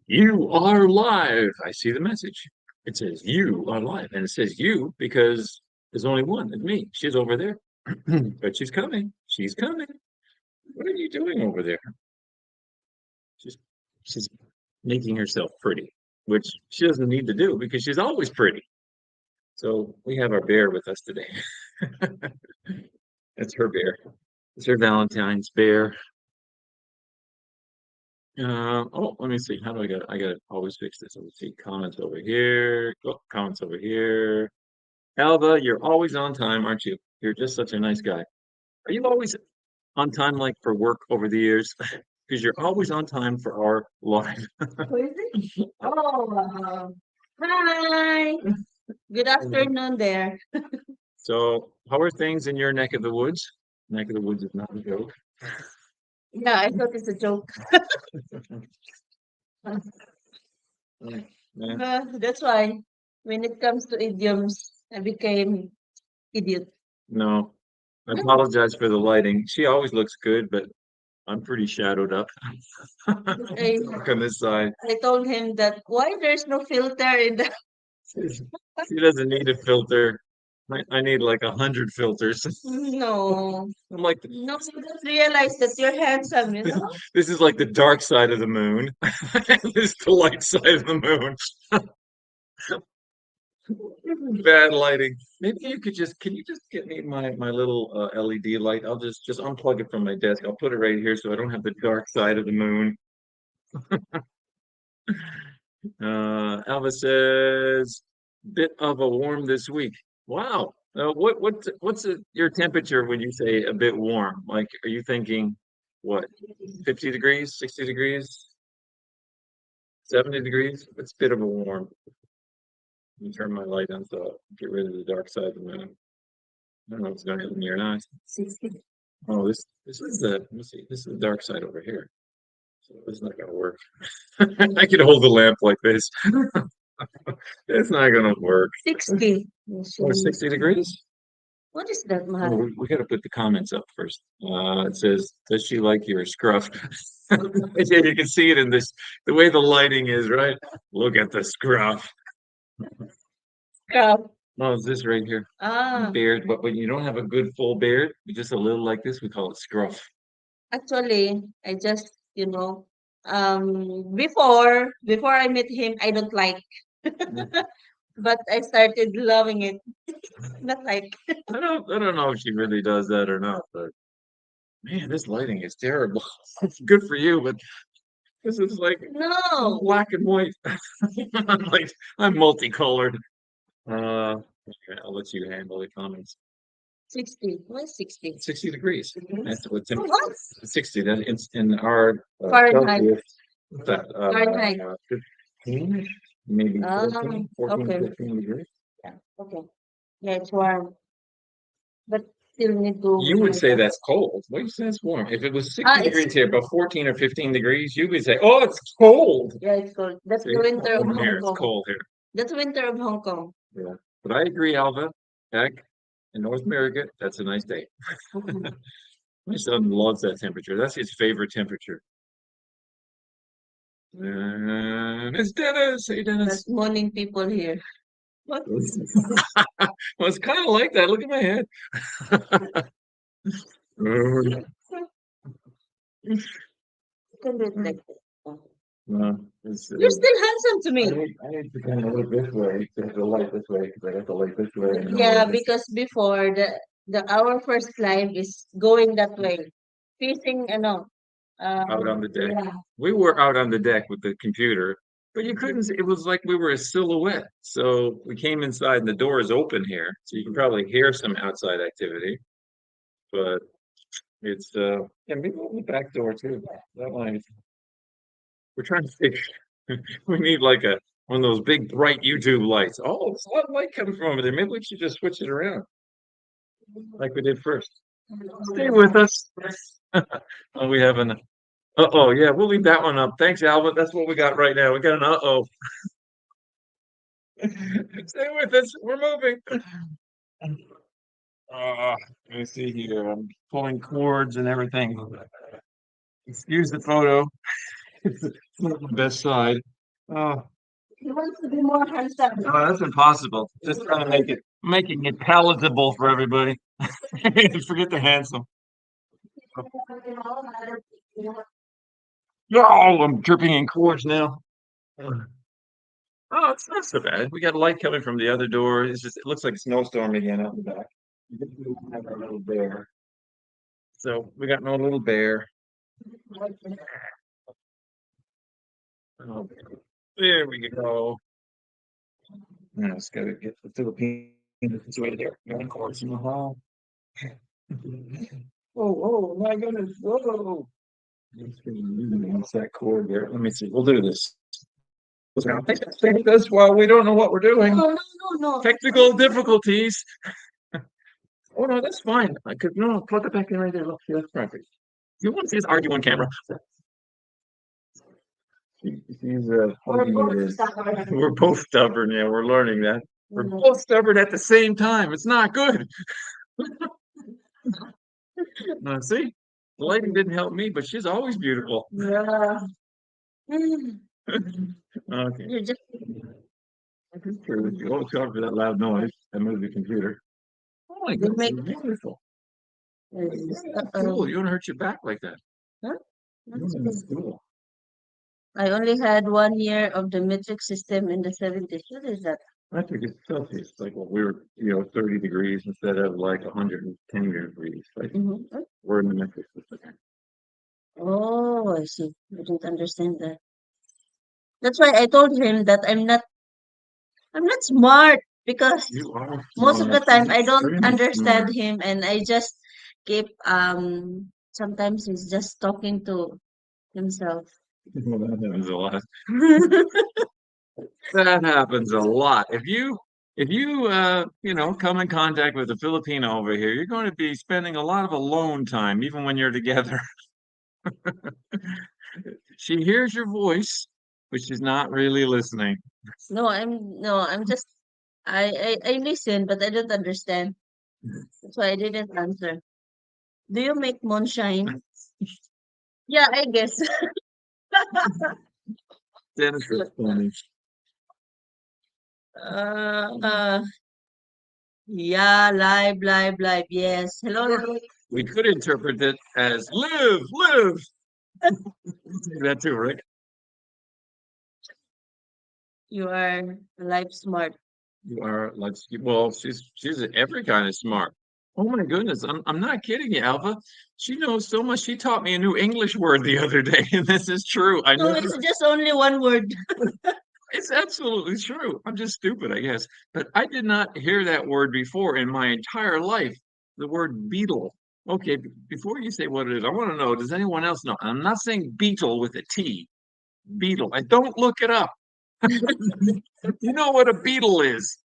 You are live. I see the message. It says you are live, and it says you because there's only one. It's me. She's over there, but she's coming. She's coming. What are you doing over there? She's she's making herself pretty, which she doesn't need to do because she's always pretty. So we have our bear with us today. That's her bear. It's her Valentine's bear. Oh, let me see. How do I gotta always fix this. Let me see. Comments over here. Oh, comments over here. Alva, you're always on time, aren't you? You're just such a nice guy. Are you always on time, like for work over the years? Because you're always on time for our live. Who is it? Oh, hi. Good afternoon there. So, how are things in your neck of the woods? Neck of the woods is not a joke. Yeah, I thought it's a joke. Yeah. That's why when it comes to idioms, I became idiot. No, I apologize for the lighting. She always looks good, but I'm pretty shadowed up. I, Look on this side. I told him that why there's no filter in the She doesn't need a filter. I need like 100 filters. no. I'm like, No, you just realize that you're handsome, you this, know? this is like the dark side of the moon. This is the light side of the moon. Bad lighting. Maybe you could can you just get me my little LED light? I'll just unplug it from my desk. I'll put it right here so I don't have the dark side of the moon. Alva says, bit of a warm this week. Wow. What's your temperature when you say a bit warm? Like, are you thinking what, 50 degrees, 60 degrees, 70 degrees? It's a bit of a warm. Let me turn my light on so get rid of the dark side of the moon. I don't know if it's going to hit me or not. 60. Oh, this is let me see, this is the dark side over here. So it's not gonna work. I could hold the lamp like this. It's not gonna work. 60. Or 60 degrees? What is that, Oh, Mahal? we got to put the comments up first. It says, "Does she like your scruff?" Yeah, you can see it in this, the way the lighting is, right? Look at the scruff. Crap. Oh, it's this right here, Ah, beard. But when you don't have a good full beard, just a little like this, we call it scruff. actually, I just, before I met him, I don't like, but I started loving it. Not like, I don't know if she really does that or not, but man, this lighting is terrible. It's good for you, but this is like no, black and white. I'm multicolored. Okay, I'll let you handle the comments. 60. Why 60? 60 degrees. That's what's in What? 60. That it's in our Fahrenheit. Celsius. What's that? Fahrenheit. 15, maybe Ah, 14, okay. 15 degrees. Yeah, okay. Yeah, it's warm, but still need to You would heat say up. that's cold. What do you say it's warm? If it was Ah, 60 it's degrees here, about 14 or 15 degrees, you would say, oh, it's cold. yeah, it's cold. That's See, the winter of warm here, Hong it's Kong. cold here. That's the winter of Hong Kong. Yeah. But I agree, Alva. Heck, in North America, that's a nice day. Mhm. My son loves that temperature. That's his favorite temperature. It's Dennis. Hey, That's Dennis. morning people here. What? Well, it's kind of like that. Look at my head. You can do it like that. No, it's, You're still handsome to me. I need to kind of look this way, to the light this way, because I got the light this way. And the Yeah, light this because before the our first live is going that way, facing out on the deck. yeah. We were out on the deck with the computer, but you couldn't see, it was like we were a silhouette. So we came inside and the door is open here. So you can probably hear some outside activity, but it's yeah, maybe open the back door too. That might we're trying to figure we need like a one of those big bright YouTube lights. Oh, there's a lot of light coming from over there. Maybe we should just switch it around like we did first. Stay with us. Oh, we have an uh-oh, yeah, we'll leave that one up. Thanks, Albert. That's what we got right now. We got an uh-oh. Stay with us. We're moving. Let me see here. I'm pulling cords and everything. Excuse the photo. It's not the best side. Oh, He wants to be more handsome. oh, that's impossible. Just trying to making it palatable for everybody. Forget the handsome. Oh, I'm dripping in cords now. Oh, it's not so bad. We got light coming from the other door. It looks like a snowstorm again out the back. We have our little bear. So we got no little bear. Oh, there we go. Now it's gotta get the Philippines. It's right there. Of course in the hall. Oh, my goodness. Whoa. It's that cord there. Let me see. We'll do this. Take this while we don't know what we're doing. No, no, no, no. Technical difficulties. Oh no, that's fine. I could no plug it back in right there. Look, see, that's perfect. You want to see us argue on camera? She's we're both stubborn. Yeah, we're learning that. We're both stubborn at the same time. It's not good. See, the lighting didn't help me, but she's always beautiful. Yeah. Okay. You're just That's true. You always talk for that loud noise. I moved the computer. Oh my goodness, make- it's beautiful. uh-oh. Cool. You don't hurt your back like that. Huh? That's cool. I only had 1 year of the metric system in the 70s. What is that? I think it's Celsius. Like when we were, 30 degrees instead of like 110 degrees. Like Mhm. we're in the metric system. Oh, I see. I didn't understand that. That's why I told him that I'm not smart because You are most of the smart. time I don't Extremely understand smart. him and I just keep sometimes he's just talking to himself. Well, that happens a lot. That happens a lot. If you come in contact with a Filipino over here, you're going to be spending a lot of alone time, even when you're together. She hears your voice, but she's not really listening. I'm just I listen but I don't understand. That's why I didn't answer. Do you make moonshine? Yeah, I guess. Dennis is funny. uh, yeah, live. Yes. Hello. We could interpret it as live, live. That too, Rick. You are live smart. You are like, well, she's every kind of smart. Oh my goodness, I'm not kidding you, Alpha. She knows so much. She taught me a new English word the other day, and this is true. I No, never. it's just only one word. It's absolutely true. I'm just stupid, I guess. But I did not hear that word before in my entire life. The word beetle. Okay, before you say what it is, I want to know, does anyone else know? I'm not saying beetle with a T. Beetle. I don't look it up. You know what a beetle is.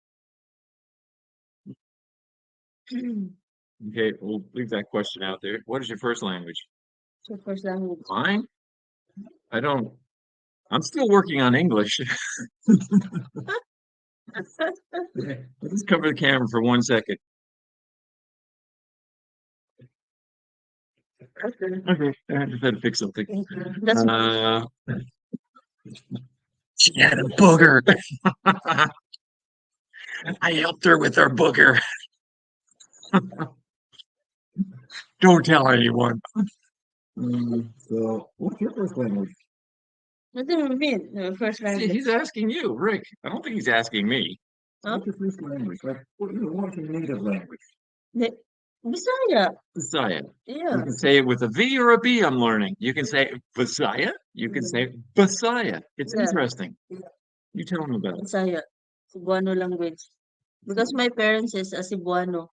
Okay, we'll leave that question out there. What is your first language? So first language. Mine? I don't. I'm still working on English. Let's cover the camera for 1 second. Okay, I just had to fix something. Thank you. That's She had a booger. I helped her with her booger. Don't tell anyone. So, what's your first language? what do you mean? First See, language. he's asking you, Rick. I don't think he's asking me. Huh? What's your first language? Like, what's your native language? The- Bisaya. Messiah. Yeah. You can say it with a V or a B, I'm learning. You can say Messiah. You can say Messiah. It's Yeah. interesting. You tell him about it. Bisaya. Cebuano language. Because my parents is a Cebuano,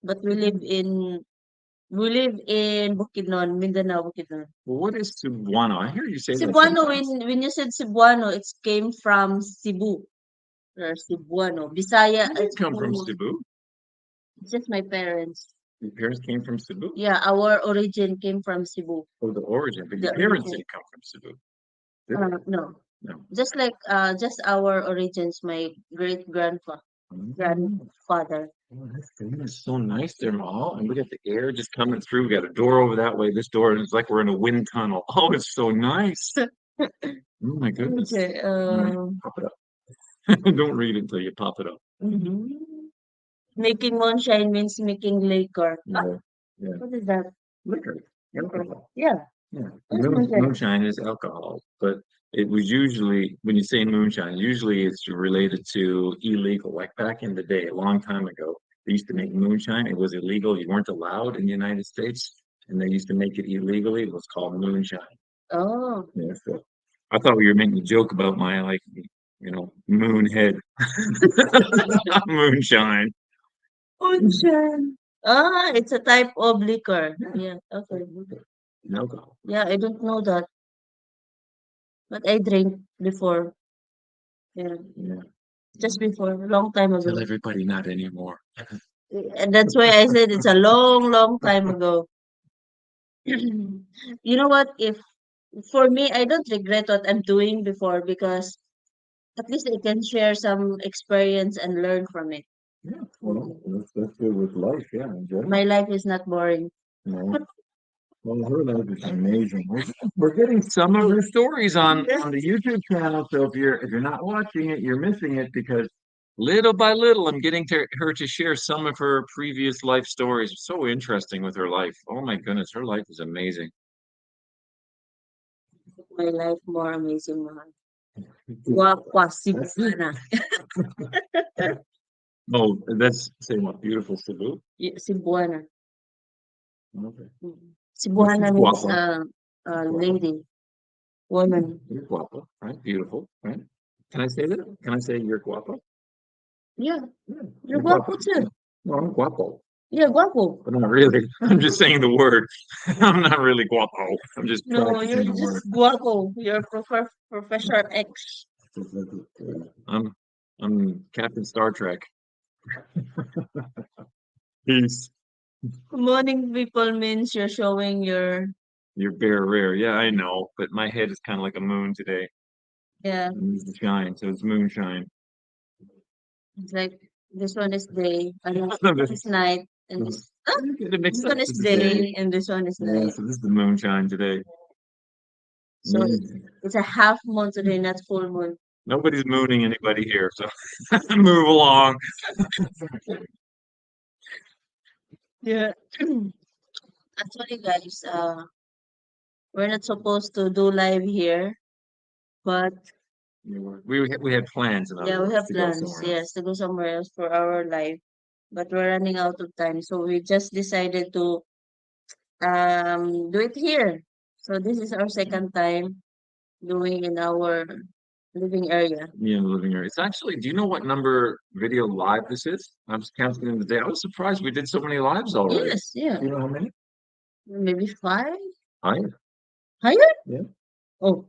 but we live in Bukidnon, Mindanao, Bukidnon. Well, what is Cebuano? I hear you say that Cebuano, sometimes. when you said Cebuano, it came from Cebu or Cebuano. Bisaya, You didn't come from Cebu. it's just my parents. Your parents came from Cebu. Yeah, our origin came from Cebu. Oh, the origin, but your The parents origin. didn't come from Cebu. Did they? No, No. just our origins. My great grandfather. Grandfather. Oh, that's so nice there, Mahal. And we got the air just coming through. We got a door over that way, this door, and it's like we're in a wind tunnel. Oh, it's so nice. Oh my goodness. Okay. All right, pop it up. Don't read it until you pop it up. Mhm. Making moonshine means making liquor. Yeah, yeah. What is that? Liquor, alcohol. Yeah. Yeah, What is moonshine? moonshine is alcohol, but it was usually, when you say moonshine, usually it's related to illegal. Like back in the day, a long time ago, they used to make moonshine. It was illegal. You weren't allowed in the United States, and they used to make it illegally. It was called moonshine. Oh, Yeah, so I thought we were making a joke about my like, moon head. Moonshine. moonshine. Ah, it's a type of liquor. Yeah. Okay. Alcohol. Yeah, I don't know that, but I drink before. Yeah, Yeah. just before, a long time Tell ago. everybody not anymore. And that's why I said it's a long, long time ago. You know what? If for me, I don't regret what I'm doing before because at least I can share some experience and learn from it. Yeah, well, that's good with life. Yeah, enjoy it. My life is not boring. No. Well, her life is amazing. We're getting some of her stories on the YouTube channel. So if you're not watching it, you're missing it because little by little, I'm getting to her to share some of her previous life stories. It's so interesting with her life. Oh my goodness, her life is amazing. My life more amazing naman. Guapa, Cebuana. Oh, that's say what beautiful Cebu. Cebuana. Okay. Well, Cebuana she's means guapa. Guapa. lady, woman. You're guapa, right? Beautiful, right? Can I say that? Can I say you're guapa? Yeah, Yeah, you're you're guapa. guapo too. No, I'm guapo. Yeah, guapo. But not really. I'm just saying the word. I'm not really guapo. I'm just No, you're practicing the word. just guapo. You're Professor X. I'm I'm Captain Star Trek. Peace. Good morning, people means you're showing your, You're bare rare. Yeah, I know. But my head is kind of like a moon today. yeah, It needs to shine, so it's moonshine. it's like this one is day, and this It is night, and makes this sense. one is This is day. day, and this one is Yeah, night. so this is the moonshine today. So Amazing. it's a half moon today, not full moon. Nobody's mooning anybody here, so move along. Yeah. Actually, guys, we're not supposed to do live here, but We had plans, in other yeah, we words, have to go plans, somewhere else. yes, to go somewhere else for our live, but we're running out of time, so we just decided to do it here. So this is our second time doing in our living area. Me in the living area. It's actually, do you know what number video live this is? I was counting in the day. I was surprised we did so many lives already. Yes, yeah, Do you know how many? maybe five Higher. higher. Yeah. Oh,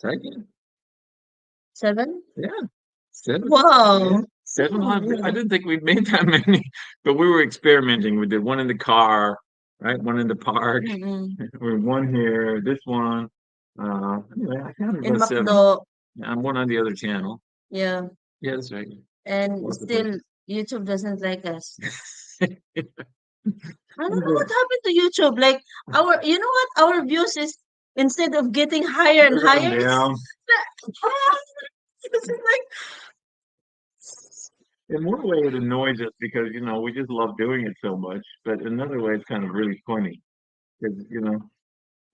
Second. seven. Yeah. Seven. Yeah. Wow. Seven lives. I didn't think we'd made that many, but we were experimenting. We did one in the car, right? One in the park. Mm-mm. We one here, this one. Anyway, I counted In about seven. Macdo, And one on the other channel. yeah, Yeah, that's right. and Lots of still places. YouTube doesn't like us. I don't know what happened to YouTube. Like you know what? Our views is instead of getting higher and They're going higher, down. it's like In one way, it annoys us because, we just love doing it so much. But another way, it's kind of really funny because,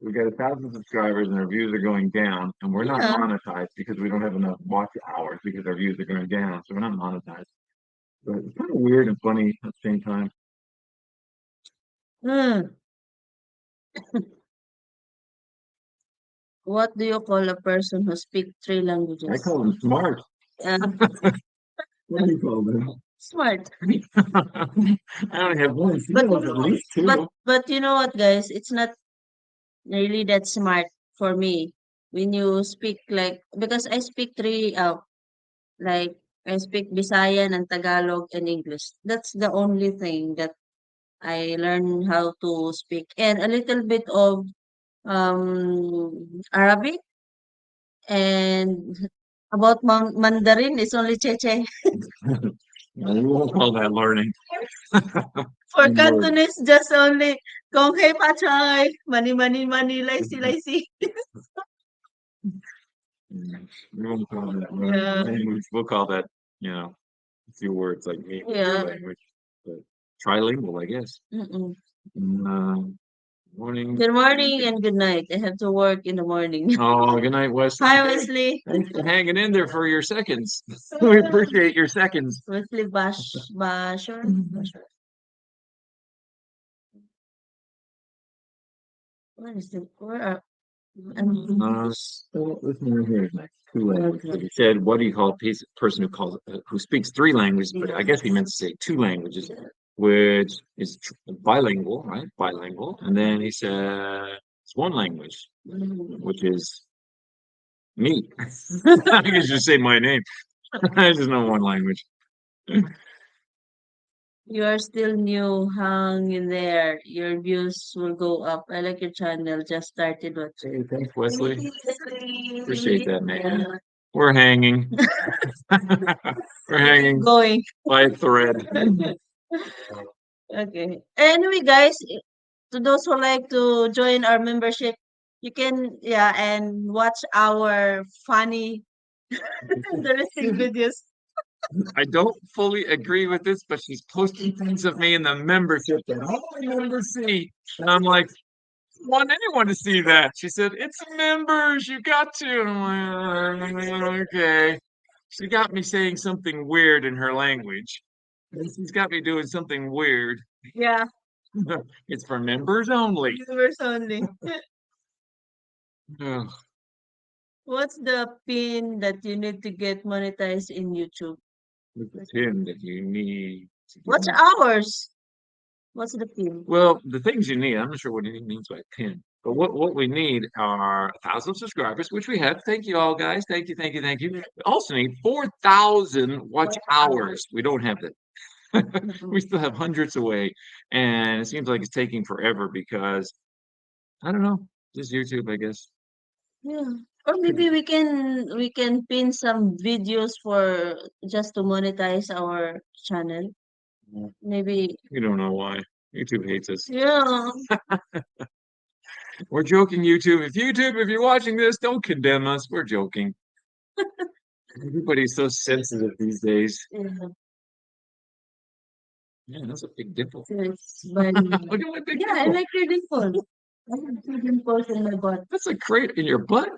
we've got 1,000 subscribers and our views are going down, and we're not yeah. monetized because we don't have enough watch hours because our views are going down. So we're not monetized. But it's kind of weird and funny at the same time. Hmm. What do you call a person who speaks three I languages? call them smart. Uh, What do you call them? smart. I only have one. She But knows at least but two. but you know what, guys? It's not really that smart for me when you speak like because I speak three like I speak Visayan and Tagalog and English. That's the only thing that I learn how to speak and a little bit of Arabic and about Mandarin is only Cheche. No, we won't call that learning. For One word. Cantonese, just only Kong Hei Pa Chai, Mani Mani Mani, Laisi Laisi. We won't call that Yeah. language. We'll call that, a few words like me, your Yeah. language. But trilingual, I guess. Mm-mm. Morning. Good morning and good night. I have to work in the morning. Oh, good night, Wesley. Hi, Wesley. Thanks for hanging in there for your seconds. We appreciate your seconds. Wesley Basher. What is it? Where are Listen right here. Two languages. He said, "What do you call a person who speaks three languages?" But I guess he meant to say two languages, which is bilingual, right? Bilingual. And then he said, "It's one language, which is me." I guess just say my name. I just know one language. You are still new. Hang in there. Your views will go up. I like your channel. Just started watching. Hey, thanks, Wesley. Appreciate that, man. We're hanging. We're hanging Going. by a thread. Okay. Anyway, guys, to those who like to join our membership, you can, yeah, and watch our funny interesting videos. I don't fully agree with this, but she's posting things of me in the membership that only members see. And I'm like, I want anyone to see that. She said, "It's members, you got to." And I'm like, okay. She got me saying something weird in her language. She's got me doing something weird. Yeah, It's for members only. viewers only. Ugh, What's the pin that you need to get monetized in YouTube? it's a pin that you need to What's get. ours? What's the pin? Well, the things you need, I'm not sure what he means by pin, but what we need are 1,000 subscribers, which we have. Thank you all, guys. Thank you, thank you, thank you. We also need 4,000 watch hours. We don't have that. We still have hundreds away, and it seems like it's taking forever because I don't know, just YouTube, I guess. Yeah. Or maybe we can pin some videos for just to monetize our channel. Yeah. Maybe We don't know why. YouTube hates us. yeah. We're joking, YouTube. If you're watching this, don't condemn us. We're joking. Everybody's so sensitive these days. Yeah. Yeah, that's a big dimple. It's by Look at my big yeah, I dimple. like your dimples. I have two dimples in my butt. That's a crate in your butt.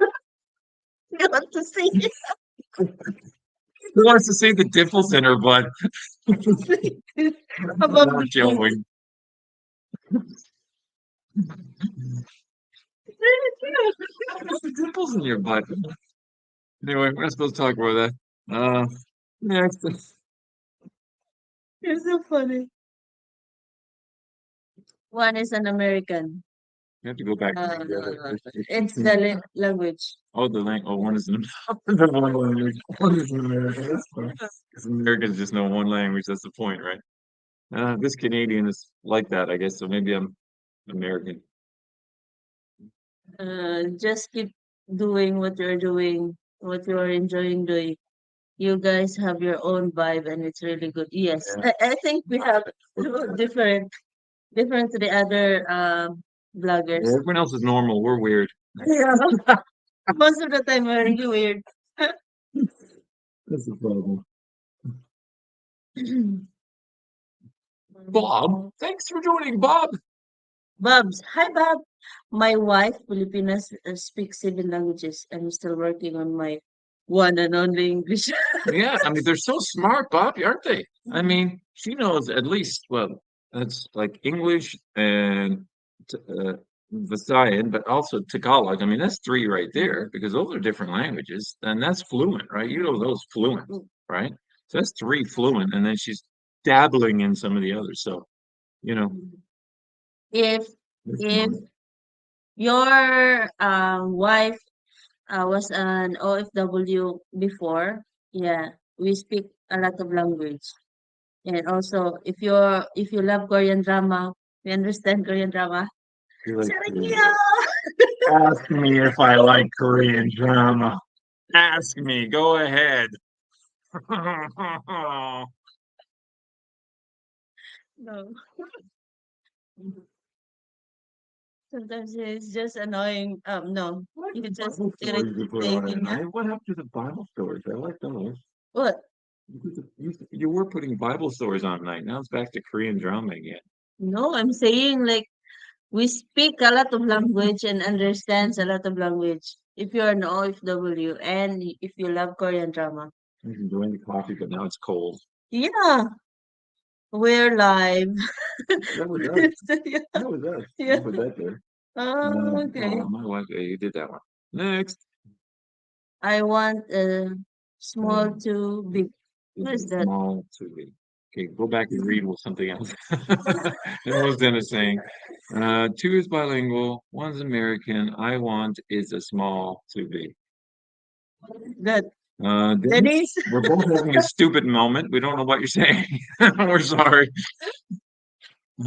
You want to see it? Who wants to see the dimples in her butt? Above Not the showing. What's the dimples in your butt? Anyway, we're not supposed to talk about that. Next. You're so funny. One is an American. You have to go back to Uh, the other. it's the language. Oh, the language. Oh, one is an the one language. One is an American. That's fine. 'Cause Americans just know one language. That's the point, right? This Canadian is like that, I guess. So maybe I'm American. Just keep doing what you're doing, what you are enjoying doing. You guys have your own vibe and it's really good. Yes, Yeah. I think we have different to the other vloggers. Everyone else is normal. We're weird. Yeah. Most of the time we're really weird. That's the problem. Bob, thanks for joining, Bob. Bobs, hi Bob. My wife, Filipinas, speaks 7 languages. I'm still working on my one and only English. Yeah, I mean, they're so smart, Bob, aren't they? I mean, she knows at least, well, that's like English and Visayan, but also Tagalog. I mean, that's three right there because those are different languages, and that's fluent, right? You know those fluent, right? So that's three fluent, and then she's dabbling in some of the others. So, you know, If that's if smart. your wife was an OFW before, yeah, we speak a lot of language. And also, if you love Korean drama, we understand Korean drama. You like Korean Sarangyo! Ask me if I like Korean drama. Ask me. Go ahead. No. Sometimes it's just annoying. No, What you just Bible stories you put on at irritating. night? What happened to the Bible stories? I like those. What? You were putting Bible stories on at night. Now it's back to Korean drama again. No, I'm saying like we speak a lot of language and understands a lot of language. If you're an OFW and if you love Korean drama. I was enjoying the coffee, but now it's cold. Yeah, we're live. That was us. Yeah, That was us. yeah. Put that there. Oh, okay. My wife, you did that one. Next. I want small Um, to big. What is that? Small to big. Okay, go back and read with something else. That was Dennis saying. Two is bilingual, one's American. I want is a small to big. That Dennis, Denise? we're both having a stupid moment. We don't know what you're saying. We're sorry.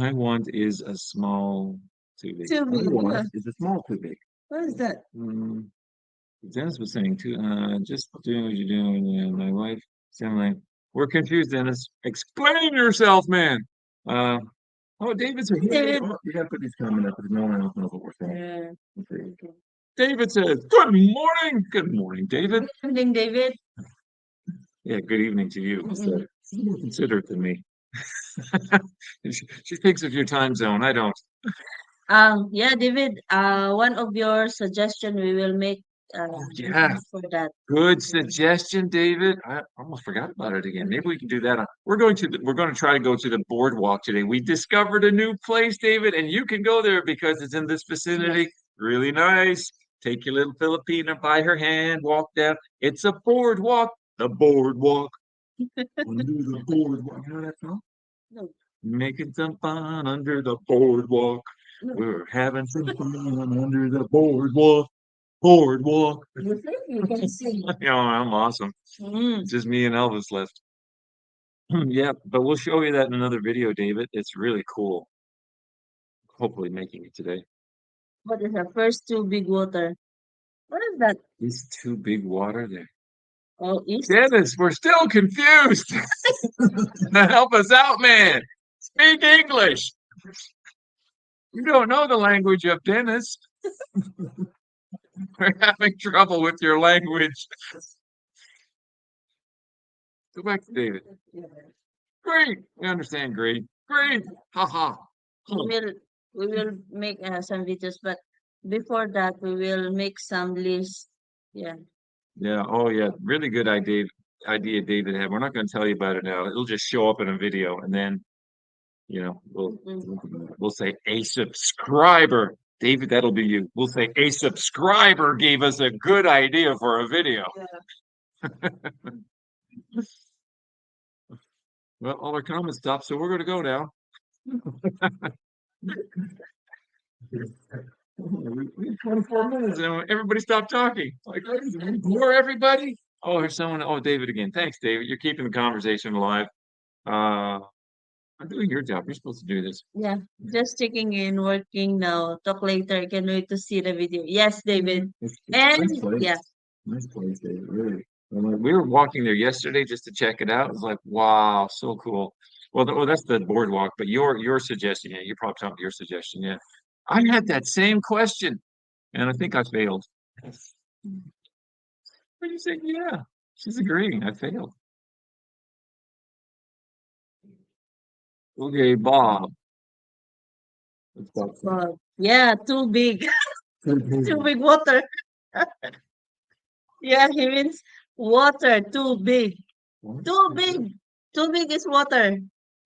I want is a small to big. Too big. I want is a small to big. What is that? Mm, Dennis was saying too, just doing what you're doing. Yeah, my wife, sound like we're confused, Dennis. Explain yourself, man. Uh, oh, David said, David. oh, we gotta put these comments up because no one else knows what we're saying. Yeah. Okay. David says, "Good morning, good morning, David." Good evening, David. Yeah, good evening to you. Mm-mm. She's more considerate than me. She thinks of your time zone. I don't. Yeah, David. One of your suggestion we will make Yeah, for that. good suggestion, David. I almost forgot about it again. Maybe we can do that. We're going to try to go to the boardwalk today. We discovered a new place, David, and you can go there because it's in this vicinity. Really nice. Take your little Filipina by her hand, walk down. It's a boardwalk. The boardwalk. Under the boardwalk. You know that song? No, Making some fun under the boardwalk. no. We're having some fun under the boardwalk. Boardwalk. You think you can sing? You know, I'm awesome. Mm. It's just me and Elvis left. Yeah, but we'll show you that in another video, David. It's really cool. Hopefully making it today. What is the first two big water? What is that? These two big water there. Oh, east. Dennis, we're still confused. Help us out, man. Speak English. You don't know the language of Dennis. We're having trouble with your language. Go back to David. Great. We understand. Great. Great. Ha ha. We will we will make some videos, but before that we will make some list. Yeah. Yeah. Oh, yeah. Really good idea David had. We're not going to tell you about it now. It'll just show up in a video, and then we'll say a subscriber. David, that'll be you. We'll say a subscriber gave us a good idea for a video. Well, all our comments stopped, so we're going to go now. We have 24 minutes and everybody stopped talking. Like, more everybody. Oh, here's someone. Oh, David again. Thanks, David. You're keeping the conversation alive. I'm doing your job. You're supposed to do this. Yeah. Just checking in, working now. Talk later. I can wait to see the video. Yes, David. It's And nice place. yeah. Nice place, David. Really. We were walking there yesterday just to check it out. It was like, wow, so cool. Well, that's the boardwalk, but your suggestion, yeah, you're probably talking about your suggestion, yeah. I had that same question, and I think I failed. What do you say? Yeah, she's agreeing. I failed. Okay, Bob. Let's talk some- Wow. Yeah, too big. Too big water. Yeah, he means water, too big. Too big. Too big is water.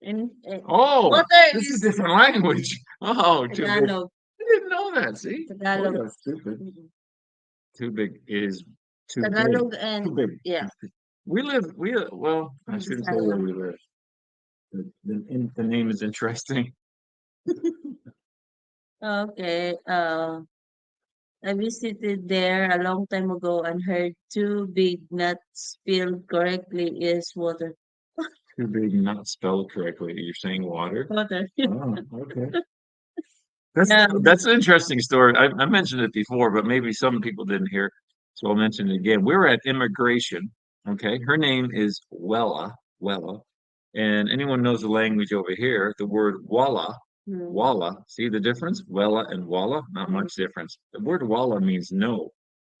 And Oh, water this is is different language. Oh, too big. Tagalog. I didn't know that. See, Tagalog. Oh, yeah, stupid. Mm-mm. Too big is too big. Tagalog Too and big. yeah. Well, I shouldn't say where we live. The name is interesting. Okay. I visited there a long time ago and heard too big not spelled correctly is water. Too big, not spelled correctly. You're saying water? Water. Oh, okay. Yeah. That's an interesting story. I mentioned it before, but maybe some people didn't hear. So I'll mention it again. We're at immigration. Okay. Her name is Wella. Wella. And anyone knows the language over here, the word Walla Hmm. Walla, see the difference? Wella and Walla, not much difference. The word Walla means no.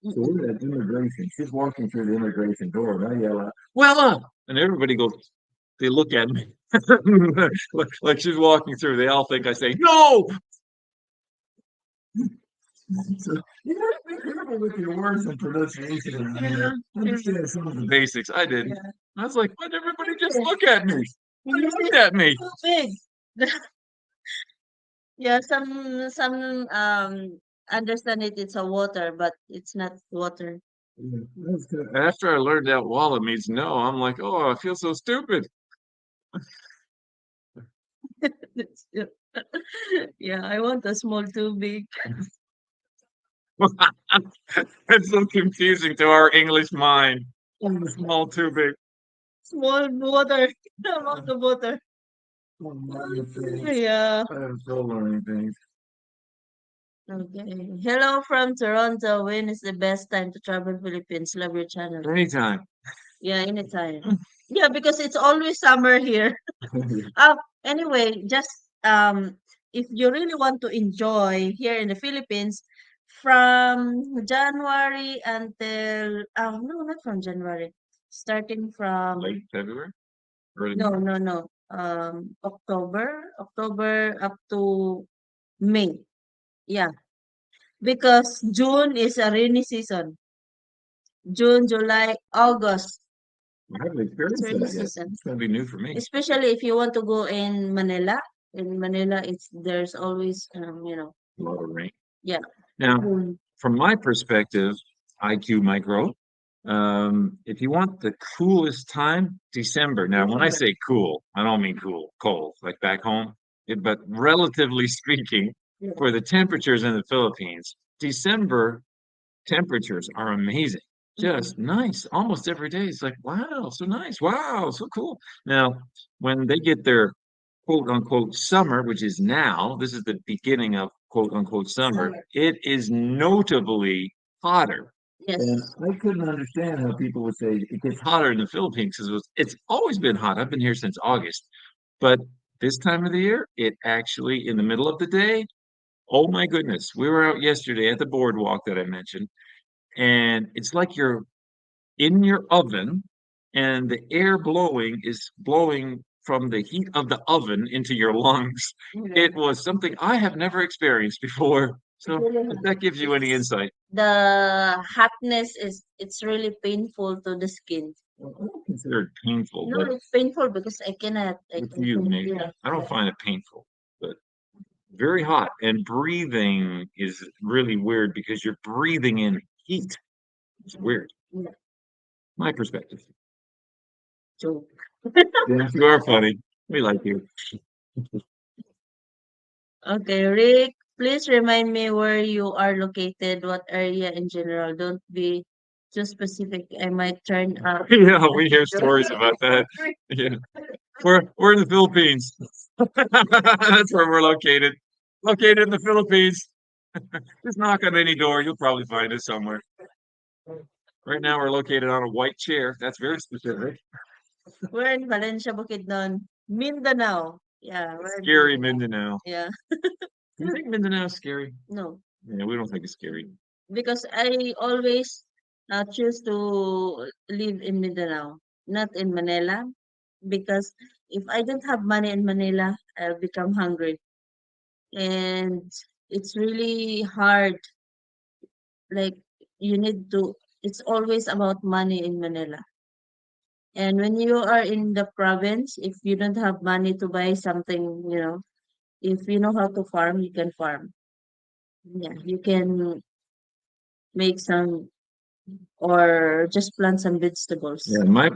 So Mm-mm. we're at immigration. She's walking through the immigration door, and I yell out, Wella! And everybody goes, they look at me like she's walking through. They all think I say, no! So you gotta be careful with your words and pronunciation around here. Understand some of the basics. I didn't. Yeah. I was like, why'd everybody just look at me? When They you looked say at me. too big. Yeah, some understand it's a water, but it's not water. Yeah, that's good. After I learned that Walla means no, I'm like, oh, I feel so stupid. Yeah, yeah, I want a small too big. It's so confusing to our English mind. Small, too big. Small water. Amount of water. Oh, my goodness. Yeah. I am still learning things. Okay. Hello from Toronto. When is the best time to travel Philippines? Love your channel. Anytime. Yeah, anytime. Yeah, because it's always summer here. Uh, anyway, just if you really want to enjoy here in the Philippines, from January until no, not from January. Starting from Late February, early no, March. no, no. October up to May. Yeah, because June is a rainy season. June, July, August. I haven't It's experienced rainy that yet. season. It's gonna be new for me. Especially if you want to go in Manila. In Manila, it's there's always A lot of rain. yeah. Now, Mm. from my perspective, IQ micro, if you want the coolest time, December. Now, when I say cool, I don't mean cool, cold, like back home. But relatively speaking, Yeah. for the temperatures in the Philippines, December temperatures are amazing. Mm. Just nice. Almost every day. It's like, wow, so nice. Wow, so cool. Now, when they get their quote unquote summer, which is now, this is the beginning of quote unquote summer, Summer. it is notably hotter. And Yes. I couldn't understand how people would say it gets hotter in the Philippines because it's always been hot. I've been here since August. But this time of the year, it actually, in the middle of the day, oh my goodness, we were out yesterday at the boardwalk that I mentioned, and it's like you're in your oven and the air blowing is blowing from the heat of the oven into your lungs. Yeah. It was something I have never experienced before. It's So really if hot. that gives you any It's insight. the hotness is it's really painful to the skin. Well, I don't consider it painful, No, but it's painful because I with can you, feel maybe. yeah. I don't Yeah. find it painful, but very hot. And breathing is really weird because you're breathing in heat. It's weird. Yeah. My perspective. So Yes, you are funny. We like you. okay, Rick, please remind me where you are located, what area in general. Don't be too specific. I might turn out. Yeah, we hear stories about that. Yeah. We're in the Philippines. That's where we're located. Located in the Philippines. Just knock on any door, you'll probably find us somewhere. Right now, we're located on a white chair. That's very specific. We're in Valencia, Bukidnon, Mindanao. Yeah, we're in Scary Mindanao. Mindanao. Yeah, Do you think Mindanao is scary? no, Yeah, we don't think it's scary. because I always choose to live in Mindanao, not in Manila, because if I don't have money in Manila, I'll become hungry. And it's really hard. Like, you need to, it's always about money in Manila. And when you are in the province, if you don't have money to buy something, if you know how to farm, you can farm. Yeah, you can make some or just plant some Yeah, vegetables.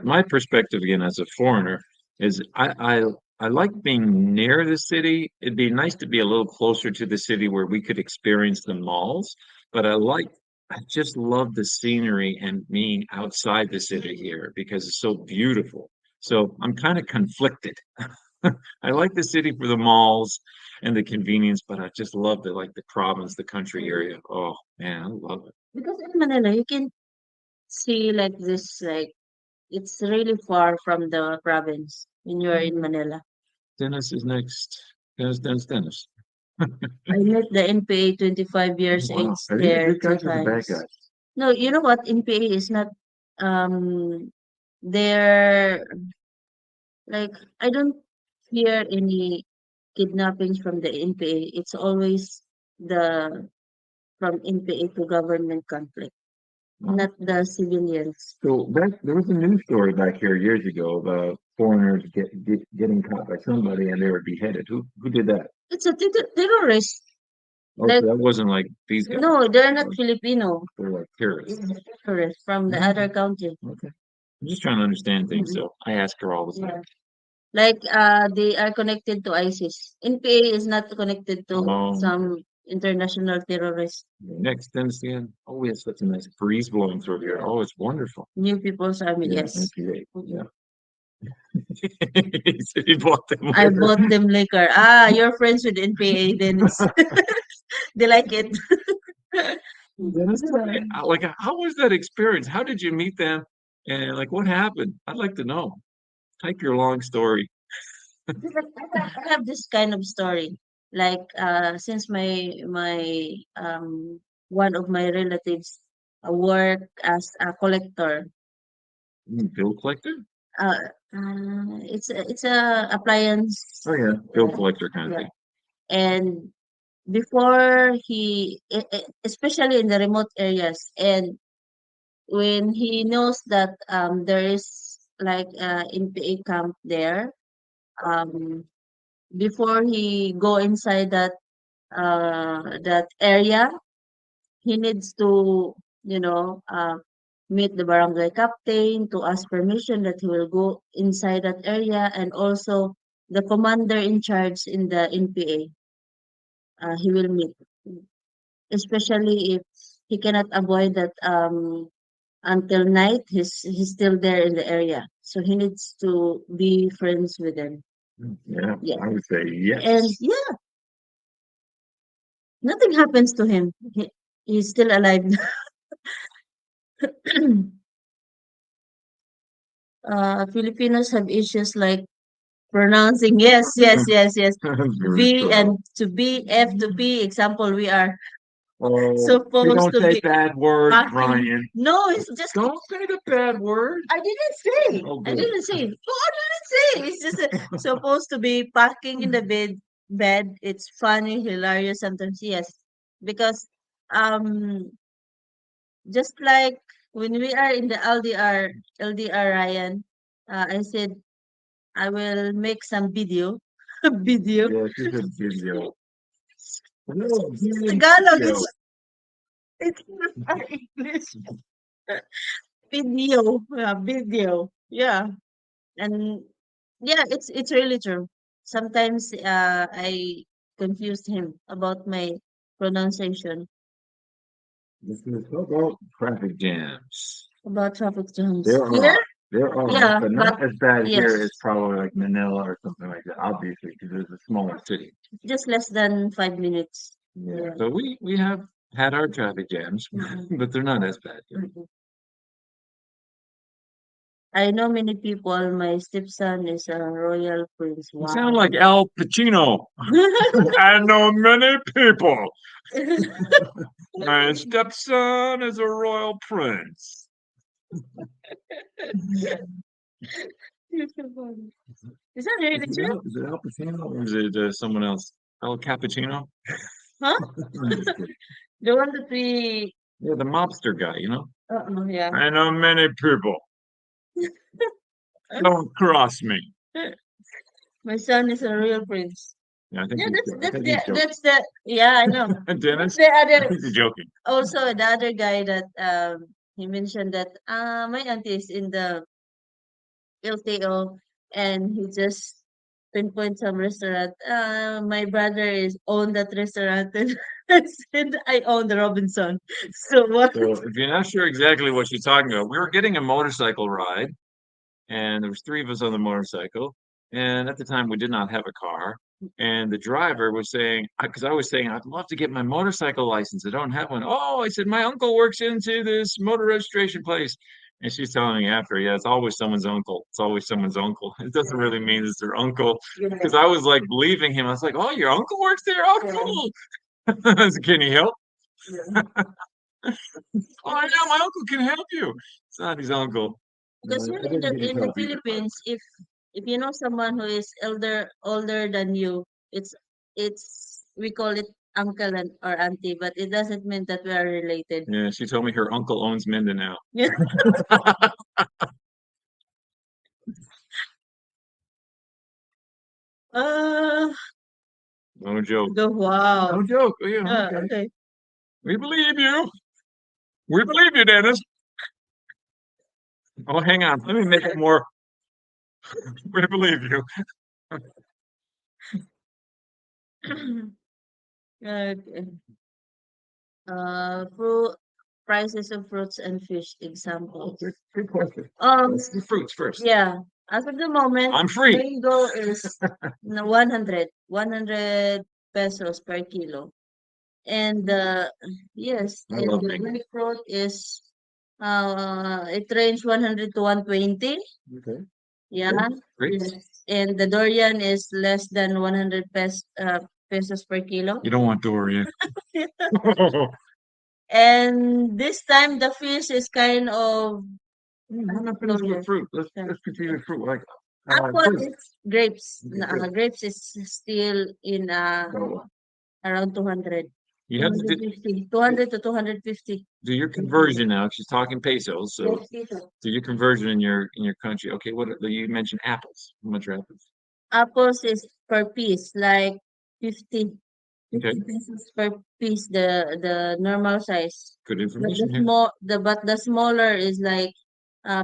my perspective again as a foreigner is I like being near the city. It'd be nice to be a little closer to the city where we could experience the malls, but I just love the scenery and being outside the city here because it's so beautiful. So I'm kind of conflicted. I like the city for the malls and the convenience, but I just love the province, the country area. Oh man, I love it. Because in Manila, you can see like this, like it's really far from the province when you're in Manila. Dennis is next. Dennis. I met the NPA 25 years Wow. age Are they the there good two guys or the bad times. guys? No, you know what? NPA is not they're like I don't hear any kidnappings from the NPA. It's always the from NPA to government conflict, Oh. not the civilians. So there was a news story back here years ago about foreigners getting caught by somebody and they were beheaded. Who did that? It's a terrorist. Oh, Like so that wasn't like these guys. no, they're not Filipino. They're like terrorists. It's terrorist from the Mm, other country. okay. I'm just trying to understand things, Mhm. so I ask her all the Yeah. time. Like they are connected to ISIS. NPA is not connected to Okay. some international terrorist. Next, then, oh, we have such a nice breeze blowing through here. Oh, it's wonderful. New People's Army, Yeah, yes. NPA. Mhm. Yeah. He said he bought them I liquor. bought them liquor. Ah, you're friends with NPA, Dennis. They like it. Dennis, tell me, like, how was that experience? How did you meet them? And like, what happened? I'd like to know. Type your long story. I have this kind of story. Like since my one of my relatives work as a collector. Bill collector? Uh, it's a appliance. Oh yeah, bill Yeah, collector kind of yeah. thing. And before especially in the remote areas, and when he knows that there is like NPA camp there, um before he go inside that area, he needs to meet the barangay captain to ask permission that he will go inside that area, and also the commander in charge in the NPA, he will meet, especially if he cannot avoid that until night he's still there in the area, so he needs to be friends with them. Yeah, Yeah. I would say And yes. yeah, nothing happens to him. He's still alive. Filipinos have issues like pronouncing, yes, yes, yes, yes, That's very V true. and to B, F to P. Example, we are Oh, you supposed don't to say be bad words, packing. Brian. No, it's just Don't say the bad word. I didn't say. Oh, I good. didn't say. Oh, I didn't say. It's just supposed to be packing in the bed. It's funny, hilarious sometimes. Yes, because um, just like when we are in the LDR, Ryan, I said I will make some video, video. Yes, it's a video. No, It's video. Tagalog. It's not English. Video, video. Yeah, and yeah, it's really true. Sometimes I confused him about my pronunciation This is about traffic jams. about traffic jams There here. are, there are, Yeah, but but not as bad here as yes, probably like Manila or something like that, obviously, because it's a smaller city. just less than 5 minutes. Yeah. Yeah. So we have had our traffic jams, Mhm, but they're not as bad here. mhm. I know many people. My stepson is a royal prince. You sound Wow. like Al Pacino. I know many people. My stepson is a royal prince. You're so funny. Is that really true? Is it Al Pacino or is it someone else? El Cappuccino? Huh? I'm just kidding. The one that we. Yeah, the mobster guy, you know? Yeah. I know many people. Don't cross me. My son is a real prince. Yeah, Yeah, I think he's joking. that's the yeah, I know. That's Dennis, the I other think he's joking. also the other guy that he mentioned that my auntie is in the LTO, and he just pinpoint some restaurant. My brother is own that restaurant, and I said I own the Robinson. So what? So if you're not sure exactly what you're talking about, we were getting a motorcycle ride, and there was three of us on the motorcycle. And at the time, we did not have a car. And the driver was saying, because I was saying, I'd love to get my motorcycle license. I don't have one. Oh, I said, my uncle works into this motor registration place. And she's telling me after, yeah, it's always someone's uncle. It's always someone's uncle. It doesn't really mean it's their uncle. Yeah. Because I was like believing him. I was like, oh, your uncle works there? Oh, Yeah. cool. I said, can he help? Yeah. Oh, yeah, my uncle can help you. It's not his uncle. Because No, here I didn't get his in the help either, but Philippines, if you know someone who is older than you, it's we call it uncle and or auntie, but it doesn't mean that we are related. yeah, she told me her uncle owns Mindanao. Yeah. Uh, No joke. wow. No joke. Oh, yeah, okay. Okay. We believe you. We believe you, Dennis. Oh, hang on. Let me make it more. We believe you. Okay. Fruit prices of fruits and fish examples. Good question. Um, Let's do fruits first. yeah. As of the moment, I'm free. mango is 100 pesos per kilo. And yes, I and love the mango. grapefruit is it range 100 to 120. Okay. Yeah. Great. Yes. And the durian is less than 100 pesos per kilo. You don't want Dorian. And this time the fish is kind of I'm not finished lower. with fruit. Let's Yeah. continue with fruit. Like Apple fruit. is grapes. Okay, good. Grapes is still in So around 200. you have to 250. 200 to 250. do your conversion now. She's talking pesos, so Yes, peso. do your conversion in your country. Okay, what you mentioned apples. How much are apples? Apples is per piece, like 50, Okay, 50 pesos per piece, the normal size. good But information here. the smaller is like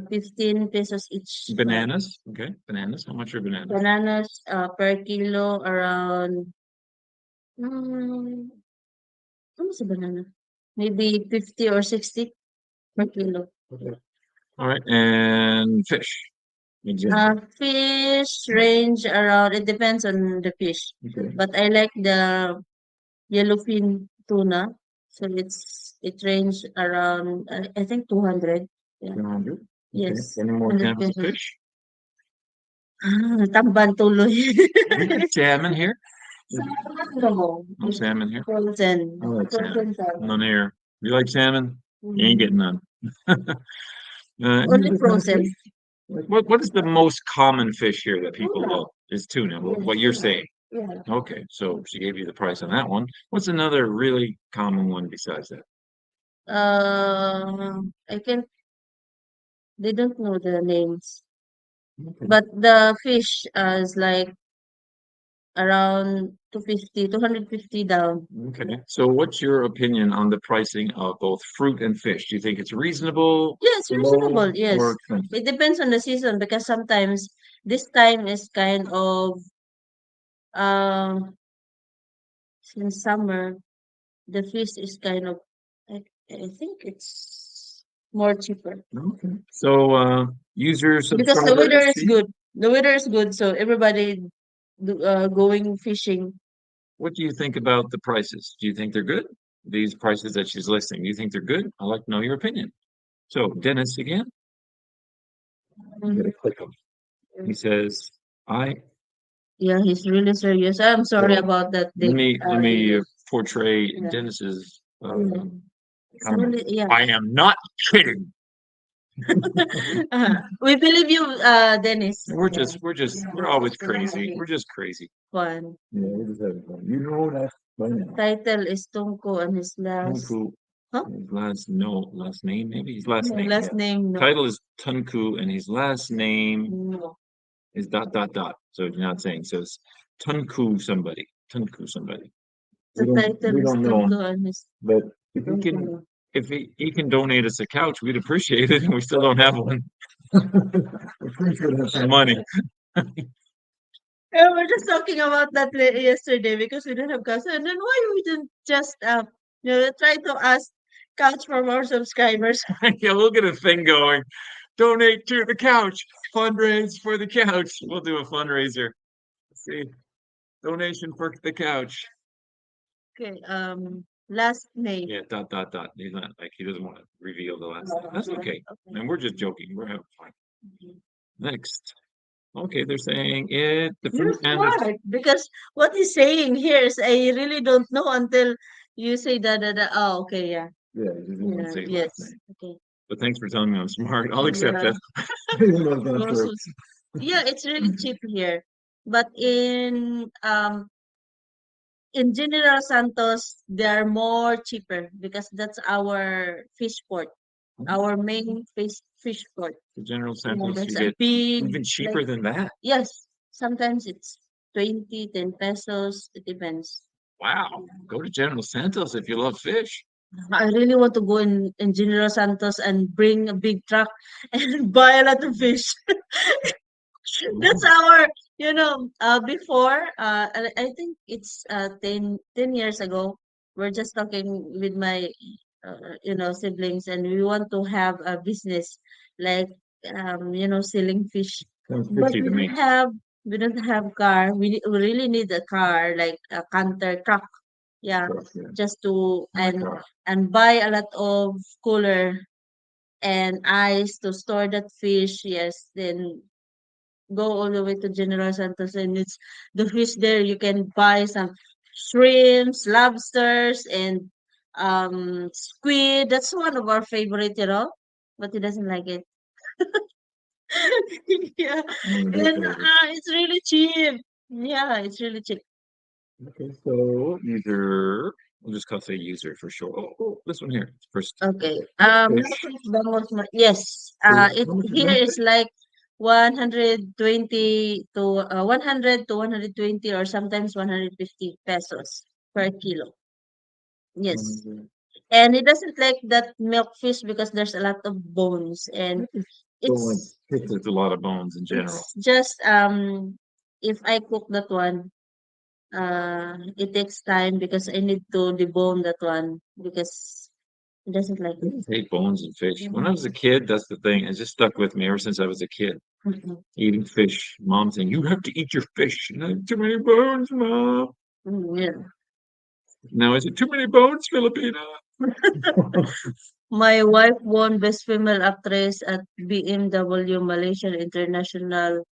15 pesos each. Bananas. Okay, bananas. How much are bananas? Bananas per kilo around mm, how much a banana? Maybe 50 or 60 per kilo. Okay. All right, and fish. Example. Fish range around, it depends on the fish. Okay. But I like the yellowfin tuna. So it range around I think 200. Yeah. 100. Okay. Yes. Any more 100 examples of pesos. fish? Tamban tuloy. We got salmon here. No. No salmon here. Frozen. I like salmon. Frozen salmon. None here. You like salmon? You ain't getting none. Only frozen. What is the most common fish here that people love? Is tuna. What you're saying. Yeah. Okay, so she gave you the price on that one. What's another really common one besides that? I can they don't know the names. Okay. But the fish is like around 250 down. Okay. So what's your opinion on the pricing of both fruit and fish? Do you think it's reasonable, Yes, low, reasonable. Yes. or expensive? It depends on the season because sometimes this time is kind of um since summer the fish is kind of I think it's more cheaper Okay. So use your because the subscriber weather is SC. good. The weather is good, so everybody going fishing. What do you think about the prices? Do you think they're good? These prices that she's listing, do you think they're good? I'd like to know your opinion. So Dennis again. I'm gonna click him. He says, I Yeah, he's really serious. I'm sorry So, about that. let me portray Yeah. Dennis's Yeah. It's comment. really, yeah. I am not kidding. We believe you, Dennis. We're always crazy. We're just crazy. Fun. Yeah, we're just having fun. You know that's funny. Title is Tungko and his last. Tunku, Huh? his last name, maybe his last name. Last name, no. Title is Tunku, and his last name No. is ... So you're not saying so. It's Tunku somebody. Tunku somebody. The title We is don't know him, Tungko and his. but if he can, if he can donate us a couch, we'd appreciate it, and we still don't have one. We're pretty sure that's some money. Yeah, we're just talking about that yesterday because we don't have couch, and then why we didn't just try to ask couch from our subscribers. Yeah, we'll get a thing going. Donate to the couch. Fundraise for the couch. We'll do a fundraiser. Let's see. Donation for the couch. Okay. Last May. Yeah, dot, dot, dot. He's not like, he doesn't want to reveal the last name. Oh, That's okay. okay. Okay. And we're just joking. We're having fun. Mhm. Next. Okay, they're saying it, the You're fruit and the, smart because what he's saying here is I really don't know until you say da. Oh, okay, yeah. yeah, he doesn't want to Yeah, say last yes. name. Okay. But thanks for telling me I'm smart. I'll accept Yeah. that. Even though it's not Yours true. was- yeah, it's really cheap here. But in General Santos, they're more cheaper because that's our fish port, our main fish port. The General Yeah, Santos, you there's a get big even like cheaper than that. yes, sometimes it's 20, 10 pesos. It depends. Wow. Go to General Santos if you love fish. I really want to go in General Santos and bring a big truck and buy a lot of fish. That's Wow. our, before, I think it's 10 years ago. We're just talking with my, siblings, and we want to have a business like, selling fish. Sounds But fishy to me. we don't have car. We really need a car, like a canter truck. Yeah, Truck, yeah. just to My car. and buy a lot of cooler and ice to store that fish. Yes, then go all the way to General Santos, and it's the fish there. You can buy some shrimps, lobsters, and squid. That's one of our favorite, but he doesn't like it. Yeah, One of their and favorites. it's really cheap. Yeah, it's really cheap. Okay, so user, we'll just call say user for sure. This one here, first Okay. fish. Lapis Bangos yes. So It how much is here that is fish? like 120 to 100 to 120 or sometimes 150 pesos per kilo. Yes. 100. And it doesn't like that milk fish because there's a lot of bones and Don't like it's fish with a lot of bones in general. it's just if I cook that one, it takes time because I need to debone that one because it doesn't like I it. just hate bones and fish. When I was a kid, that's the thing. It just stuck with me ever since I was a kid. Mhm. Eating fish. Mom saying, "You have to eat your fish. You have too many bones, Mom." Yeah. Now is it too many bones, Filipina? My wife won Best Female Actress at BMW Malaysian International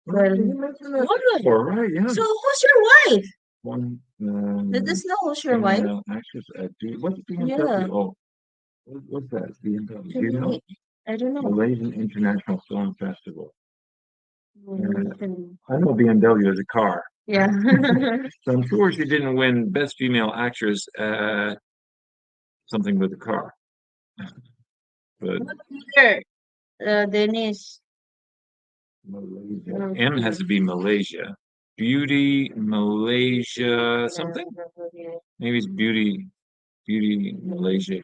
Oh, you Film. mentioned that before, right? Yeah. So who's your wife? One Let us know who's your wife. female actress at what's Yeah, BMW? Oh, what's that? BMW. Do you know? I don't know. Malaysian International Film Festival. Mm, I know BMW as a car. yeah. So I'm sure she didn't win Best Female Actress something with a car. But What year, Denise? Malaysia. M has Okay. to be Malaysia. Beauty Malaysia something? Maybe it's Beauty Malaysia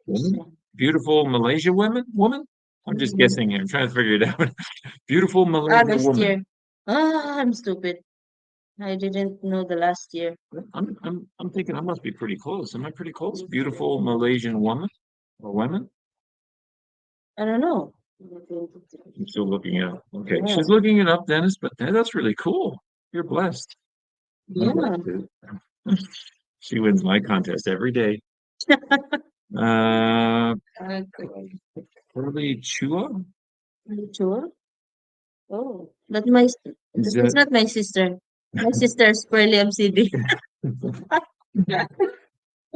woman? Beautiful Malaysia woman? I'm just guessing here. I'm trying to figure it out. Beautiful Malaysia Last woman. year. I'm stupid. I didn't know the last year. I'm thinking I must be pretty close. Am I pretty close? Beautiful Malaysian woman or women? I don't know. I'm still looking it up. Okay, Yeah. she's looking it up, Dennis, but that's really cool. You're blessed. I'm Yeah. blessed too. She wins my contest every day. Uh, Okay. Pearly Chua? You sure? Oh, Is that's that not my sister. My sister's Pearly MCD.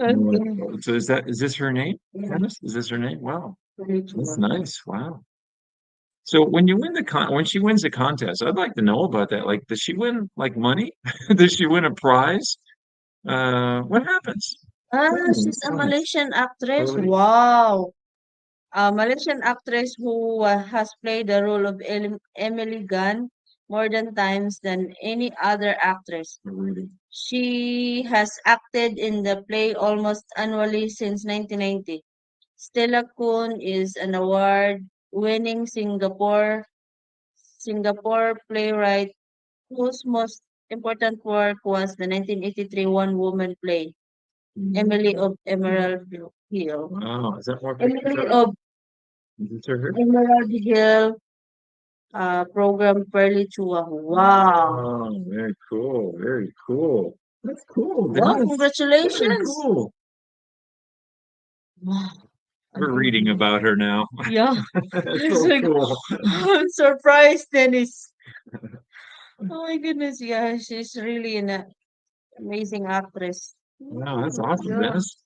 Okay. so is this her name? Yeah. Dennis? Is this her name? Wow. Pearly That's Chua. nice. Wow. So when you win when she wins the contest, I'd like to know about that. Like, does she win like money? Does she win a prize? What happens? Tell me, She's a tell me. Malaysian actress. Pearly. Wow. A Malaysian actress who has played the role of Emily Gunn more than times than any other actress. Pearly. She has acted in the play almost annually since 1990. Stella Kun is an award-winning Singapore playwright whose most important work was the 1983 one-woman play, Emily of Emerald Hill. Wow, is that more pictures Emily of it? of Is this her? Emerald Hill program Pearly Chua. Wow. Oh, very cool. Very cool. That's cool, Wow, Dennis. Very congratulations. cool. Wow, We're reading unbelievable. about her now. Yeah, That's it's so like, cool. I'm surprised, Dennis. Oh my goodness, yeah, she's really an amazing actress. Wow, that's Mm, awesome, yeah, Dennis.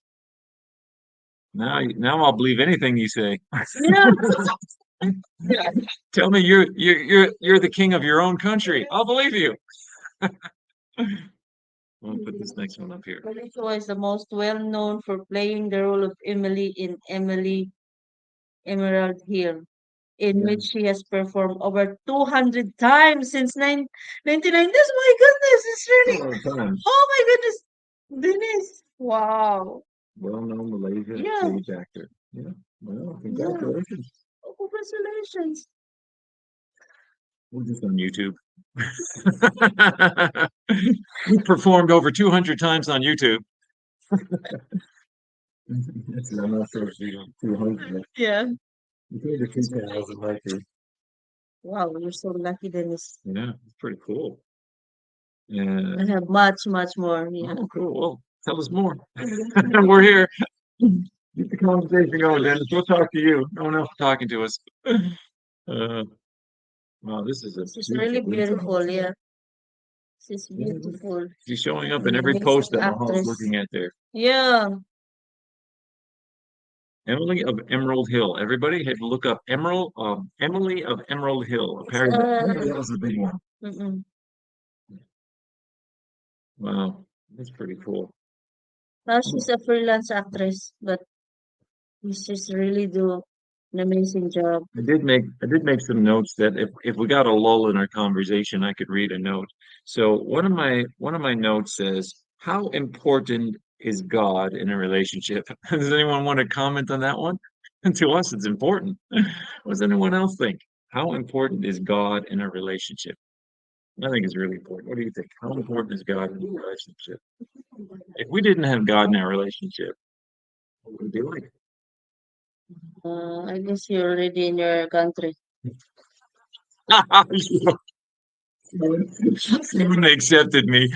Now I'll believe anything you say. yeah, Tell me you're the king of your own country. I'll believe you. I'll put this next one up here. Felicia is the most well known for playing the role of Emily in Emily Emerald Hill, in Yeah. which she has performed over 200 times since 1990. My goodness, it's really, All the time. oh my goodness, Dennis. Wow. Well-known Malaysia Yeah, stage actor. Yeah. Well, yeah. congratulations. Oh, congratulations. We're just on YouTube. We performed over 200 times on YouTube. I'm not sure if you 200. Yeah. Between the two channels, it might be. Wow, you're so lucky, Dennis. Yeah, it's pretty cool. I Yeah. have much, much more. Yeah. Oh, cool. Well, tell us more. We're here. Keep the conversation going, Dennis. We'll talk to you. No one else is talking to us. Wow, this is a This is really beautiful intro. beautiful. Yeah. This is Yeah, beautiful. she's showing up in An every amazing post that Mahal's actress. looking at there. Yeah. Emily of Emerald Hill. Everybody had to look up Emily of Emerald Hill. Apparently that was the big one. Mm-mm. Wow, that's pretty cool. Now she's a freelance actress, but she's really do an amazing job. I did make some notes that if we got a lull in our conversation, I could read a note. So one of my notes says, "How important is God in a relationship?" Does anyone want to comment on that one? To us, it's important. What does anyone else think? How important is God in a relationship? I think it's really important. What do you think? How important is God in a relationship? If we didn't have God in our relationship, what would it be like? I guess you're already in your country. Someone accepted me.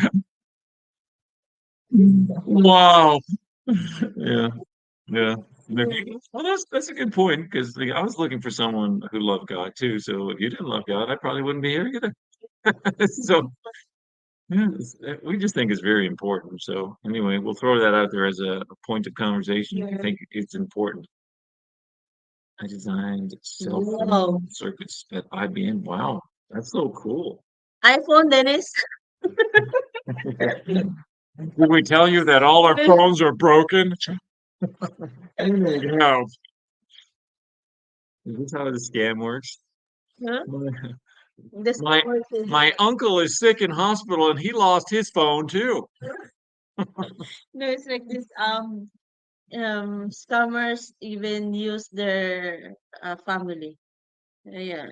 Wow. Yeah, yeah. Well, that's a good point because I was looking for someone who loved God too. So if you didn't love God, I probably wouldn't be here either. So yeah, we just think it's very important. So anyway, we'll throw that out there as a point of conversation. I Yeah. think it's important. I designed cell Wow. phone circuits at IBM. Wow, that's so cool. iPhone, Dennis. Did we tell you that all our phones are broken? No. Is this how the scam works? Huh? My This my person. my uncle is sick in hospital and he lost his phone too. No, it's like this. Scammers even use their family. Yeah.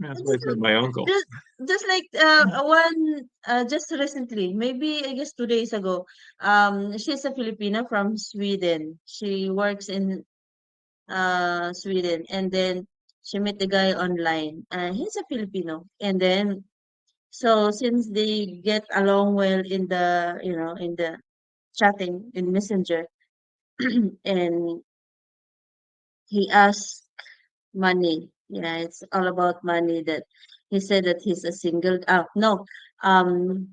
That's And what I said, my uncle. just just like just recently, maybe I guess 2 days ago, she's a Filipina from Sweden. She works in Sweden, and then she met the guy online. He's a Filipino, and then so since they get along well in the in the chatting in Messenger, and he asked money. Yeah, it's all about money. That he said that he's a single. No, um,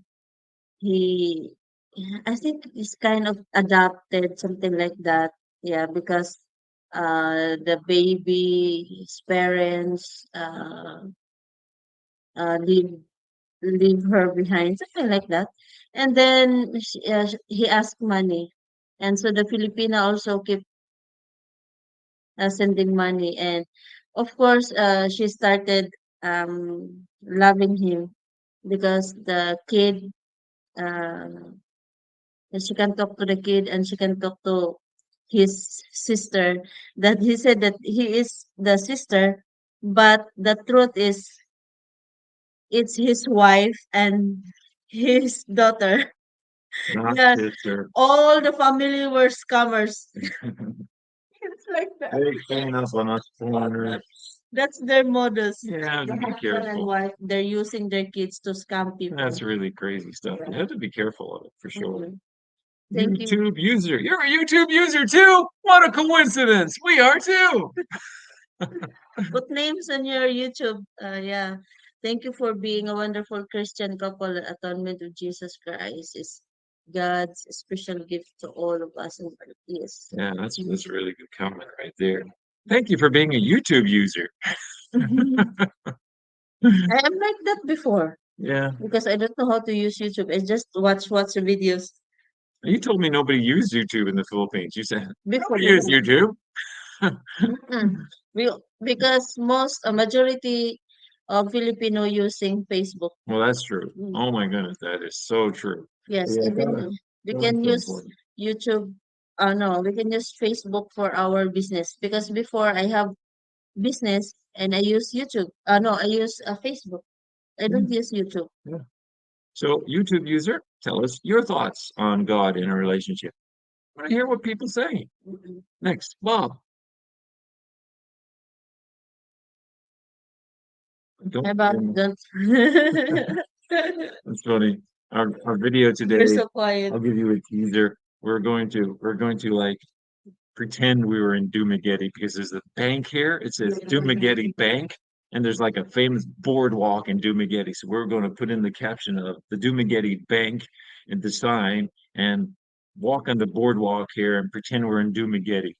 he, I think he's kind of adopted something like that. Yeah, because the baby, his parents, leave her behind, something like that. And then he asked money, and so the Filipina also keep sending money, and of course she started loving him because the kid, uh, she can talk to the kid and she can talk to his sister, that he said that he is the sister, but the truth is it's his wife and his daughter. Not Yeah, sister. all the family were scammers. It's like that. They clean up on us foreigners. That's their modus. Yeah, The to be husband and careful. wife, they're using their kids to scam people. That's really crazy stuff. You have to be careful of it for sure. Mhm. Thank you. YouTube user. You're a YouTube user too? What a coincidence. We are too. Put names on your YouTube. Yeah. Thank you for being a wonderful Christian couple. The atonement of Jesus Christ is God's special gift to all of us. And yes. Yeah, that's a really good comment right there. Thank you for being a YouTube user. I am like that before Yeah. because I don't know how to use YouTube. I just watch the videos You told me nobody used YouTube in the Philippines. You said before. nobody used YouTube. Mm. Because a majority of Filipino using Facebook. Well, that's true. Mm. Oh my goodness, that is so true. Yes, Yeah, even we that is can so use important. YouTube. No, we can use Facebook for our business because before I have business and I use YouTube. No, I use Facebook. I don't Mm, use YouTube. yeah. So, YouTube user, tell us your thoughts on God in a relationship. I want to hear what people say. Mm-mm. Next, Bob. Don't. About don't. That's funny. Our video You're today, so quiet. I'll give you a teaser. We're going to like pretend we were in Dumaguete because there's a bank here. It says Dumaguete Bank, and there's like a famous boardwalk in Dumaguete. So we're going to put in the caption of the Dumaguete Bank in the sign and walk on the boardwalk here and pretend we're in Dumaguete.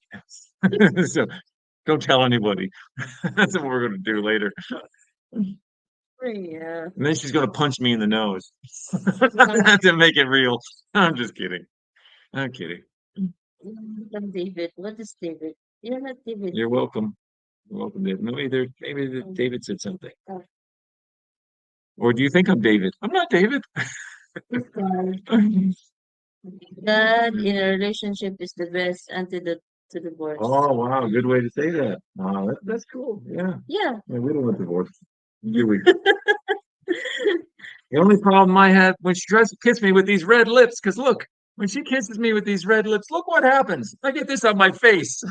So don't tell anybody. That's what we're going to do later. Yeah. And then she's going to punch me in the nose to make it real. I'm just kidding. I'm kidding. I'm David. What is David? You're not David. You're welcome. You're welcome, David. No, either maybe David said something. Oh, Or do you think I'm David? I'm not David. God. God in a relationship is the best antidote to divorce. Oh wow, good way to say that. Wow, that's cool. Yeah. Yeah. Yeah, we don't want divorce. Do we? The only problem I had when she tries to kiss me with these red lips, because look, when she kisses me with these red lips, look what happens. I get this on my face.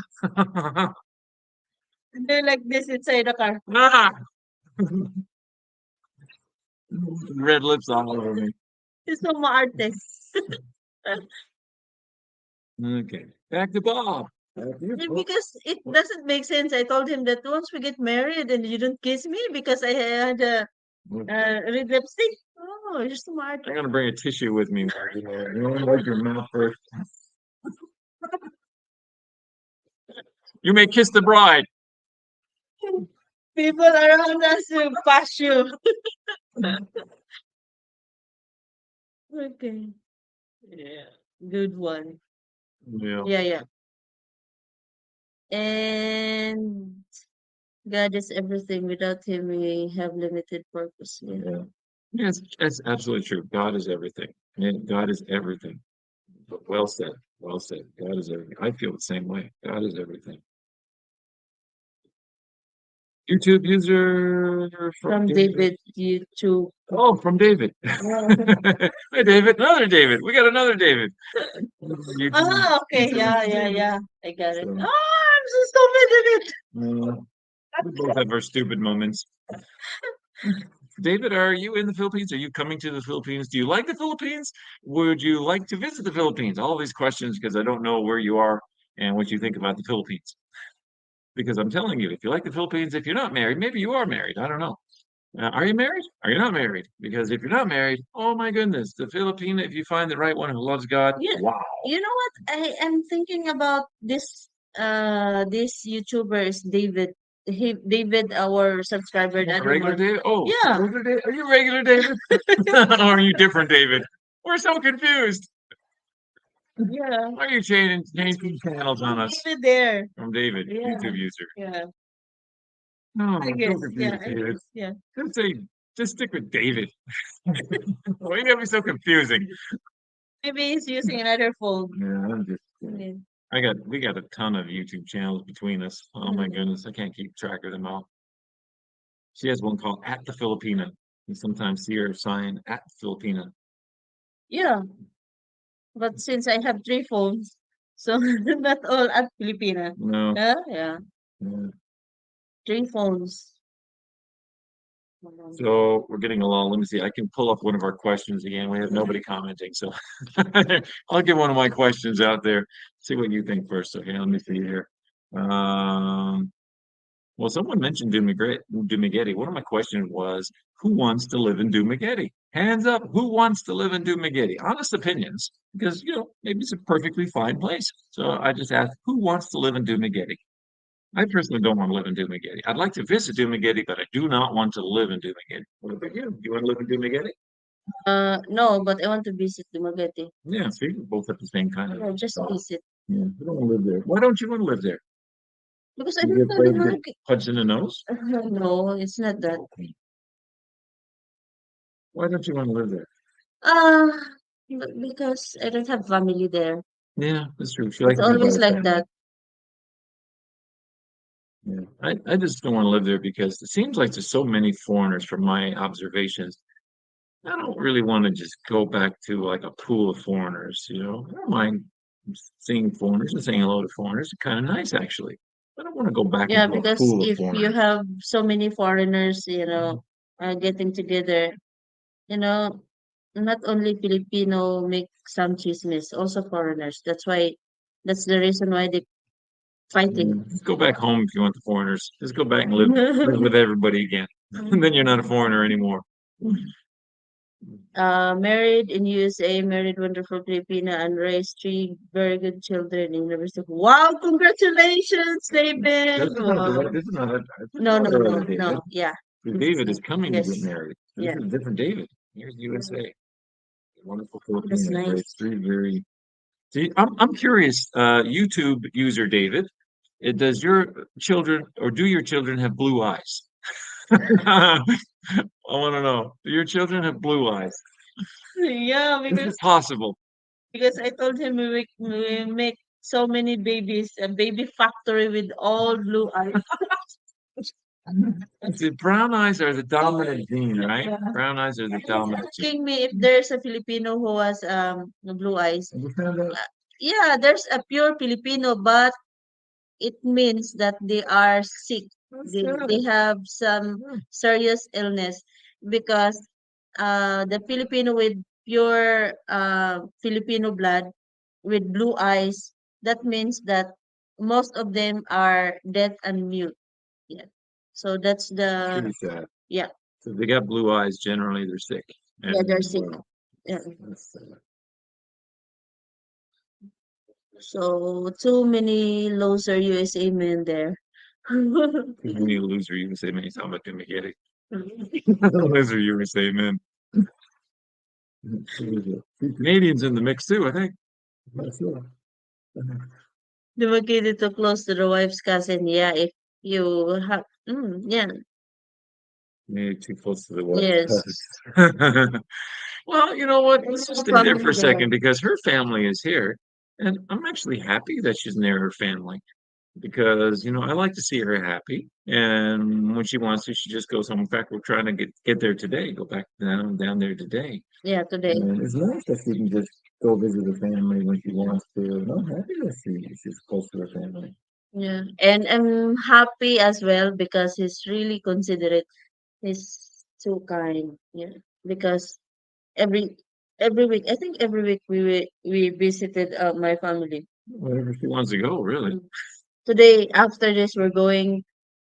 They're like this inside the car. Ah! Red lips all over me. It's so maarte. Okay, back to Bob. Back to you, Bob. Because it doesn't make sense. I told him that once we get married and you don't kiss me because I had a red lipstick. Oh, you're so smart. I'm gonna bring a tissue with me. You want to wipe your mouth first. You may kiss the bride. People around us will bash you. Okay. Yeah. Good one. Yeah. Yeah, yeah. And God is everything. Without him, we have limited purpose. Yeah. Yeah. Yes, that's absolutely true. God is everything. And God is everything. But well said. Well said. God is everything. I feel the same way. God is everything. YouTube user From David, YouTube. Oh, from David. Hey, David. Another David. We got another David. Ah, okay. Yeah, yeah, yeah. I got it. So, Oh, I'm so stupid in it. we both have our stupid moments. David, are you in the Philippines? Are you coming to the Philippines? Do you like the Philippines? Would you like to visit the Philippines? All these questions because I don't know where you are and what you think about the Philippines. Because I'm telling you, if you like the Philippines, if you're not married, maybe you are married. I don't know. Are you married? Are you not married? Because if you're not married, oh my goodness, the Filipina, if you find the right one who loves God, Yeah. wow. You know what? I am thinking about this YouTuber is David. David, our subscriber the other Regular month. David? Oh, Yeah. regular David? Are you regular David? Or are you different David? We're so confused. Yeah. Why are you changing channels on us David there. from David, Yeah. YouTube user? Yeah. No, I I'm guess. so Yeah. confused, I David. guess. Yeah. Just stick with David. Why you gotta be so confusing? Maybe he's using another phone. Yeah, I'm just Yeah. we got a ton of YouTube channels between us. Oh my Mm. goodness, I can't keep track of them all. She has one called at the Filipina. You sometimes see her sign at Filipina. Yeah. But since I have three phones, so not all at Filipina. No, Yeah. yeah. 3 phones. So we're getting along. Let me see. I can pull up one of our questions again. We have nobody commenting, so I'll get one of my questions out there. See what you think first. Okay, let me see here. Um, well, someone mentioned Dumagetti. One of my questions was, who wants to live in Dumagetti? Hands up, who wants to live in Dumagetti? Honest opinions, because maybe it's a perfectly fine place. So I just asked, who wants to live in Dumagetti? I personally don't want to live in Dumagetti. I'd like to visit Dumagetti, but I do not want to live in Dumagetti. What about you? Do you want to live in Dumagetti? No, but I want to visit Dumaguete. Yeah, see, we both have the same kind of No, just thought. visit. Yeah, we don't want to live there. Why don't you want to live there? Because I You don't get know the afraid to get market. punched in the nose? No, it's not that. Why don't you want to live there? Uh, because I don't have family there. Yeah, that's true. She It's likes to be by always her like family. that. Yeah. I just don't want to live there because it seems like there's so many foreigners from my observations. I don't really want to just go back to like a pool of foreigners. I don't mind seeing foreigners and saying hello to foreigners. It's kind of nice, actually. I don't want to go back Yeah, into a because pool of if you foreigners. have so many foreigners, getting together, you know, not only Filipino make some chismes, also foreigners. That's the reason why they Yeah. fighting. Just go back home if you want the foreigners. Just go back and live with everybody again. And then you're not a foreigner anymore. Married in USA, married wonderful Filipina, and raised 3 very good children in University. Wow, congratulations, David! Wow. This is No, not no, our no, other David. no. Yeah. David is coming to get Yes. married. This Yeah. is a different David. Here's USA. Wonderful That's Filipino. nice. Raised three very. See, I'm curious, YouTube user David, does your children or do your children have blue eyes? I want to know. Do your children have blue eyes? Yeah, Is it possible? because I told him we make so many babies, a baby factory with all blue eyes. See, brown eyes are the dominant gene, right? Yeah. Brown eyes are the He's dominant gene. asking me if there's a Filipino who has blue eyes. Have you found out? Yeah, there's a pure Filipino, but it means that they are sick. That's They good. have some Yeah. serious illness because the Filipino with pure Filipino blood with blue eyes, that means that most of them are deaf and mute. Yeah. So that's the Pretty sad. yeah, So if they got blue eyes, generally they're sick. yeah, they're And sick. Yeah. that's sad. So too many loser USA men there. Too many loser USA men. He's talking about Dumagetti. Loser USA men. Canadians in the mix too, I think. That's it. Located too close to the wife's cousin. Yeah, if you have, yeah, Maybe too close to the west yes. coast. Well, you know what? Let's just No stay there family for a there. second because her family is here. And I'm actually happy that she's near her family because, I like to see her happy. And when she wants to, she just goes home. In fact, we're trying to get there today, go back down there today. Yeah, today. And it's nice that she can just go visit her family when she wants to. And I'm happy that she's close to her family. Yeah, and I'm happy as well because he's really considerate. He's too kind. Yeah, because every every week, I think every week we visited my family. Wherever she wants to go, really. Mm. Today, after this, we're going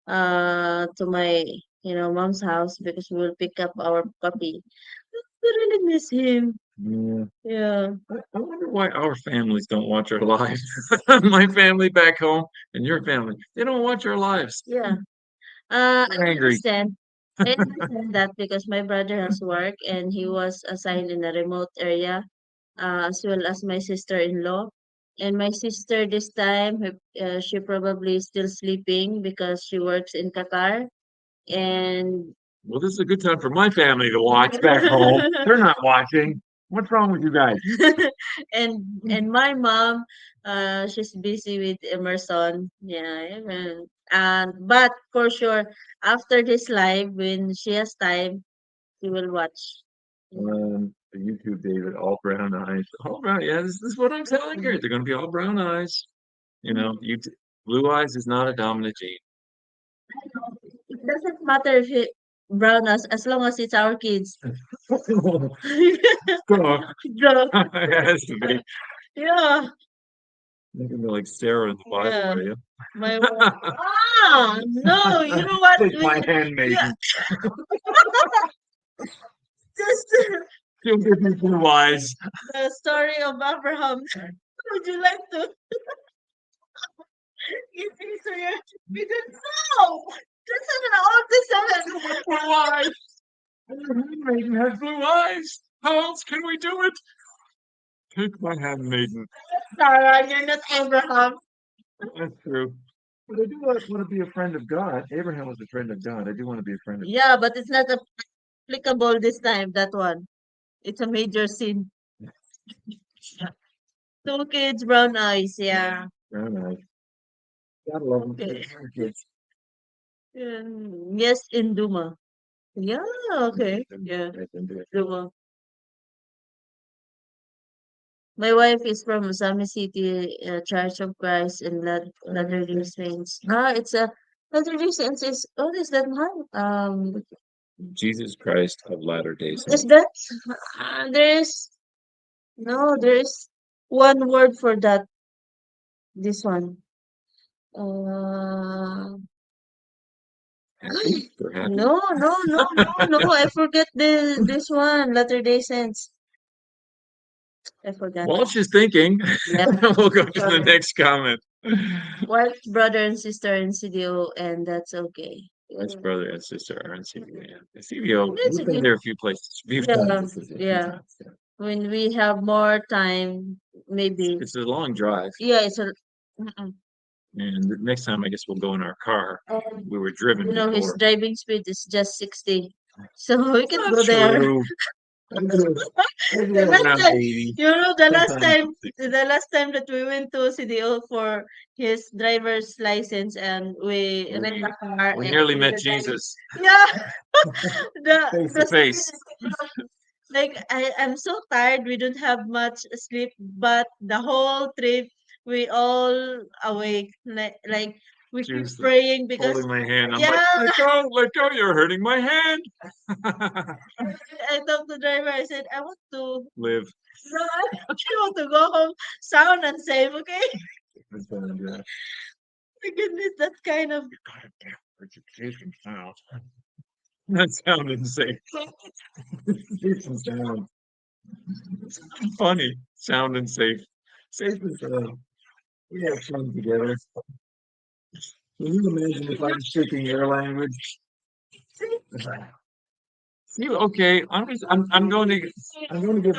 to my mom's house because we will pick up our puppy. I really miss him. Yeah. Yeah. I wonder why our families don't watch our lives. My family back home and your family, they don't watch our lives. Yeah. I They're angry. understand. I understand that because my brother has work and he was assigned in a remote area, as well as my sister-in-law. And my sister this time, she probably is still sleeping because she works in Qatar. And Well, this is a good time for my family to watch back home. They're not watching. What's wrong with you guys? and my mom, she's busy with Emerson. Yeah, but for sure, after this live, when she has time, she will watch. The YouTube David, all brown eyes. All brown. Yeah, this is what I'm telling her. They're going to be all brown eyes. You know, blue eyes is not a dominant gene. It doesn't matter if it brown us as long as it's our kids. Go. Go. It has to be. Yeah. You're gonna be like Sarah in the Bible, Yeah. are you? My no, you know what? Take my Yeah, handmaiden. just She'll give me blue eyes. the story of Abraham. Would you like to give me to your because no, that's not an old testament. Blue eyes. Your handmaiden has blue eyes. How else can we do it? Take my handmaiden. Sarah, you're not Abraham. That's true. But I do want to be a friend of God. Abraham was a friend of God. I do want to be a friend of Yeah, but it's not applicable this time, that one. It's a major sin. Two kids, brown eyes, yeah. God. Nice. Gotta love them. Okay. Kids. Yes, in Duma. Yeah, okay. And Yeah, I can do it. Duma. My wife is from Osami City, Church of Christ in Latter-day Saints. It's a Latter-day Saints is what is that one? Jesus Christ of Latter-day Is Saints. that there's no there's one word for that. This one. Uh, Happy? They're happy. no. I forget this one. Latter-day Saints. I forgot. While she's thinking, Yeah. we'll go to the next comment. Wife, brother, and sister in CDO, and that's okay. Wife's brother and sister are in CVO. Yeah. CVO, That's we've been okay. there a few places, a few Yeah, times. A few yeah. times, yeah. When we have more time, maybe. It's a long drive, Yeah, it's a. Mm-mm. and the next time I guess we'll go in our car. And, We were driven you know, his before. driving speed is just 60. So we can Not go there. true. Maybe The last around time, 80. you know, Sometimes the last time that we went to CDO for his driver's license and we We- rent a car we and nearly met the guy- Jesus Yeah, face the to face. like I'm so tired. We don't have much sleep, but the whole trip we all awake. Like we She keep was praying because holding my hand. I'm like, yeah. let go, you're hurting my hand. I told the driver. I said I want to. Live. No, I want to go home sound and safe. Okay. My goodness, that kind of God damn education sound. That sounded safe. Education sound. Funny. Sound and safe. Safe and sound. We have fun together. Can you imagine if I'm speaking your language? See, okay, I'm going to give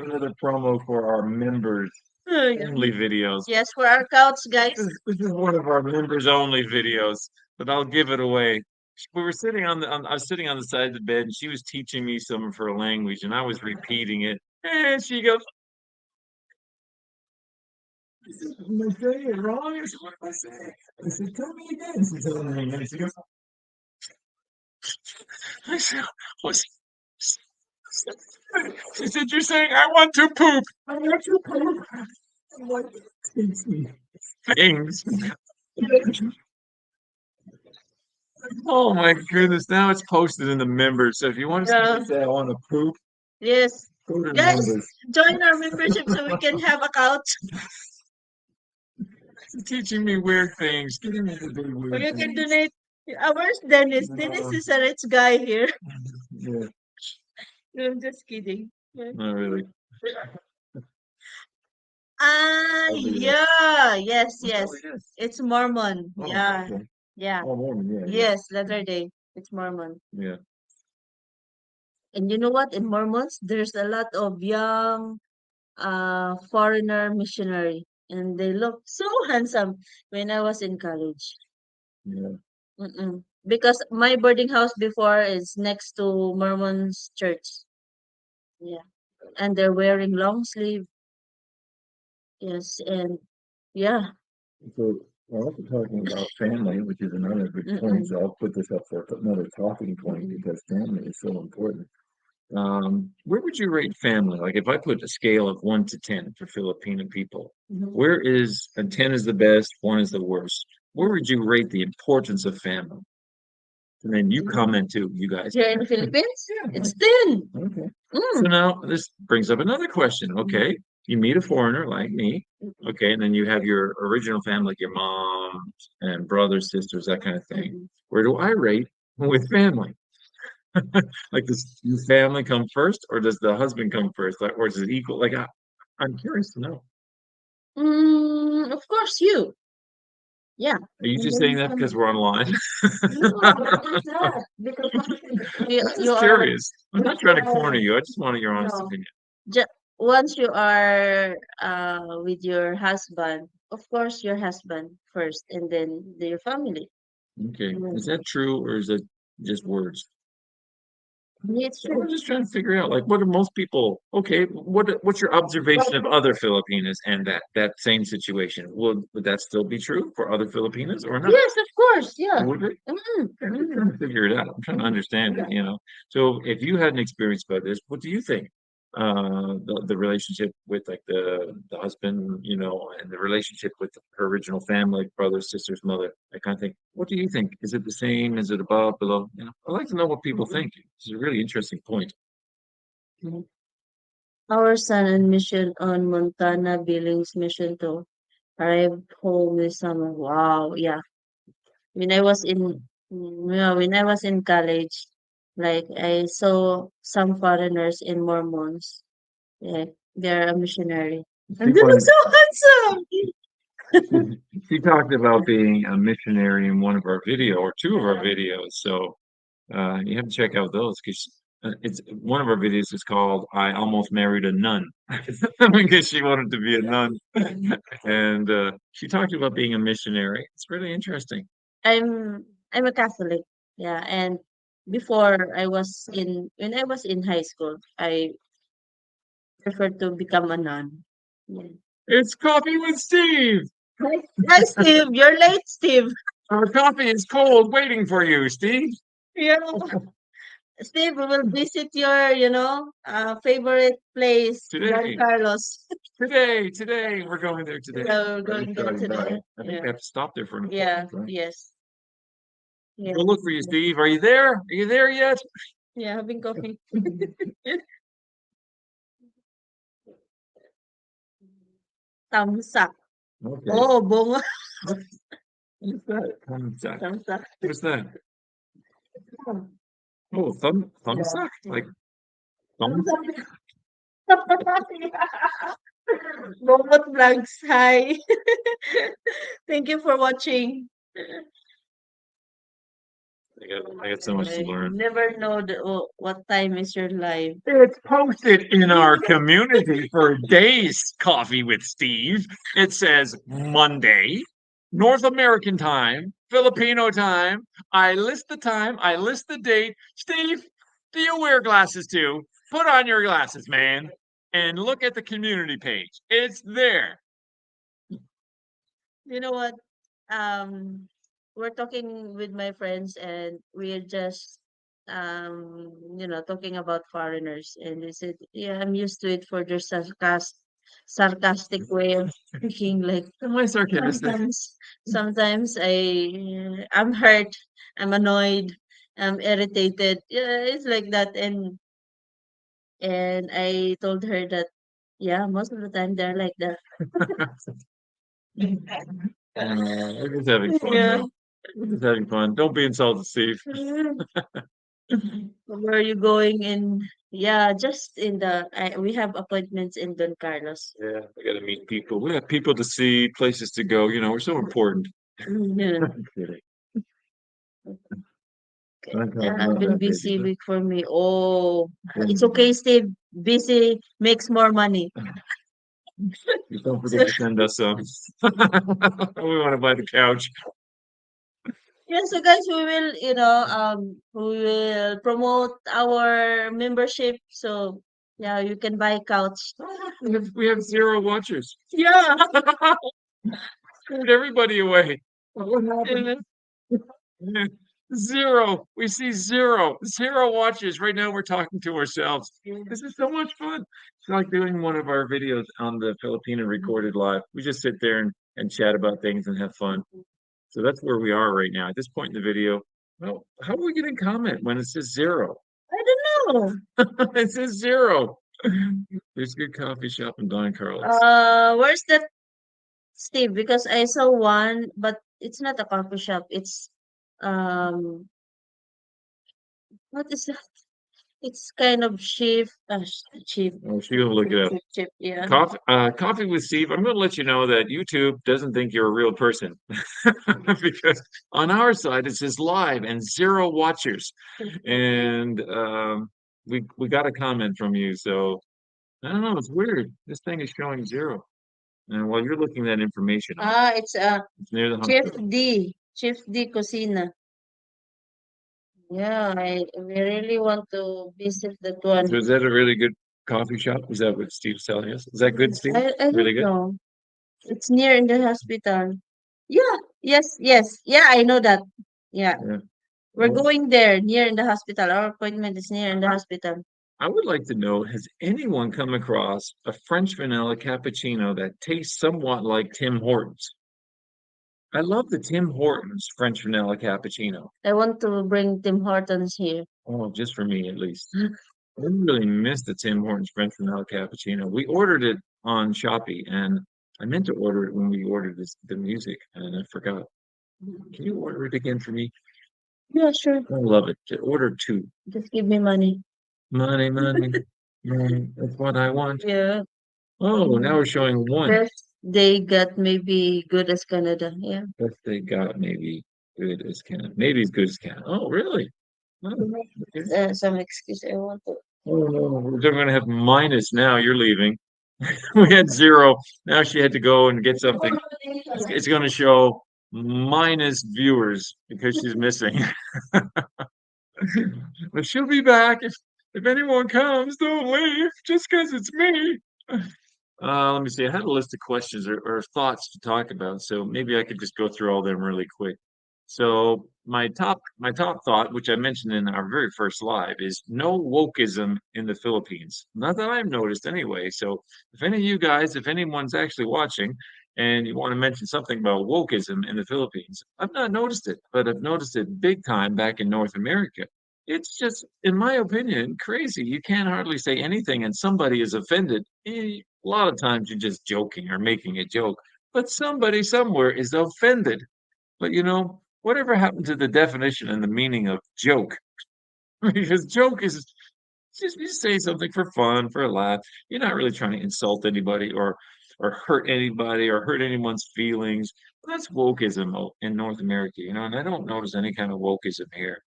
another promo for our members only videos. yes for our couch, guys. This is one of our members only videos, but I'll give it away. We were sitting I was sitting on the side of the bed and she was teaching me some of her language and I was repeating it. And she goes, am I saying it wrong? I said, what am I saying? I said, tell me again. She told me, and she goes, I said, what's she said, you're saying I want to poop. I want to poop. I'm like, teach me things. Oh my goodness. Now it's posted in the members. So if you want to Yeah. say I want to poop, Yes, go to the guys, members. join our membership so we can have a couch. She's teaching me weird things. Getting me to do Or weird you can things. donate. Where's Dennis? Dennis is a rich guy here. Yeah, I'm just kidding. not really. Probably is. Yeah, yes, yes. Probably is. It's Mormon. Oh, Yeah, okay. yeah. Oh, Mormon, yeah. Yes, Latter Day. It's Mormon. Yeah. And you know what? In Mormons, there's a lot of young foreigner missionary, and they look so handsome when I was in college. Yeah. Because my boarding house before is next to Mormon's church. Yeah, and they're wearing long sleeve. Yes, and yeah. So we're also talking about family, which is another good point. So I'll put this up for another talking point because family is so important. Where would you rate family? Like if I put a scale of 1 to 10 for Filipino people, Mhm. where is and 10 is the best, 1 is the worst. where would you rate the importance of family? And then you comment too, you guys. Here in the Philippines, Yeah. it's 10. Okay. So Mm. now this brings up another question. Okay, you meet a foreigner like me. Okay, and then you have your original family, like your mom and brothers, sisters, that kind of thing. Mm. Where do I rate with family? Like, does your family come first, or does the husband come first, like, or is it equal? Like, I'm curious to know. Of course, you. Yeah. Are you And just then saying the that because family. we're online? No, not just that. Because I'm you just are, curious. I'm not trying to corner you. I just wanted your honest no, opinion. once you are with your husband, of course, your husband first, and then your family. Okay, is Mm. that true, or is it just words? It's So we're true. just trying to figure out, like, what are most people? Okay, what's your observation of other Filipinas and that same situation? Would that still be true for other Filipinas or not? Yes, of course. Yeah. Would it? Mm, I'm just mm. trying to figure it out. I'm trying to understand it, you know. So if you had an experience about this, what do you think? The relationship with like the husband, you know, and the relationship with her original family, like brothers, sisters, mother, that kind of thing. What do you think? Is it the same? Is it above, below? You know, I'd like to know what people think. It's a really interesting point. Mm. Our son on mission on Montana Billings mission to arrive home this summer. Wow, yeah. When I was in yeah, when I was in college, like I saw some foreigners in Mormons. Yeah, they're a missionary. And they look People, so handsome. she talked about being a missionary in one of our video or two of our videos. So you have to check out those because it's one of our videos is called "I Almost Married a Nun" because she wanted to be a nun, and she talked about being a missionary. It's really interesting. I'm a Catholic. Yeah, and before I was in when I was in high school, I preferred to become a nun. Yeah. It's Coffee with Steve. Hi, Steve. You're late, Steve. Our coffee is cold, waiting for you, Steve. Yeah. Steve, we will visit your, favorite place, Don Today, Carlos. today, we're going there today. Yeah, we're We're just going there driving by. today. I think Yeah. we have to stop there for an Yeah. appointment, right? Yes. Yeah. We'll look for you, Steve. Are you there? Are you there yet? Yeah. Having coffee. Tamsak. Okay. Oh, bunga. What's that? Thumbsuck. Tamsak. What's that? Oh, thumbsuck? Like thumbsuck? Bobot Vlogs. Hi. Thank you for watching. I got so much to You learn. never know what time is your live. It's posted in our community for days, Coffee with Steve. It says Monday, North American time, Filipino time. I list the time, I list the date. Steve, do you wear glasses too? Put on your glasses, man, and look at the community page. It's there. You know what? We're talking with my friends and we're just talking about foreigners and they said, yeah, I'm used to it for their sarcastic way of speaking. Like Am I sarcastic? sometimes I'm hurt, I'm annoyed, I'm irritated. Yeah, it's like that. And I told her that yeah, most of the time they're like that. We're just having fun, Yeah. though. We're just having fun. Don't be insulted, Steve. Where are you going in? Yeah, just in we have appointments in Don Carlos. Yeah, we got to meet people. We have people to see, places to go. You know, we're so important. Yeah. I'm kidding. I'm talking I've about been that, baby. busy week for me. Oh, it's Then okay, Steve. Busy makes more money. you don't forget to send us some. We want to buy the couch. Yeah, so guys, we will promote our membership. So yeah, you can buy couch. We have 0 watchers. Yeah. Scared everybody away. What happened? Zero. We see zero. 0 watches. Right now we're talking to ourselves. This is so much fun. It's like doing one of our videos on the Filipino recorded live. We just sit there and chat about things and have fun. So that's where we are right now. At this point in the video, well, how are we getting comment when it says 0? I don't know. It says 0. There's a good coffee shop in Don Carlos. Where's that Steve? Because I saw one, but it's not a coffee shop. It's um, what is that? It's kind of cheap, Oh, she'll look it up. cheap. Yeah. Coffee with Steve. I'm going to let you know that YouTube doesn't think you're a real person because on our side it says live and 0 watchers, and we got a comment from you. So I don't know. It's weird. This thing is showing 0, and while you're looking that information up, It's it's near the Chef hospital. D, Chef D Cocina. Yeah, we really want to visit that one. So is that a really good coffee shop? Is that what Steve's telling us? Is that good, Steve? I Really don't good? know. It's near in the hospital. Yeah, yes. Yeah, I know that. Yeah. Yeah. We're Well, going there near in the hospital. Our appointment is near in the hospital. I would like to know, has anyone come across a French vanilla cappuccino that tastes somewhat like Tim Hortons? I love the Tim Hortons French vanilla cappuccino. I want to bring Tim Hortons here. Oh, just for me at least. I really miss the Tim Hortons French vanilla cappuccino. We ordered it on Shopee, and I meant to order it when we ordered the music, and I forgot. Can you order it again for me? Yeah, sure. I love it. Just order 2. Just give me money. Money, money, money. That's what I want. Yeah. Oh, now we're showing 1. Best they got maybe good as Canada. Yeah. Best they got maybe good as Canada. Maybe as good as Canada. Oh, really? Oh, okay. Some excuse I want to. Oh, no, we're gonna have minus now. You're leaving. We had 0. Now she had to go and get something. It's gonna show minus viewers because she's missing. But she'll be back if anyone comes. Don't leave just because it's me. Let me see. I had a list of questions or thoughts to talk about, so maybe I could just go through all them really quick. So my top thought, which I mentioned in our very first live, is no wokeism in the Philippines. Not that I've noticed anyway. So if any of you guys, if anyone's actually watching and you want to mention something about wokeism in the Philippines, I've not noticed it, but I've noticed it big time back in North America. It's just, in my opinion, crazy. You can't hardly say anything and somebody is offended. A lot of times you're just joking or making a joke, but somebody somewhere is offended. But whatever happened to the definition and the meaning of joke? Because joke is just you say something for fun, for a laugh. You're not really trying to insult anybody or hurt anybody or hurt anyone's feelings. That's wokeism in North America, and I don't notice any kind of wokeism here.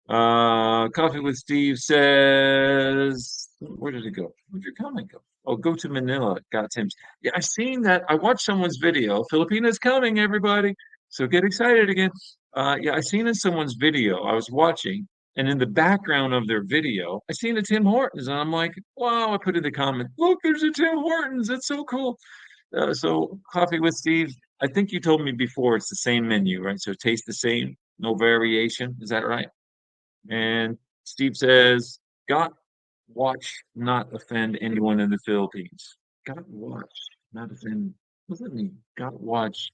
Coffee with Steve says, where did it go? Where'd your comment go? Oh, go to Manila. Got Tim's. Yeah, I seen that. I watched someone's video. Filipinas coming, everybody. So get excited again. Yeah, I seen in someone's video. I was watching, and in the background of their video, I seen a Tim Hortons, and I'm like, wow. I put in the comment, look, there's a Tim Hortons. That's so cool. So Coffee with Steve. I think you told me before it's the same menu, right? So it tastes the same, no variation. Is that right? And Steve says, got watch not offend anyone in the Philippines. Got watch not offend. What does that mean? Got watch.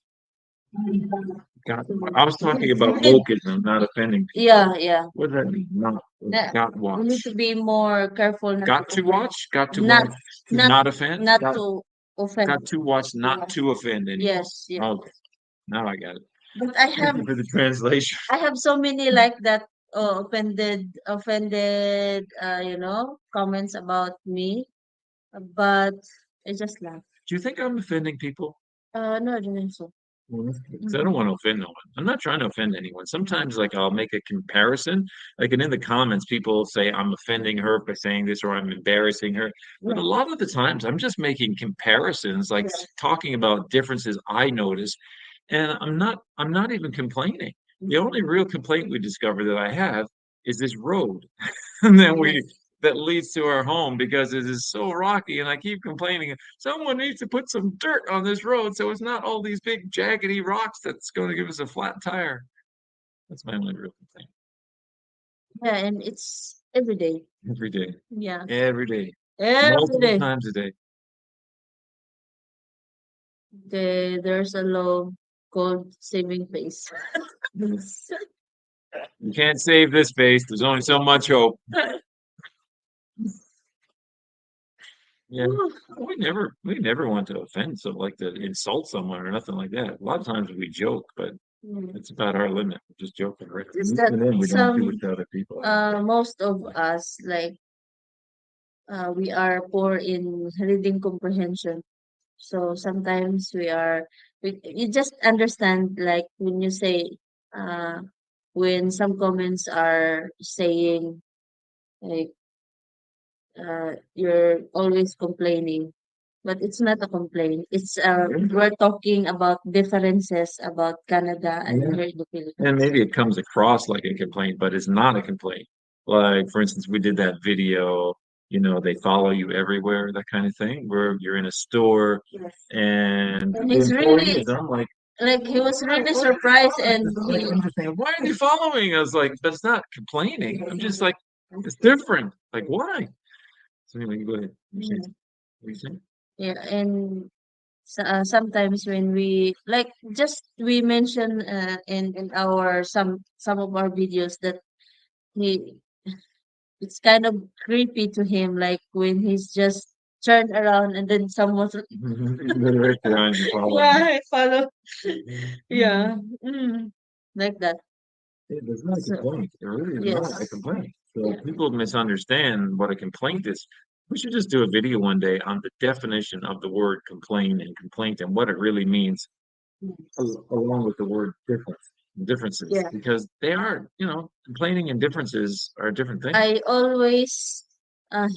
Got. I was talking about wokeism, not offending people. Yeah. What does that mean? Not got We need watch. to be more careful not Got to to offend. watch. Got to Not watch. To not not offend. not to offend. Got to watch not to offend anyone. Yes, yes. Okay, now I got it. But I Thank have you for the translation. I have so many like that offended comments about me, but I just laugh. Do you think I'm offending people? No, I don't think so. Well, that's good, 'cause I don't want to offend no one. I'm not trying to offend anyone. Sometimes, like, I'll make a comparison. Like, and in the comments, people say I'm offending her by saying this or I'm embarrassing her. But a lot of the times, I'm just making comparisons, like talking about differences I notice, and I'm not even complaining. The only real complaint we discover that I have is this road that leads to our home because it is so rocky, and I keep complaining. Someone needs to put some dirt on this road so it's not all these big jaggedy rocks that's going to give us a flat tire. That's my only real complaint. Yeah, and it's every day. Every day. Yeah. Every day. Every Multiple day. times a day. There's a low. called saving face. You can't save this face. There's only so much hope. Yeah. We never want to offend, so like to insult someone or nothing like that. A lot of times we joke, but Mm. it's about our limit. We're just joking, right? Just At that least we don't do some it to other people. most of us like we are poor in reading comprehension. So sometimes you just understand like when you say uh when some comments are saying like you're always complaining, but it's not a complaint. It's we're talking about differences about Canada and Yeah. here in the And Philippines. maybe it comes across like a complaint, but it's not a complaint. Like, for instance, we did that video, they follow you everywhere, that kind of thing, where you're in a store Yes. and And the he's really employees, I'm like he was really surprised and like, I'm just saying, why are they following us? Like, but it's not complaining. I'm just like, it's different. Like, why? So anyway, go ahead. What you saying? yeah, and sometimes when we like just we mention in our some of our videos that he it's kind of creepy to him like when he's just turned around and then someone's They're right behind you, following yeah you. I follow yeah mm, like that It's not a so complaint. It really is not a yes complaint. So yeah people misunderstand what a complaint is. We should just do a video one day on the definition of the word complain and complaint and what it really means, along with the word differences, yeah because they are, complaining and differences are different things. I always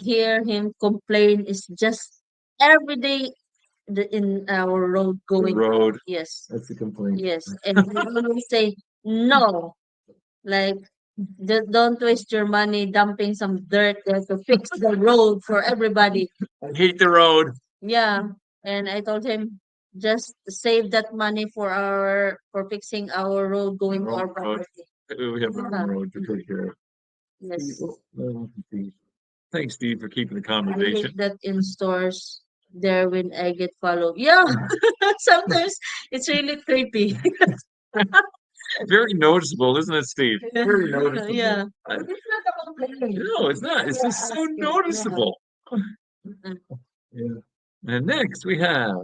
hear him complain is just every day in our road The going out. road, Yes, that's a complaint. yes. And I always say no. Like just don't waste your money dumping some dirt there to fix the road for everybody. I hate the road. Yeah. And I told him just save that money for fixing our road going to Wrong our road. property. We have the wrong Yeah. road to take care of. Yes. Thanks, Steve, for keeping the I conversation. hate that in stores there when I get followed. Yeah. Sometimes it's really creepy. Very noticeable, isn't it, Steve? Very noticeable. Yeah. I- But it's not a complaint. No, it's not. It's just so noticeable. Mm. Yeah. And next we have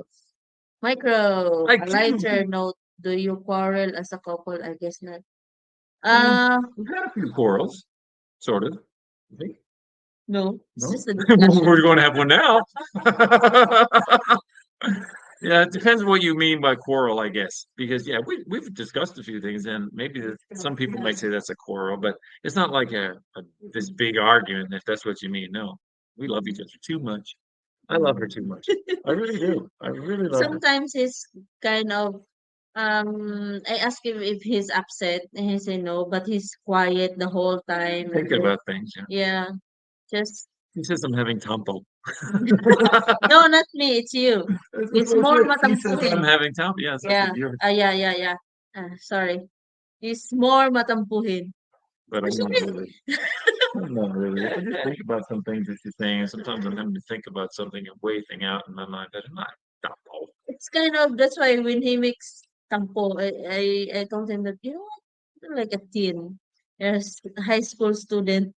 Micro, like a lighter note. Do you quarrel as a couple? I guess not. mm, Uh, we've had a few quarrels, sort of. I think. no. It's No? just a discussion. We're going to have one now. Yeah, it depends what you mean by quarrel, I guess. Because yeah, we've discussed a few things, and maybe some people might say that's a quarrel, but it's not like this big argument, if that's what you mean. No, we love each other too much. I love her too much. I really do. I really love her. Sometimes it's kind of I ask him if he's upset and he say no, but he's quiet the whole time. And Thinking then, about things. Yeah. yeah, just He says I'm having tampo. no, not me. It's you. It's more He says I'm matampuhin. having tampo. Yes, that's Yeah. what you're. Yeah, yeah, yeah. Sorry. It's more matampuhin. But I'm not Actually, really. I'm not really. I just think about some things that you're saying, and sometimes I'm having to think about something and weigh things out in my mind that I'm not tampo. it's kind of that's why when he makes tampo, I told him that you know what, you're like a teen, yes, high school student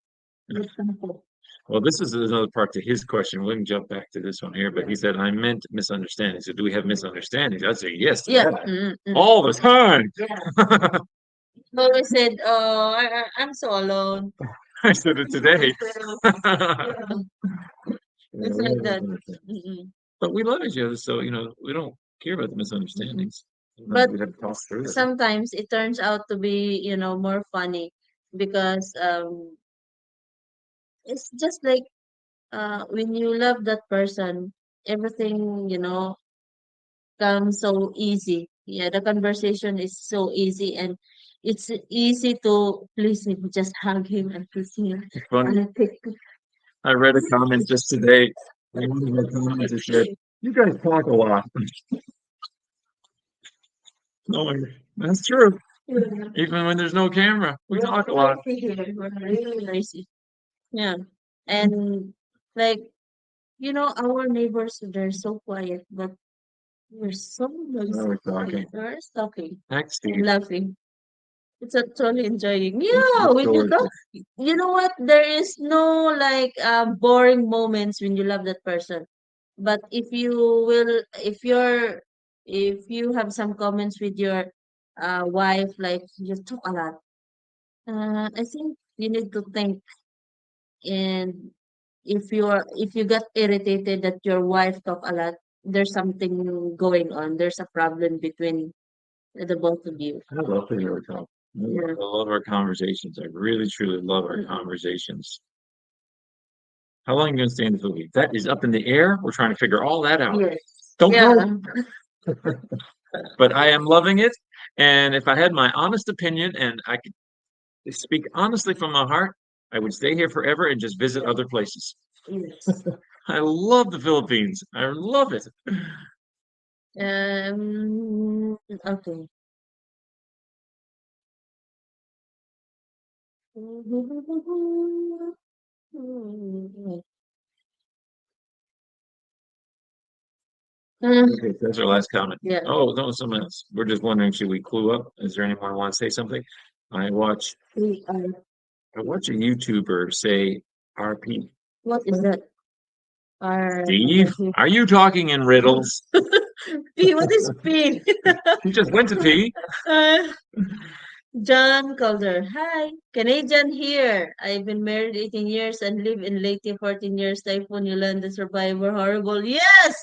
with tampo. Well, this is another part to his question. We can jump back to this one here, but he said, I meant misunderstandings. So do we have misunderstandings? I'd say yes to Yeah, that. All the time. yeah. He always said, "Oh, I'm so alone." I said it today. Yeah, it's like that. Mm-mm. But we love each other, so we don't care about the misunderstandings. Sometimes But we have to talk through it. sometimes it turns out to be, more funny because it's just like when you love that person, everything, comes so easy. Yeah, the conversation is so easy and it's easy to please him, just hug him and kiss him. It's funny. And pick, I read a comment just today. And one of the comments said, "You guys talk a lot." No, that's true. Even when there's no camera, we talk a lot. we're really noisy. Yeah. And like, our neighbors, they're so quiet, but We're so Now we're talking. we're talking Thanks, and Steve. laughing. It's totally enjoying. Look Yeah, when you forward talk, to you know what? There is no like boring moments when you love that person. But if you will, if you have some comments with your wife, like you talk a lot, I think you need to think. And if you get irritated that your wife talk a lot, there's something going on. There's a problem between the both of you. I love to hear her talk. Yeah. I love our conversations. I really, truly love our Mm-mm. conversations. How long are you going to stay in the Philippines? That is up in the air. We're trying to figure all that out. Yes. Don't know, Yeah. but I am loving it. And if I had my honest opinion and I could speak honestly from my heart, I would stay here forever and just visit other places. Yes. I love the Philippines. I love it. Okay. Okay, that's our last comment. Yeah. Oh, no, someone else. We're just wondering, should we clue up? Is there anyone who want to say something? I watch We are. I watch a YouTuber say RP. What is that? Our Steve, are you talking in riddles? P. What is P? He just went to pee. Uh, John Calder. Hi, Canadian here. I've been married 18 years and live in Leyte 14 years. Typhoon Yolanda survivor. Horrible. Yes!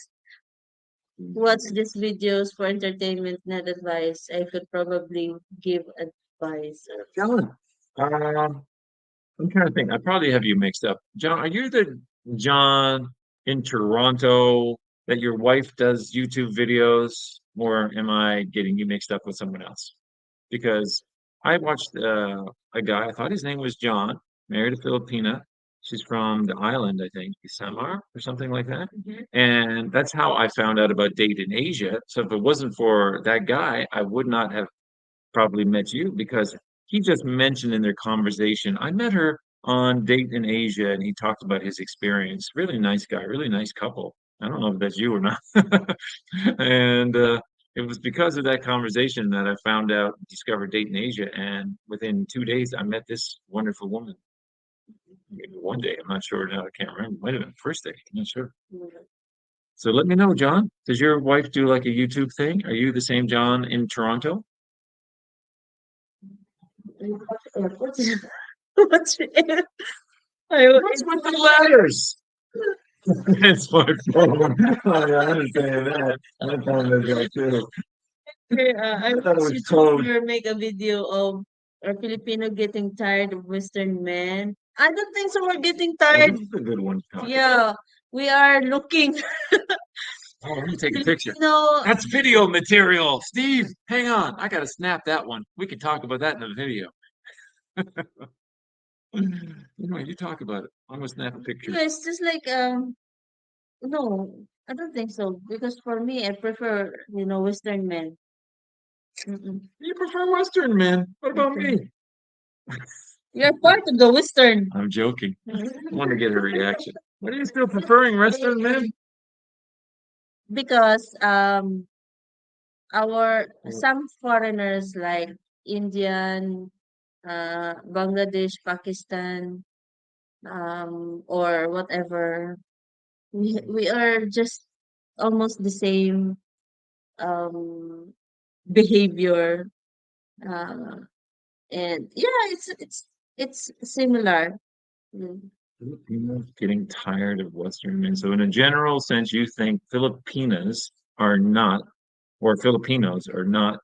Watch these videos for entertainment, not advice. I could probably give advice. John. I'm trying to think. I probably have you mixed up. John, are you the John in Toronto that your wife does YouTube videos, or am I getting you mixed up with someone else? Because I watched a guy, I thought his name was John, married a Filipina. She's from the island, I think, Samar or something like that. Mhm. And that's how I found out about Date in Asia. So if it wasn't for that guy, I would not have probably met you because he just mentioned in their conversation, I met her on Date in Asia and he talked about his experience. Really nice guy, really nice couple. I don't know if that's you or not. And it was because of that conversation that I found out, discovered Date in Asia. And within 2 days, I met this wonderful woman. Maybe one day, I'm not sure now, I can't remember. Might have been the first day, I'm not sure. So let me know, John. Does your wife do like a YouTube thing? Are you the same John in Toronto? What's what's I What's with the letters? It's my phone. I understand that. My phone does that too. I I thought it watched was code. YouTuber make a video of a Filipino getting tired of Western men. I don't think so. We're getting Oh, tired. this is a good one to talk about. Yeah, we are looking Oh, let me take a picture. Filipino. That's video material. Steve, hang on. I gotta snap that one. We can talk about that in the video. You talk about it. I'm gonna snap a picture. Yeah, it's just like no, I don't think so. Because for me, I prefer Western men. Mm-mm. You prefer Western men. What about Okay. me? You're part of the Western. I'm joking. I want to get a reaction. What are you still preferring Western men? Because our some foreigners like Indian, Bangladesh, Pakistan, or whatever, we are just almost the same um behavior, uh, and yeah, it's similar. Mm. Filipinos getting tired of Western men. So, in a general sense, you think Filipinas are not, or Filipinos are not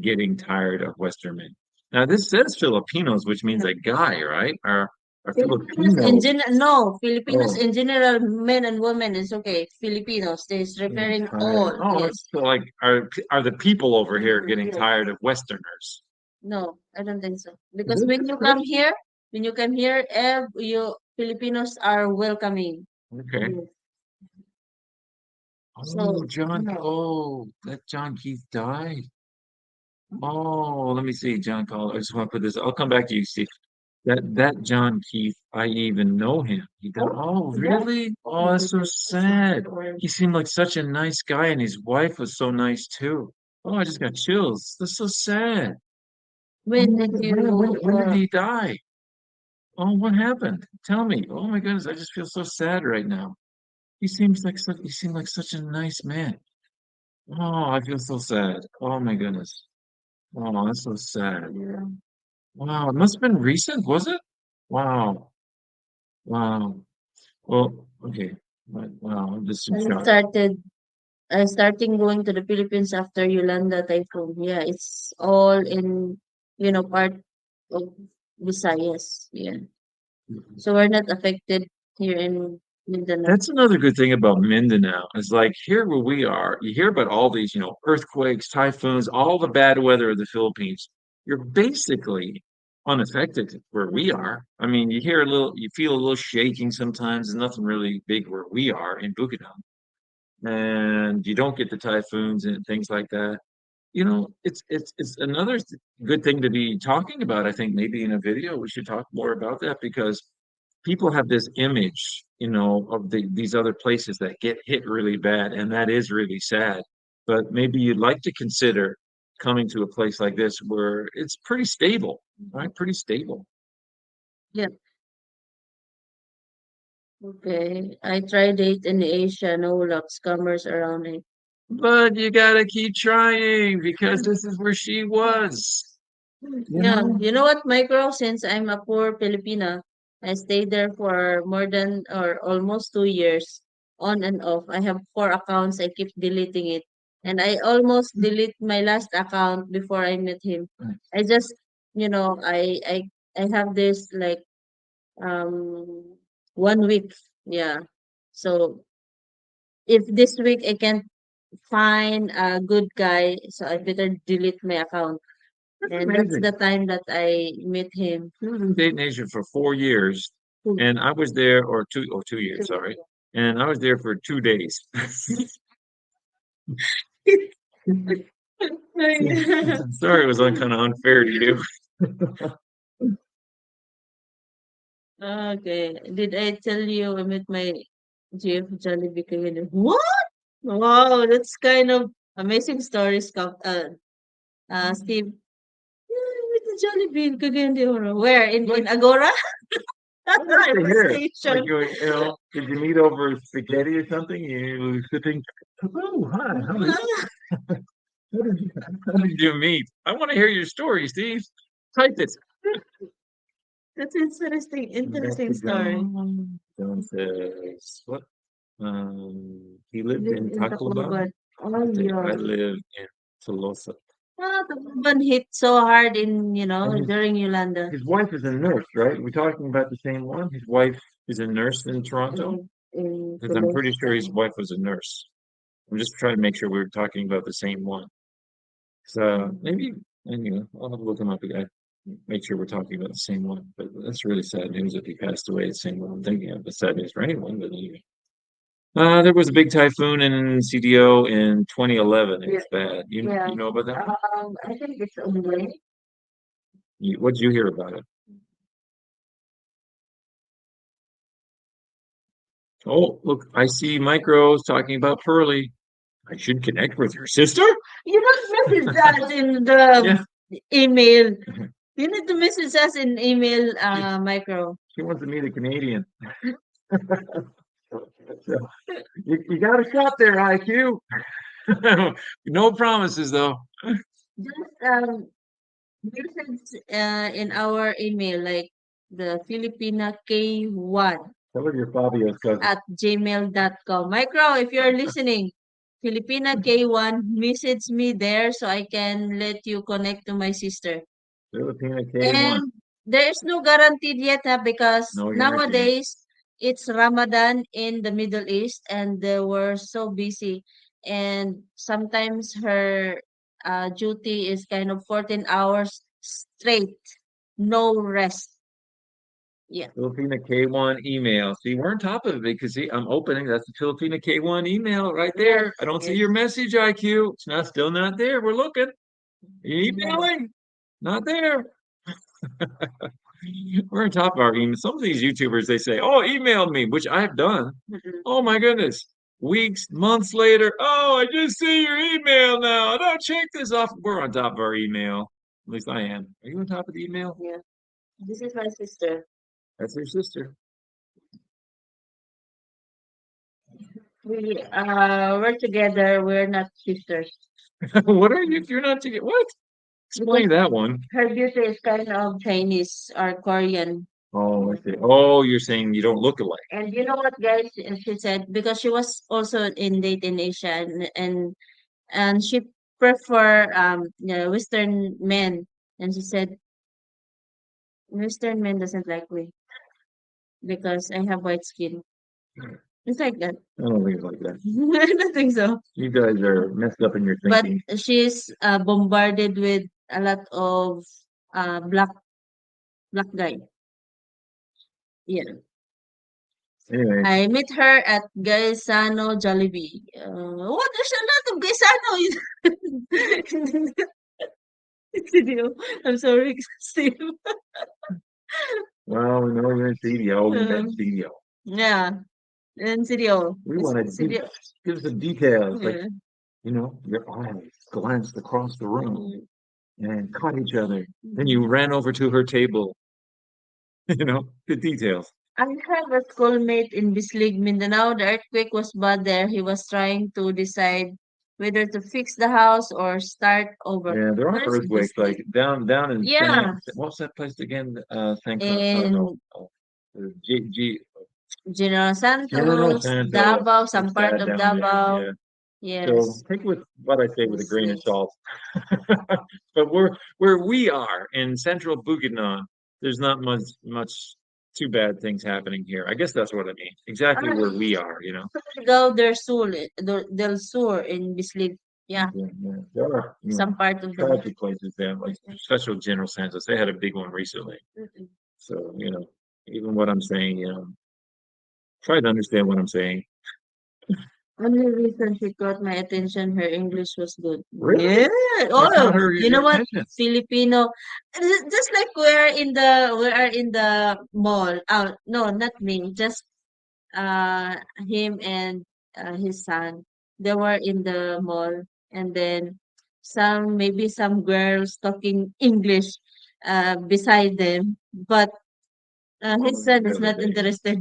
getting tired of Western men. Now, this says Filipinos, which means a guy, right? Are Filipinos in Filipinos? general, no, Filipinos Oh, in general, men and women is okay. Filipinos, is getting referring tired. all, Oh, yes. it's so like are the people over here getting Yes. tired of Westerners? No, I don't think so. Is Because this the question? when you come here, you Filipinos are welcoming. Okay. Yes. Oh, So, John. no. Oh, that John Keith died. Oh, let me see, John Call. I just want to put this. I'll come back to you, Steve. That John Keith, I even know him. He does. Oh, really? Oh, that's so sad. He seemed like such a nice guy, and his wife was so nice too. Oh, I just got chills. That's so sad. Oh, When did you when did he die? Oh, what happened? Tell me. Oh my goodness, I just feel so sad right now. He seemed like such a nice man. Oh, I feel so sad. Oh my goodness. Oh, that's so sad. yeah. Wow, it must have been recent, was it? Wow. Wow. Well, okay. Wow, I'm just in I shock. started I starting going to the Philippines after Yolanda typhoon. Yeah, it's all in, part of Visayas. Yeah. So we're not affected here in Mindanao. That's another good thing about Mindanao is like here where we are, you hear about all these, earthquakes, typhoons, all the bad weather of the Philippines. You're basically unaffected where we are. I mean, you feel a little shaking sometimes. There's nothing really big where we are in Bukidnon. And you don't get the typhoons and things like that. It's another good thing to be talking about. I think maybe in a video we should talk more about that because people have this image, of these other places that get hit really bad, and that is really sad. But maybe you'd like to consider coming to a place like this where it's pretty stable, right? Pretty stable. Yeah. Okay. I tried it in Asia. No luck. Scammers around it. But you gotta keep trying because this is where she was, you Yeah. know? You know what, Micro? Since I'm a poor Filipina, I stayed there for more than or almost 2 years on and off. I have 4 accounts. I keep deleting it. And I almost delete my last account before I met him. I just, I have this like um 1 week. Yeah. So if this week I can't find a good guy, so I better delete my account. That's And that's amazing. the time that I met him. She was in Date Nation for 4 years, Two. and I was there, or 2 years, sorry, and I was there for 2 days. Sorry, it was kind of unfair to you. Okay. Did I tell you I met my GF Jollibee Kevin? What? Wow, that's kind of amazing stories, Steve. Yeah, with the Jollibee in Cagayan de Oro. Where? In Like, Agora? I'd like to The hear it. Like station. did you meet over spaghetti or something? You were sipping. Oh, hi. How did you meet? I want to hear your story, Steve. Type it. That's interesting. Interesting story. John says, what? He lived Live in in Tacloban. Tacloban. Oh, yeah. I live in Tolosa. Ah, Tacloban hit so hard And during Yolanda. his wife is a nurse, right? We're talking about the same one. His wife is a nurse in Toronto In because I'm pretty sure his Tolosa. wife was a nurse. I'm just trying to make sure we're talking about the same one. So maybe anyway, I'll have to look him up again. Make sure we're talking about the same one. But that's really sad news if he passed away. The same one I'm thinking of. It's sad news for anyone, but anyway. There was a big typhoon in CDO in 2011. It Yeah. was bad. Yeah. You know about that? I think it's on the way. What did you hear about it? Oh, look, I see Micros talking about Pearly. I should connect with your sister? You don't message us in Yeah. the email. You need to message us in email, She, Micro. she wants to meet a Canadian. So, you got a shot there, IQ. No promises, though. Just message in our email like the Filipina K1 Tell her you're Fabio's cousin. at gmail.com. Micro, if you're listening, Filipina K1, message me there so I can let you connect to my sister. Filipina K1. And there is no guaranteed yet because No guarantee. nowadays it's Ramadan in the Middle East and they were so busy. And sometimes her duty is kind of 14 hours straight, no rest. Yeah. Filipina K1 email. See, we're on top of it because see, I'm opening. That's the Filipina K1 email right there. I don't see Yes. your message, IQ. It's still not there. We're looking. Yes. Emailing. Not there. We're on top of our email. Some of these YouTubers, they say, "Oh, email me," which I've done. Mm-mm. Oh my goodness. Weeks, months later, oh, I just see your email now. Don't check this off. We're on top of our email. At least I am. Are you on top of the email? Yeah. This is my sister. That's your sister. We're together. We're not sisters What are you? You're not together. What? because Explain that one. her beauty is kind of Chinese or Korean. Oh, I see. Oh, you're saying you don't look alike. And you know what, guys? She said because she was also in dating Asia and she prefer Western men, and she said Western men doesn't like me because I have white skin. It's like that. I don't think it's like that. I don't think so. You guys are messed up in your But thinking. she's bombarded with a lot of black guy. Yeah. Anyway, I met her at Gaisano Jollibee. What? There's a lot of Gaisano in video. I'm sorry, Steve. well, we know you're in CDO. We met Um, CDO. yeah, in CDO. We It's want to CDO. give the details, like, Yeah. your eyes glanced across the room Mm, and caught each other. Then mm. you ran over to her table, the details. I have a schoolmate in Bislig, Mindanao. The earthquake was bad there. He was trying to decide whether to fix the house or start over. Yeah, there are Where is earthquakes like Bislig? down in Yeah, what's that place again? Sanka, no, in G General General Santos, Santos. Davao, some It's part bad of down there. Davao. Yeah. So Yes, take with what I say with a grain of Bislig. salt. But where we are in central Bukidnon, there's not much too bad things happening here. I guess that's what I mean. Exactly Ah, where we are. Surigao del Sur in Bislig. Yeah, Yeah, yeah. There are, some part of the. tragic places there, like especially General Santos. They had a big one recently. Mm-mm. So, even what I'm saying, try to understand what I'm saying. Only reason she caught my attention, her English was good. Really? Yeah. What Oh, caught her you your know what? attention? Filipino. Just like we are in the mall. Oh, no, not me. Just uh him and his son. They were in the mall, and then maybe some girls talking English beside them, but his Oh, son the is other not day. interested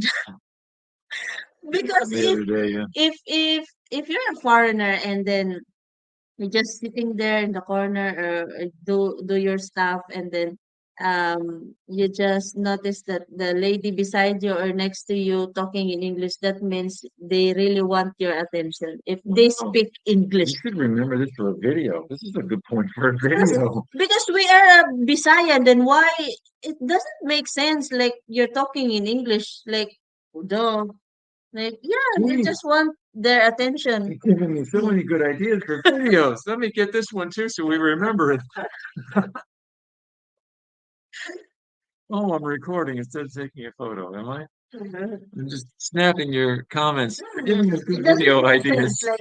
because The other day, yeah. if you're a foreigner and then you're just sitting there in the corner or do your stuff, and then you just notice that the lady beside you or next to you talking in English. That means they really want your attention if they Wow. speak English. You should remember this for a video. This is a good point for a Because video. because we are a Bisayan, then why it doesn't make sense like you're talking in English, like duh. Like, yeah, they Jeez, just want their attention. you're giving me so many good ideas for videos. Let me get this one too so we remember it. Oh, I'm recording instead of taking a photo, am I? I'm just snapping your comments. You're Mm, giving us it good doesn't video make sense, ideas.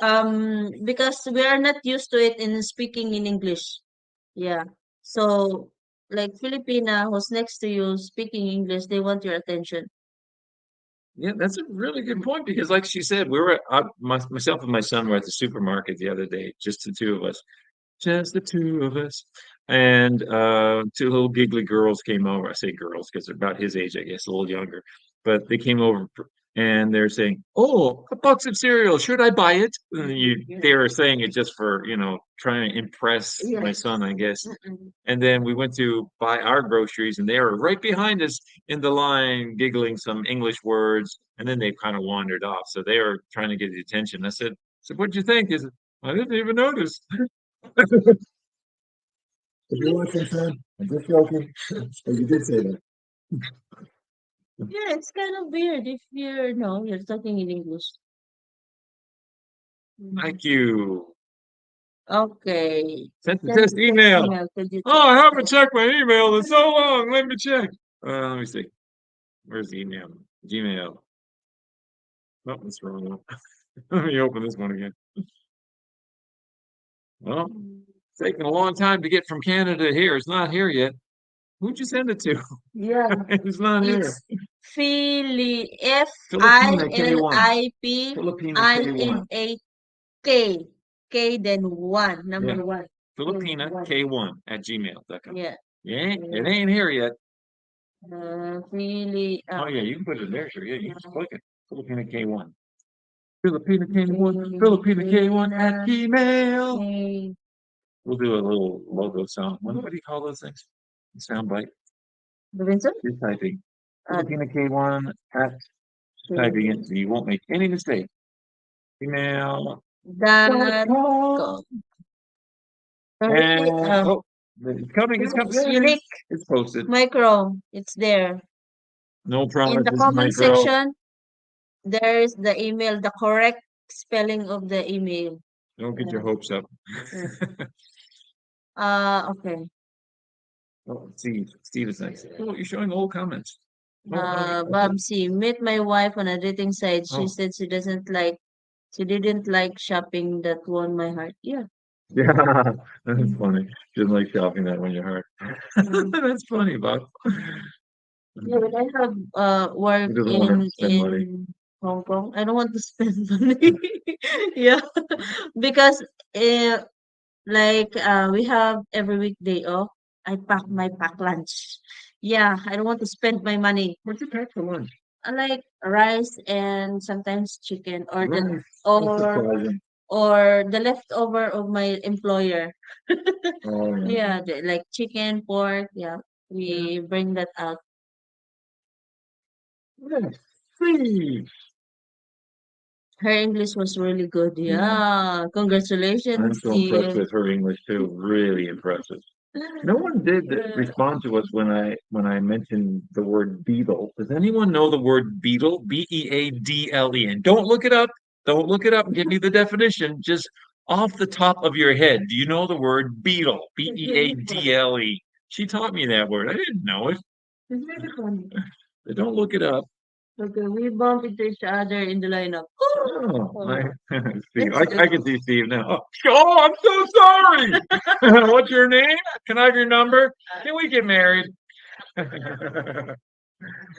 like, because we are not used to it in speaking in English. Yeah. So, like Filipina who's next to you speaking English, they want your attention. Yeah, that's a really good point because, like she said, myself and my son were at the supermarket the other day, just the two of us. Just the two of us. And two little giggly girls came over. I say girls because they're about his age, I guess, a little younger. But they came over and they're saying, "Oh, a box of cereal. Should I buy it?" And they were saying it just for, trying to impress my Yes. son, I guess. Mm-mm. And then we went to buy our groceries, and they were right behind us in the line, giggling some English words. And then they kind of wandered off. So they were trying to get the attention. I said, "So what'd you think?" He said, "I didn't even notice." If you're watching, son, I'm just joking. But you did say that. Yeah, it's kind of weird if you're no, you're talking in English. Mm. Thank you. Okay. Sent the Send test test email. email. Could you Oh, check? I haven't checked my email in so long. Let me check. Let me see. Where's the email? Gmail. Oh, that's the wrong one. Let me open this one again. Well, it's taking a long time to get from Canada here. It's not here yet. Who'd you send it to? Yeah, It's not here. it's F I Filipina L K1. I P Filipina I N K1. A K K then one Yeah. number one. Filipina One. K1 at gmail.com. Yeah. Yeah, it Yeah. ain't here yet. Really. Oh yeah, you can put it there, sure. Yeah, you can just click it. Filipina K1. Filipina K1. Filipina K1 at Gmail. Okay. We'll do a little logo sound. What do you call those things? Sound bite. Robinson? You're typing. Uh, Filipina K1 at typing it so you won't make any mistake. Email. that go. Really, And oh, it's coming, it's coming. it's There it is. unique It's posted. micro. It's there. No In promise the is comment micro. section, there's the email, the correct spelling of the email. Don't get your hopes up. Okay. Oh, Steve is nice. Oh, you're showing old comments. Oh, no, okay. Babsy, meet my wife on a dating site. She Oh. said she didn't like shopping that won my heart. Yeah. Yeah, that's funny. Just like shopping that when you're hurt. That's funny, Bob. Yeah, but I have work He doesn't want her to spend money. in Hong Kong. I don't want to spend money. Yeah. Because we have every weekday off. I pack my pack lunch. Yeah, I don't want to spend my money. What's your pack for lunch? I like rice and sometimes chicken or the Rice. That's or surprising. or the leftover of my employer. Oh, yeah. Yeah, like chicken, pork. Yeah, we bring that out. Let's see. Her English was really good. Yeah. Yeah, I'm congratulations, so impressed Steve. with her English too. Really impressive. No one did respond to us when I mentioned the word beetle. Does anyone know the word beetle? Beadle. And don't look it up. Don't look it up and give me the definition. Just off the top of your head, do you know the word beetle? Beadle. She taught me that word. I didn't know it. It's really funny. But don't look it up. Okay, we bump into each other in the lineup. Oh, Oh, Steve. it's I can see Steve now. Oh, I'm so sorry. What's your name? Can I have your number? Can we get married? Is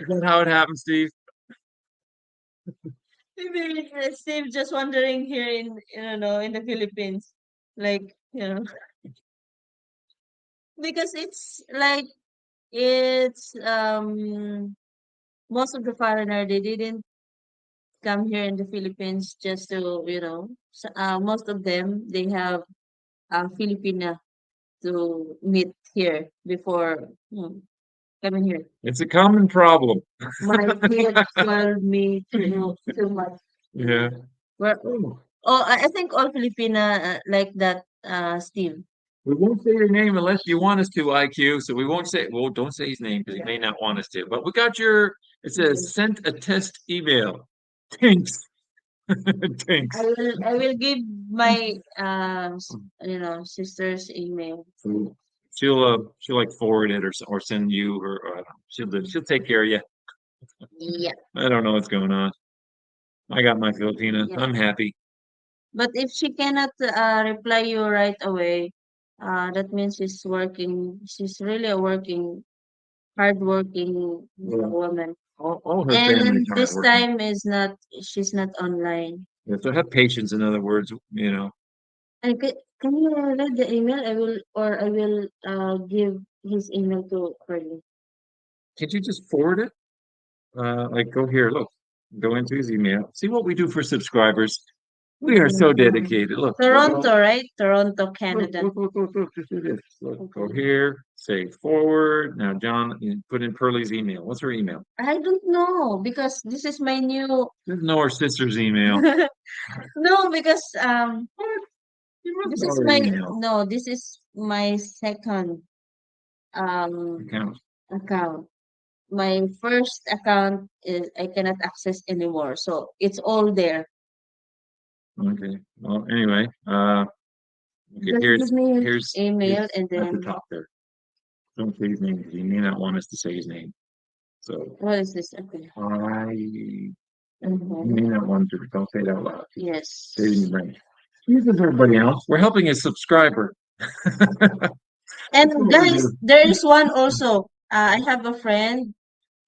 that how it happened, Steve? maybe Steve just wondering here in in the Philippines, like because it's like it's most of the foreigner they didn't come here in the Philippines just to most of them they have Filipina to meet here before coming here. It's a common problem. My kids told me too much. Yeah. Well, Oh, I think all Filipina like that, Steve. we won't say your name unless you want us to, IQ. So we won't say, well, don't say his name because he may not want us to. But we got it says sent a test email. Thanks. Thanks. I will give my sister's email. So she'll like forward it or send you or I don't know. She'll take care of you. Yeah. I don't know what's going on. I got my Filipina. Yeah. I'm happy. But if she cannot reply you right away, that means she's working. She's really a hardworking Yeah. woman. All her And family's this hardworking. time she's not online. Yeah, so have patience, in other words. And can you read the email? I will give his email to Curly. Can't you just forward it? Like go here, look, go into his email. See what we do for subscribers. We are so dedicated. Look, Toronto, right? Toronto, look, Canada. look, just do this. Look, go here, say forward. Now, John, you put in Pearlie's email. What's her email? I don't know because this is my new. Doesn't know her sister's email. No, because You must this know is her my email no, this is my second um account. account. My first account is I cannot access anymore, so it's all there. Okay. Well, anyway, okay, Just give me his here's email his and at the then top there. Don't say his name because he may not want us to say his name. So what is this? Okay. you Mhm. may not want to. Don't say it out loud. Yes. Say it in your brain. Excuse everybody else. We're helping a subscriber. And what we guys, do. there is one also. I have a friend.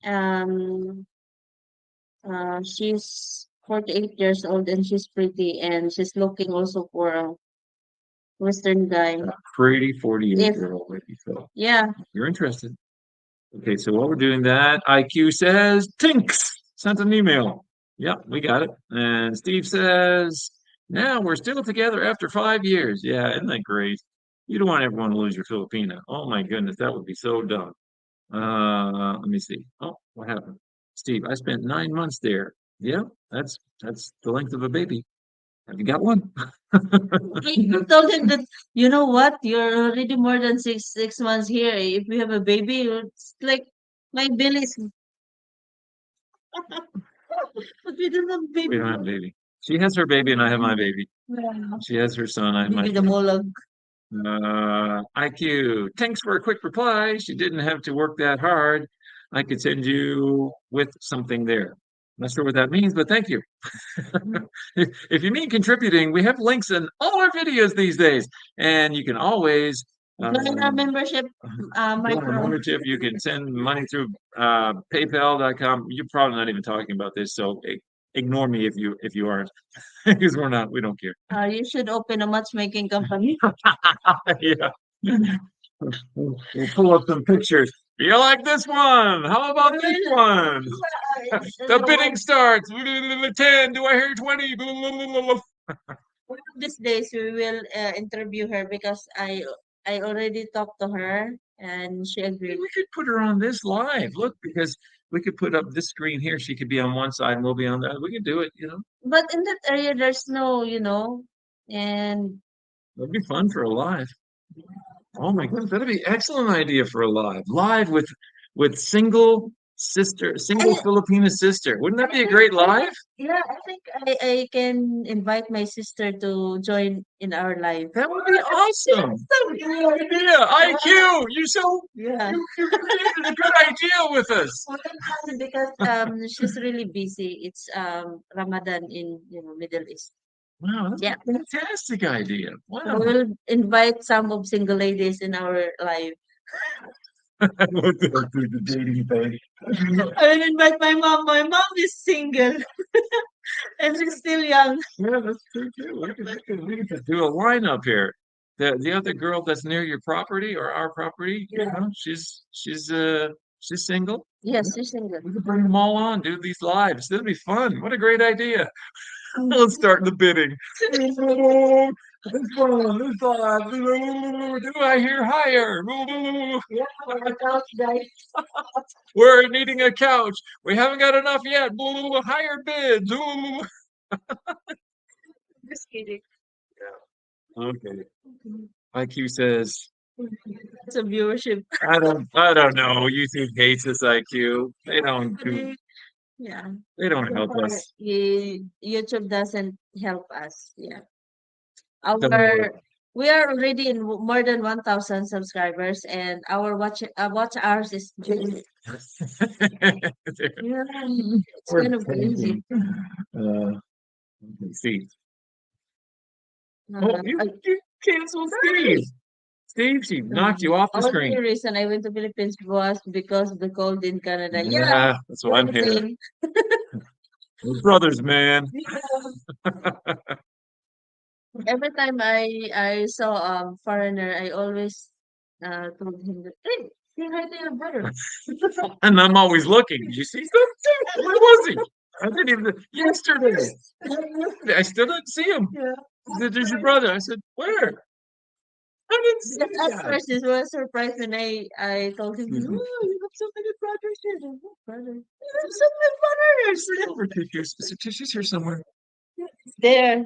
Um, she's 48 years old and she's pretty and she's looking also for a Western guy. Pretty 48 If year old lady. So yeah, you're interested. Okay, so while we're doing that, IQ says Tinks sent an email. Yep, we got it. And Steve says, now we're still together after 5 years. Yeah, isn't that great? You don't want everyone to lose your Filipina. Oh my goodness, that would be so dumb. Let me see. Oh, what happened? Steve, I spent 9 months there. Yeah, that's the length of a baby. Have you got one? I told him that you know what, you're already more than six months here. If you have a baby, it's like my bill is. But we don't have We baby. don't have a baby. She has her baby and I have my baby. Yeah. She has her son, I have my Maybe the son. molag. IQ, thanks for a quick reply. She didn't have to work that hard. I could send you with something there. Not sure what that means, but thank you. If you mean contributing, we have links in all our videos these days, and you can always Join our membership, join our micro. membership. You can send money through PayPal.com. You're probably not even talking about this, so ignore me if you aren't, because we're not. We don't care. You should open a matchmaking company. Yeah. We'll pull up some pictures. You like this one? How about this one? The bidding starts. 10. Do I hear 20? One of these days we will interview her because I already talked to her and she agreed. We could put her on this live. Look, because we could put up this screen here. She could be on one side and we'll be on the other. We could do it. But in that area there's no, and That'd be fun for a live. Oh my goodness, that'd be excellent idea for a live. Live with single I, Filipina sister. Wouldn't that I be a think great live? yeah, I think I can invite my sister to join in our live. That would be awesome. So Good idea. IQ, yeah. you created a good idea with us. Well, because she's really busy. It's Ramadan in Middle East. Wow, that's Yeah. a fantastic idea. So Wow. we'll invite some of single ladies in our live. We'll do the dating thing. I will invite my mom. My mom is single and she's still young. Yeah, that's true too. We could do a lineup here. The other girl that's near your property or our property, she's single. Yes, she's single. We could bring them all on, do these lives. That'd be fun. What a great idea. Let's start the bidding. This one, this live. Do I hear higher? We're needing a couch. We haven't got enough yet. Higher bids. Just kidding. Okay. IQ says, It's a viewership. I don't know. YouTube hates us, IQ. Yeah. They don't help us. YouTube doesn't help us. Yeah. Don't worry. We are already in more than 1,000 subscribers and our watch hours is yeah, it's We're kind of crazy. Let's see. Uh, Oh, you canceled Steve. Steve, she knocked you off the only screen. reason I went to Philippines was because of the cold in Canada. Yeah, Yeah, that's why I'm here. same. We're brothers, man. Every time I saw foreigner, I always told him that hey, say hi to your brother. And I'm always looking. Did you see something? Where was he? I didn't even yesterday. I still didn't see him. Yeah. He said, "There's your brother." I said, "Where?" I didn't see At that. first, it was surprised when I told him, Excuse "Oh, me. you have so many brothers here." I said, brother, you have so many brothers. Silver tissues. Is there tissues here somewhere? There,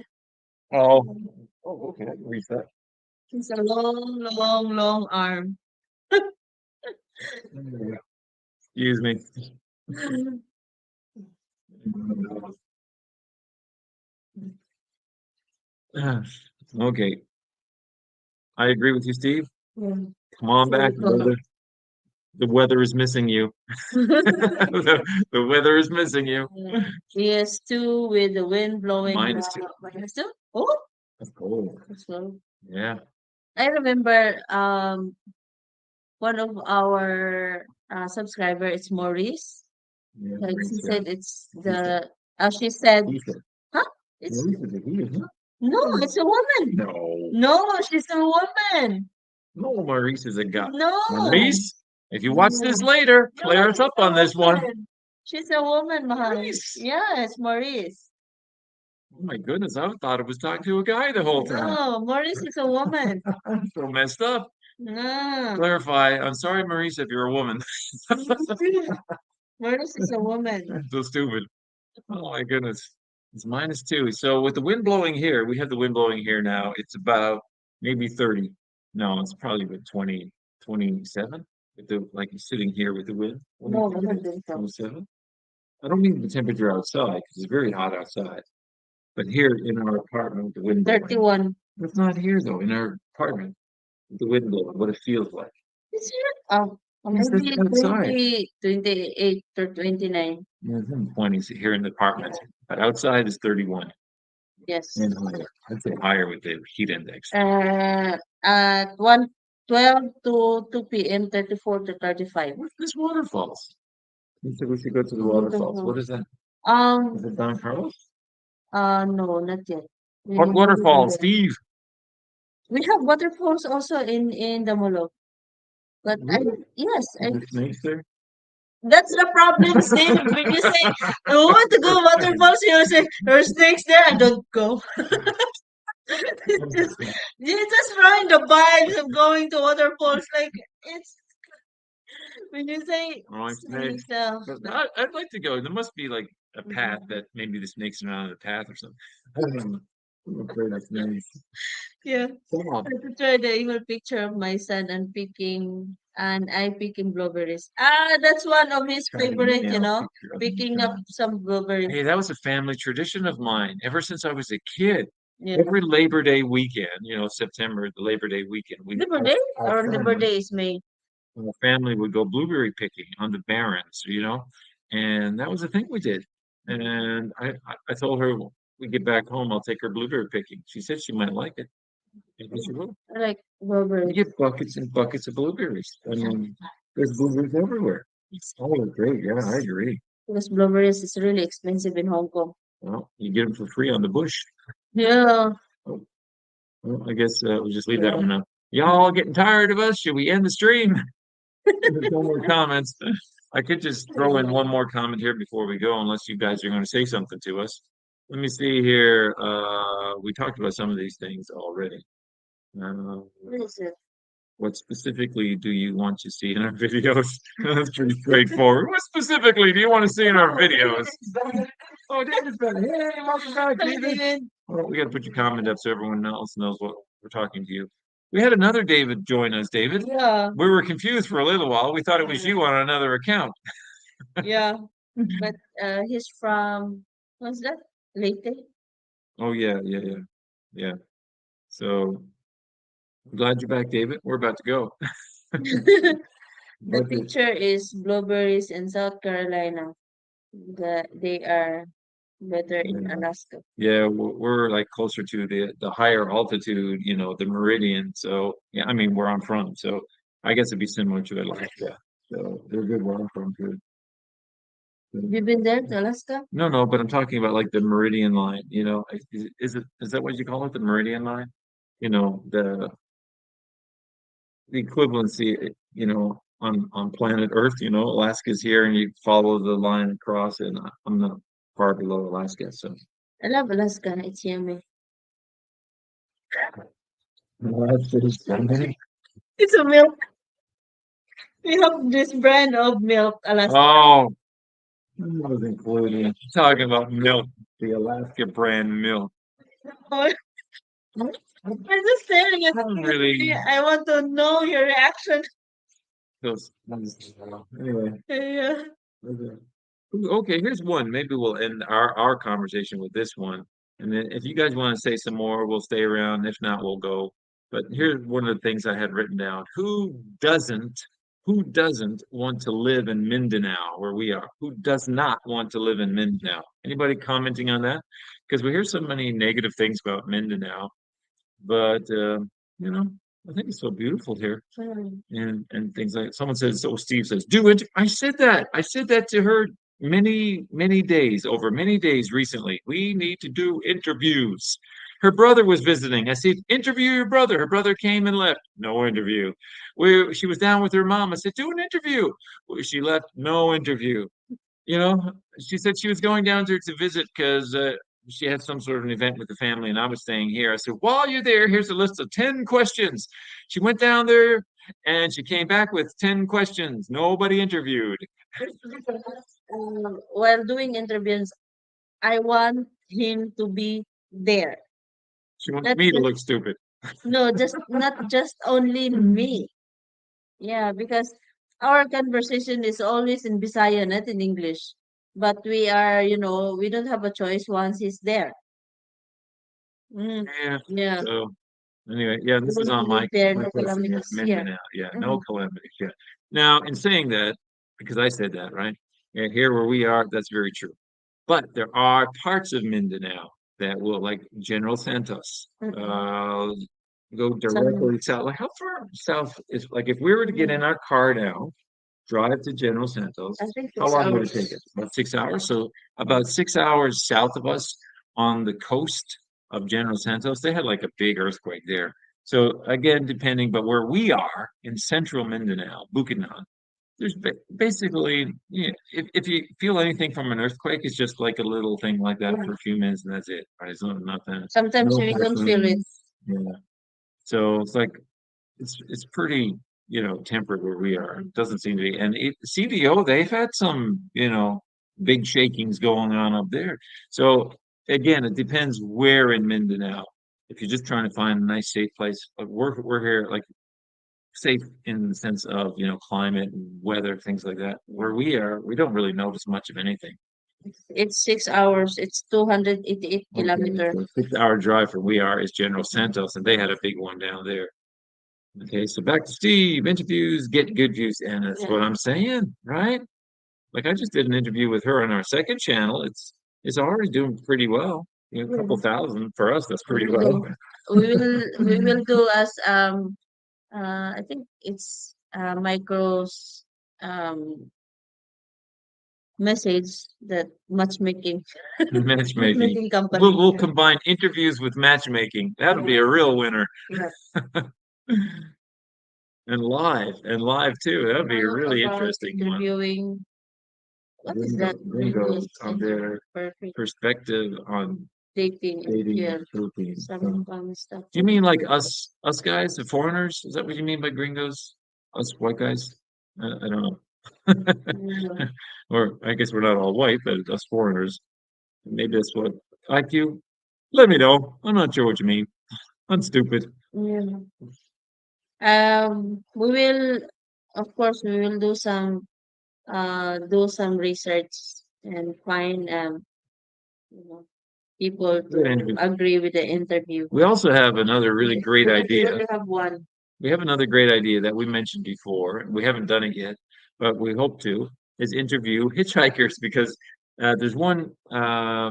Oh. Oh, okay. I can reach that. it's a long, long, long arm. Excuse me. Okay. I agree with you, Steve. Yeah. Come on back, brother. The weather is missing you. The weather is missing you. Yes, two with the wind blowing. -2. -2? Oh, That's cold. that's cold. Yeah. I remember one of our subscriber, it's Maurice. Yeah, Like she Maurice, yeah. said, it's the she said, He said, huh? It's Maurice is a he, isn't it? no, it's a woman. No, No, she's a woman. no, Maurice is a guy. No, Maurice, if you watch this later, no, clear us she's up a on this one. woman. She's a woman, Mahal. Maurice. Yes, Maurice. Oh my goodness, I thought it was talking to a guy the whole time. No, Maurice is a woman. So messed up. No, Clarify. I'm sorry, Maurice, if you're a woman. Maurice is a woman. So stupid. Oh my goodness. It's -2. So with the wind blowing here, we have the wind blowing here now. It's about maybe 30. No, it's probably about 20, 27. With the like sitting here with the wind. No, I don't think so. 27. I don't mean the temperature outside because it's very hot outside. But here in our apartment with the wind blowing. 31. It's not here though, in our apartment with the wind blowing, what it feels like. Is it? Oh, Yes, that's maybe outside. 28 or 29. It's in the 20s here in the apartment. But outside is 31 Yes. and higher. I'd say higher with the heat index. At 12 to 2 p.m., 34 to 35. What's this waterfalls? You said we should go to the waterfalls. What is that? Is Um, it Don Carlos? no, not yet. We What haven't waterfall, been there. Steve? We have waterfalls also in Damolo. But Really? yes, Is there snakes there? that's the problem, Steve. When you say, I want to go waterfalls, you say, there's snakes there, I don't go. Just, you just ruin the vibes of going to waterfalls. Like, it's, when you say Oh, I snakes, But I'd like to go. There must be like a path that maybe the snakes are not on the path or something. I don't know. I'm afraid of snakes. yeah. Stop. I picture the evil picture of my son and I picking blueberries. Ah, that's one of his Trying to favorite, nail a picture of me. picking up some blueberries. Hey, that was a family tradition of mine ever since I was a kid. Yeah. Every Labor Day weekend, September, the Labor Day weekend, Labor Day or Labor Day is May. our family would go blueberry picking on the barrens, and that was the thing we did. And I told her we get back home, I'll take her blueberry picking. She said she might like it. Maybe she will. I like We blueberries. get buckets and buckets of blueberries. I mean, there's blueberries everywhere. Oh, great. Yeah, I agree. Because blueberries is really expensive in Hong Kong. Well, you get them for free on the bush. Yeah. Oh, well, I guess we'll just leave that one up. Y'all getting tired of us? Should we end the stream? There's no more comments. I could just throw in one more comment here before we go, unless you guys are going to say something to us. Let me see here. We talked about some of these things already. What is it? What specifically do you want to see in our videos? That's pretty straightforward. What specifically do you want to see in our videos? Oh, David's back. Hey, welcome back, Hi, David. David. Well, we got to put your comment up so everyone else knows what we're talking to you. We had another David join us, David. Yeah. We were confused for a little while. We thought it was you on another account. Yeah. But he's from, what's that? Leyte? Oh, yeah. Yeah. So I'm glad you're back, David. We're about to go. The But picture is blueberries in South Carolina. They are better in yeah, Alaska. yeah, we're like closer to the higher altitude, the meridian. So yeah, I mean where I'm from. So I guess it'd be similar to Alaska. So they're good where I'm from, good. Have you been there to Alaska? No, but I'm talking about like the meridian line, is that what you call it, the meridian line? You know, the equivalency, on planet Earth, Alaska's here and you follow the line across and I'm not far below Alaska, so I love Alaska. It's yummy. Alaska. It's a milk. We have this brand of milk, Alaska. Oh, I was including talking about milk, the Alaska brand milk. I'm just staring at I'm you. really I want to know your reaction. those anyway. Yeah. Okay, here's one. Maybe we'll end our conversation with this one. And then if you guys want to say some more, we'll stay around. If not, we'll go. But here's one of the things I had written down. Who doesn't want to live in Mindanao where we are? Who does not want to live in Mindanao? Anybody commenting on that? Because we hear so many negative things about Mindanao. But I think it's so beautiful here. Mm. And things like someone says, so Steve says, do it. I said that. I said that to her many days, over many days recently. We need to do interviews. Her brother was visiting. I said, interview your brother. Her brother came and left. No interview. She was down with her mom. I said, do an interview. She left. No interview. You know, she said she was going down there to visit because she had some sort of an event with the family, and I was staying here. I said, while you're there, here's a list of 10 questions. She went down there and she came back with 10 questions. Nobody interviewed. While doing interviews, I want him to be there. She wants Not me to just, look stupid. no, just not just only me. Yeah, because our conversation is always in Bisaya, not in English. But we are, we don't have a choice once he's there. Mm, Yeah. yeah. So anyway, yeah, We this is want to on live my there, my no question. Yeah, calamities. Yeah. Mindanao. Yeah, no Mhm. calamities. Yeah. Now, in saying that, because I said that, right? Yeah, here where we are, that's very true. But there are parts of Mindanao that will, like General Santos, Mm-mm. go Some, directly south. Like how far south is like if we were to get in our car now, drive to General I Santos, think how six long would it take hours. us? About 6 hours. So about 6 hours south of us on the coast of General Santos, they had like a big earthquake there. So again, depending, but where we are in central Mindanao, Bukidnon, there's basically, if you feel anything from an earthquake, it's just like a little thing like that Yeah. for a few minutes, and that's it. Right? It's not nothing, Sometimes no we don't feel it. typhoons. Yeah. So it's like it's pretty, tempered where we are. It doesn't seem to be. And CVO, they've had some, big shakings going on up there. So again, it depends where in Mindanao. If you're just trying to find a nice, safe place, but we're here like safe in the sense of, climate and weather, things like that. Where we are, we don't really notice much of anything. It's 6 hours. It's 288 Okay, kilometer. so a 6 hour drive from we are is General Santos, and they had a big one down there. Okay, so back to Steve. Interviews get good views, and that's Yeah. what I'm saying, right? Like I just did an interview with her on our second channel. It's already doing pretty well. A couple Yeah. thousand for us. That's We pretty will well. do. We will do as I think it's micros um message that matchmaking Matchmaking. matchmaking We'll company. we'll Yeah. combine interviews with matchmaking. That'll be Yeah. a real winner. Yeah. And live too. That'll be a really About interesting one. interviewing. What is that? Gringos Gringos on their perfect perspective on dating and dating in yeah, the Philippines. some fun stuff. Do you mean like us guys, the foreigners? Is that what you mean by gringos? Us white guys? I don't know. Yeah. Or I guess we're not all white, but us foreigners. Maybe that's what IQ. Let me know. I'm not sure what you mean. I'm stupid. Yeah. We will, of course, we will do some research and find you know, people Good to interview. agree with the interview. We also have another really great We idea. already have one. We have another great idea that we mentioned before. We haven't done it yet, but we hope to, is interview hitchhikers because there's one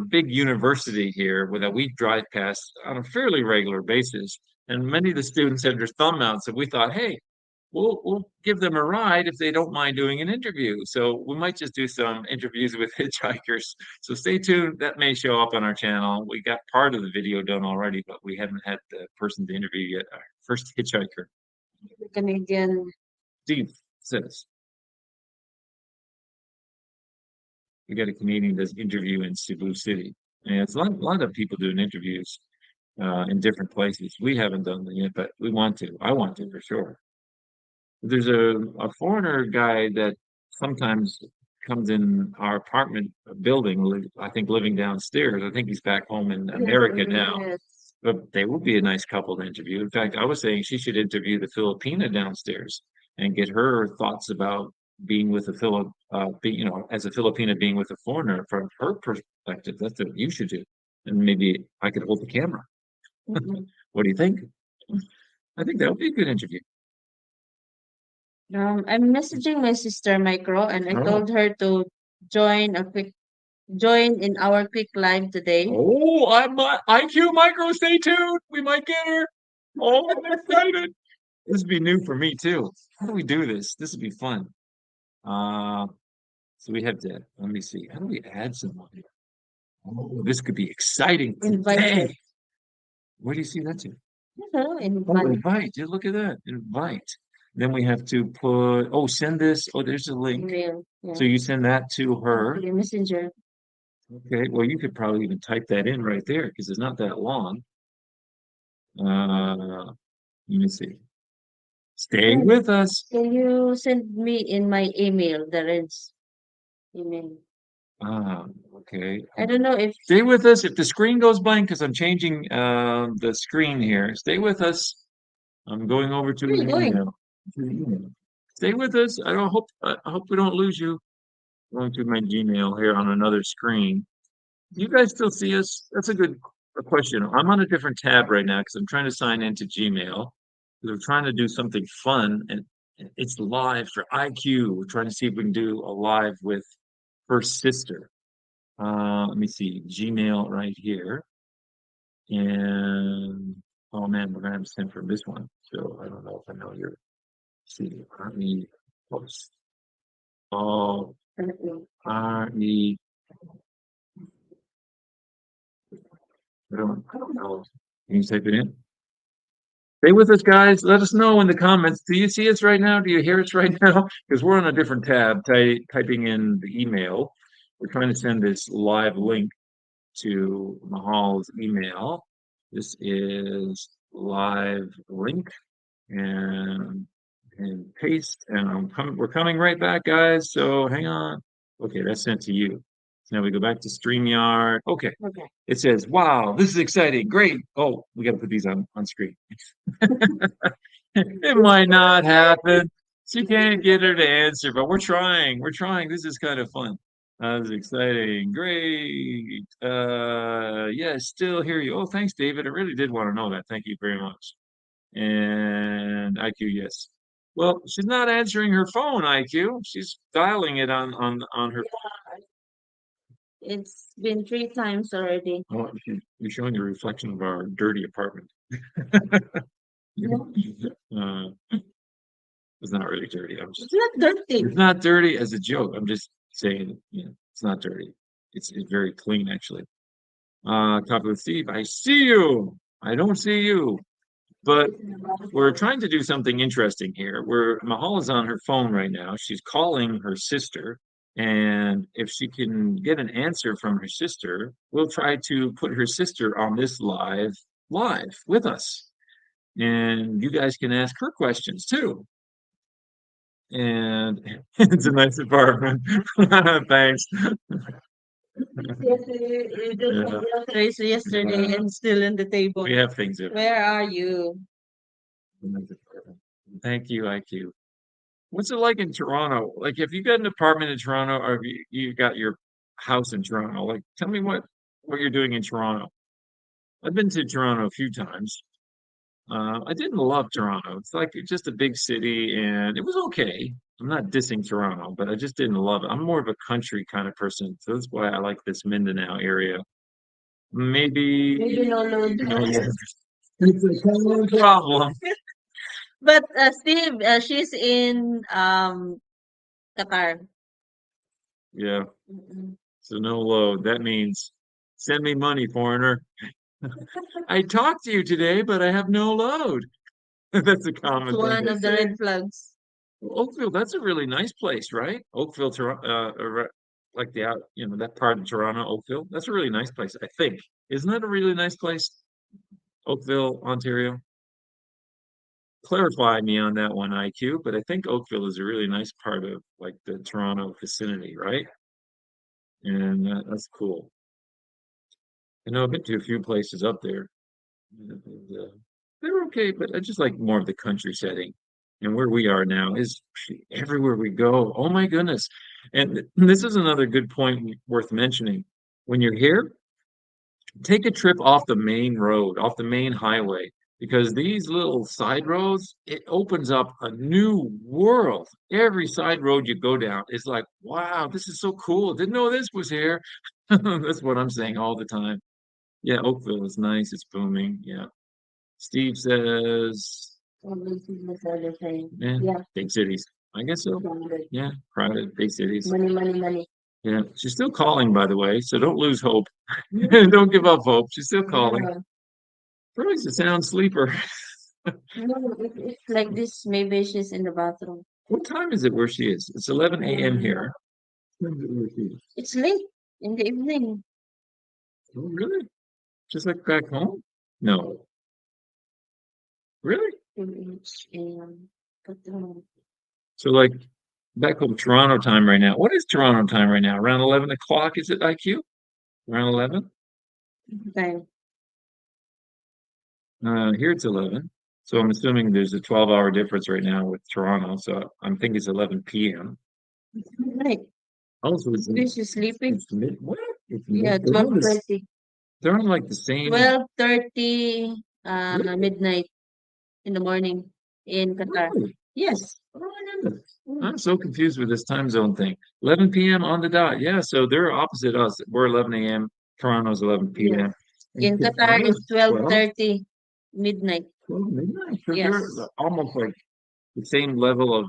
big university here that we drive past on a fairly regular basis. And many of the students had their thumb out. So we thought, hey, we'll give them a ride if they don't mind doing an interview. So we might just do some interviews with hitchhikers. So stay tuned. That may show up on our channel. We got part of the video done already, but we haven't had the person to interview yet. Our first hitchhiker. The Canadian. Steve says we got a Canadian that's interview in Cebu City. And it's a lot of people doing interviews in different places. We haven't done them yet, but we want to. I want to for sure. There's a foreigner guy that sometimes comes in our apartment building, I think living downstairs. I think he's back home in America now. Yes. But they would be a nice couple to interview. In fact, I was saying she should interview the Filipina downstairs and get her thoughts about being with a as a Filipina being with a foreigner from her perspective. That's what you should do. And maybe I could hold the camera. Mm-mm. What do you think? I think that would be a good interview. I'm messaging my sister Micro, and I Oh, told her to join in our quick live today. oh, I'm IQ Micro. Stay tuned. We might get her. Oh, I'm excited. This would be new for me too. How do we do this? This would be fun. Uh, so we have to, let me see. How do we add someone here? Oh, this could be exciting Invited. today. Where do you see that to? Hello, Oh, invite. invite. Yeah, look at that. Invite. Then we have to put, oh, send this. Oh, there's a link. Email. Yeah. So you send that to her. Okay, messenger. Okay. Well, you could probably even type that in right there because it's not that long. Let me see. Stay Can with us. can you send me in my email, the Red's email? Ah, okay. I don't know if Stay with us. If the screen goes blank, because I'm changing the screen here. Stay with us. I'm going over to where are the you going? email. To the email. Stay with us. I hope we don't lose you. Going to my Gmail here on another screen. You guys still see us? That's a good question. I'm on a different tab right now because I'm trying to sign into Gmail. We're trying to do something fun and it's live for IQ. We're trying to see if we can do a live with her sister. Let me see, Gmail right here. And oh man, we're gonna have to send from this one. So I don't know if I know your see RE post. Oh, RE. I don't know. Can you type it in? Stay with us, guys. Let us know in the comments. Do you see us right now? Do you hear us right now? Because we're on a different tab, typing in the email. We're trying to send this live link to Mahal's email. This is live link and paste. And we're coming right back, guys. So hang on. Okay, that's sent to you. So now we go back to StreamYard. Okay. Okay. It says, wow, this is exciting. Great. Oh, we got to put these on screen. It might not happen. She can't get her to answer, but we're trying. We're trying. This is kind of fun. This is exciting. Great. Yeah, still hear you. Oh, thanks, David. I really did want to know that. Thank you very much. And IQ, yes. Well, she's not answering her phone, IQ. She's dialing it on her. It's been 3 times already. Oh, you're showing the reflection of our dirty apartment. Uh, it's not really dirty. It's not dirty. It's not dirty as a joke. I'm just saying, it's not dirty. It's very clean actually. Copy with Steve. I see you. I don't see you. But we're trying to do something interesting here. Where Mahal is on her phone right now. She's calling her sister. And if she can get an answer from her sister, we'll try to put her sister on this live with us. And you guys can ask her questions too. And it's a nice apartment. Thanks. Yes, you just Yeah, had groceries yesterday and still in the table. we have things there. Where are you? Thank you, IQ. What's it like in Toronto? Like, if you got an apartment in Toronto, or if you got your house in Toronto, like, tell me what you're doing in Toronto. I've been to Toronto a few times. I didn't love Toronto. It's like it's just a big city, and it was okay. I'm not dissing Toronto, but I just didn't love it. I'm more of a country kind of person, so that's why I like this Mindanao area. Maybe, Maybe no load. it's a common problem. But Steve, she's in Qatar. Yeah, Mm-mm. so no load. That means send me money, foreigner. I talked to you today, but I have no load. That's a It's common thing one they of the say. red flags. Oakville, that's a really nice place, right? Oakville, like that part of Toronto, Oakville. That's a really nice place, I think. Isn't that a really nice place? Oakville, Ontario. Clarify me on that one, IQ, but I think Oakville is a really nice part of like the Toronto vicinity, right? And that's cool. I know I've been to a few places up there. And, they're okay, but I just like more of the country setting. And where we are now is everywhere we go. Oh my goodness. And this is another good point worth mentioning. When you're here, take a trip off the main road, off the main highway, because these little side roads, it opens up a new world. Every side road you go down is like, wow, this is so cool. Didn't know this was here. That's what I'm saying all the time. Yeah, Oakville is nice. It's booming. Yeah. Steve says, That's all they're saying. Yeah, Yeah, big cities. I guess so. crowded. Yeah, crowded, big cities. Money, money, money. Yeah, she's still calling, by the way, so don't lose hope. Don't give up hope. She's still calling. Yeah. Probably a sound sleeper. No, it's like this. Maybe she's in the bathroom. What time is it where she is? It's 11 a.m. here. What time is it where she is? It's late in the evening. Oh, really? Just like back home? No. Really? It's in, but, So like back home Toronto time right now. What is Toronto time right now? Around 11 o'clock, is it IQ? Around 11? time. Here it's 11. So I'm assuming there's a 12-hour difference right now with Toronto. So I'm thinking it's 11 p.m. Right. Also, Maybe she's sleeping. it's mid, what? It's Yeah, mid, they're on 12:30. they're on like the same, 12:30 really? midnight in the morning in Qatar. Really? Yes. Oh my goodness. Mm. I'm so confused with this time zone thing. 11 p.m. on the dot. Yeah, so they're opposite us. We're 11 a.m. Toronto's 11 Yes. p.m. In And Qatar Qatar it's is 12:30 midnight. 12 midnight. So they're Yes. almost like the same level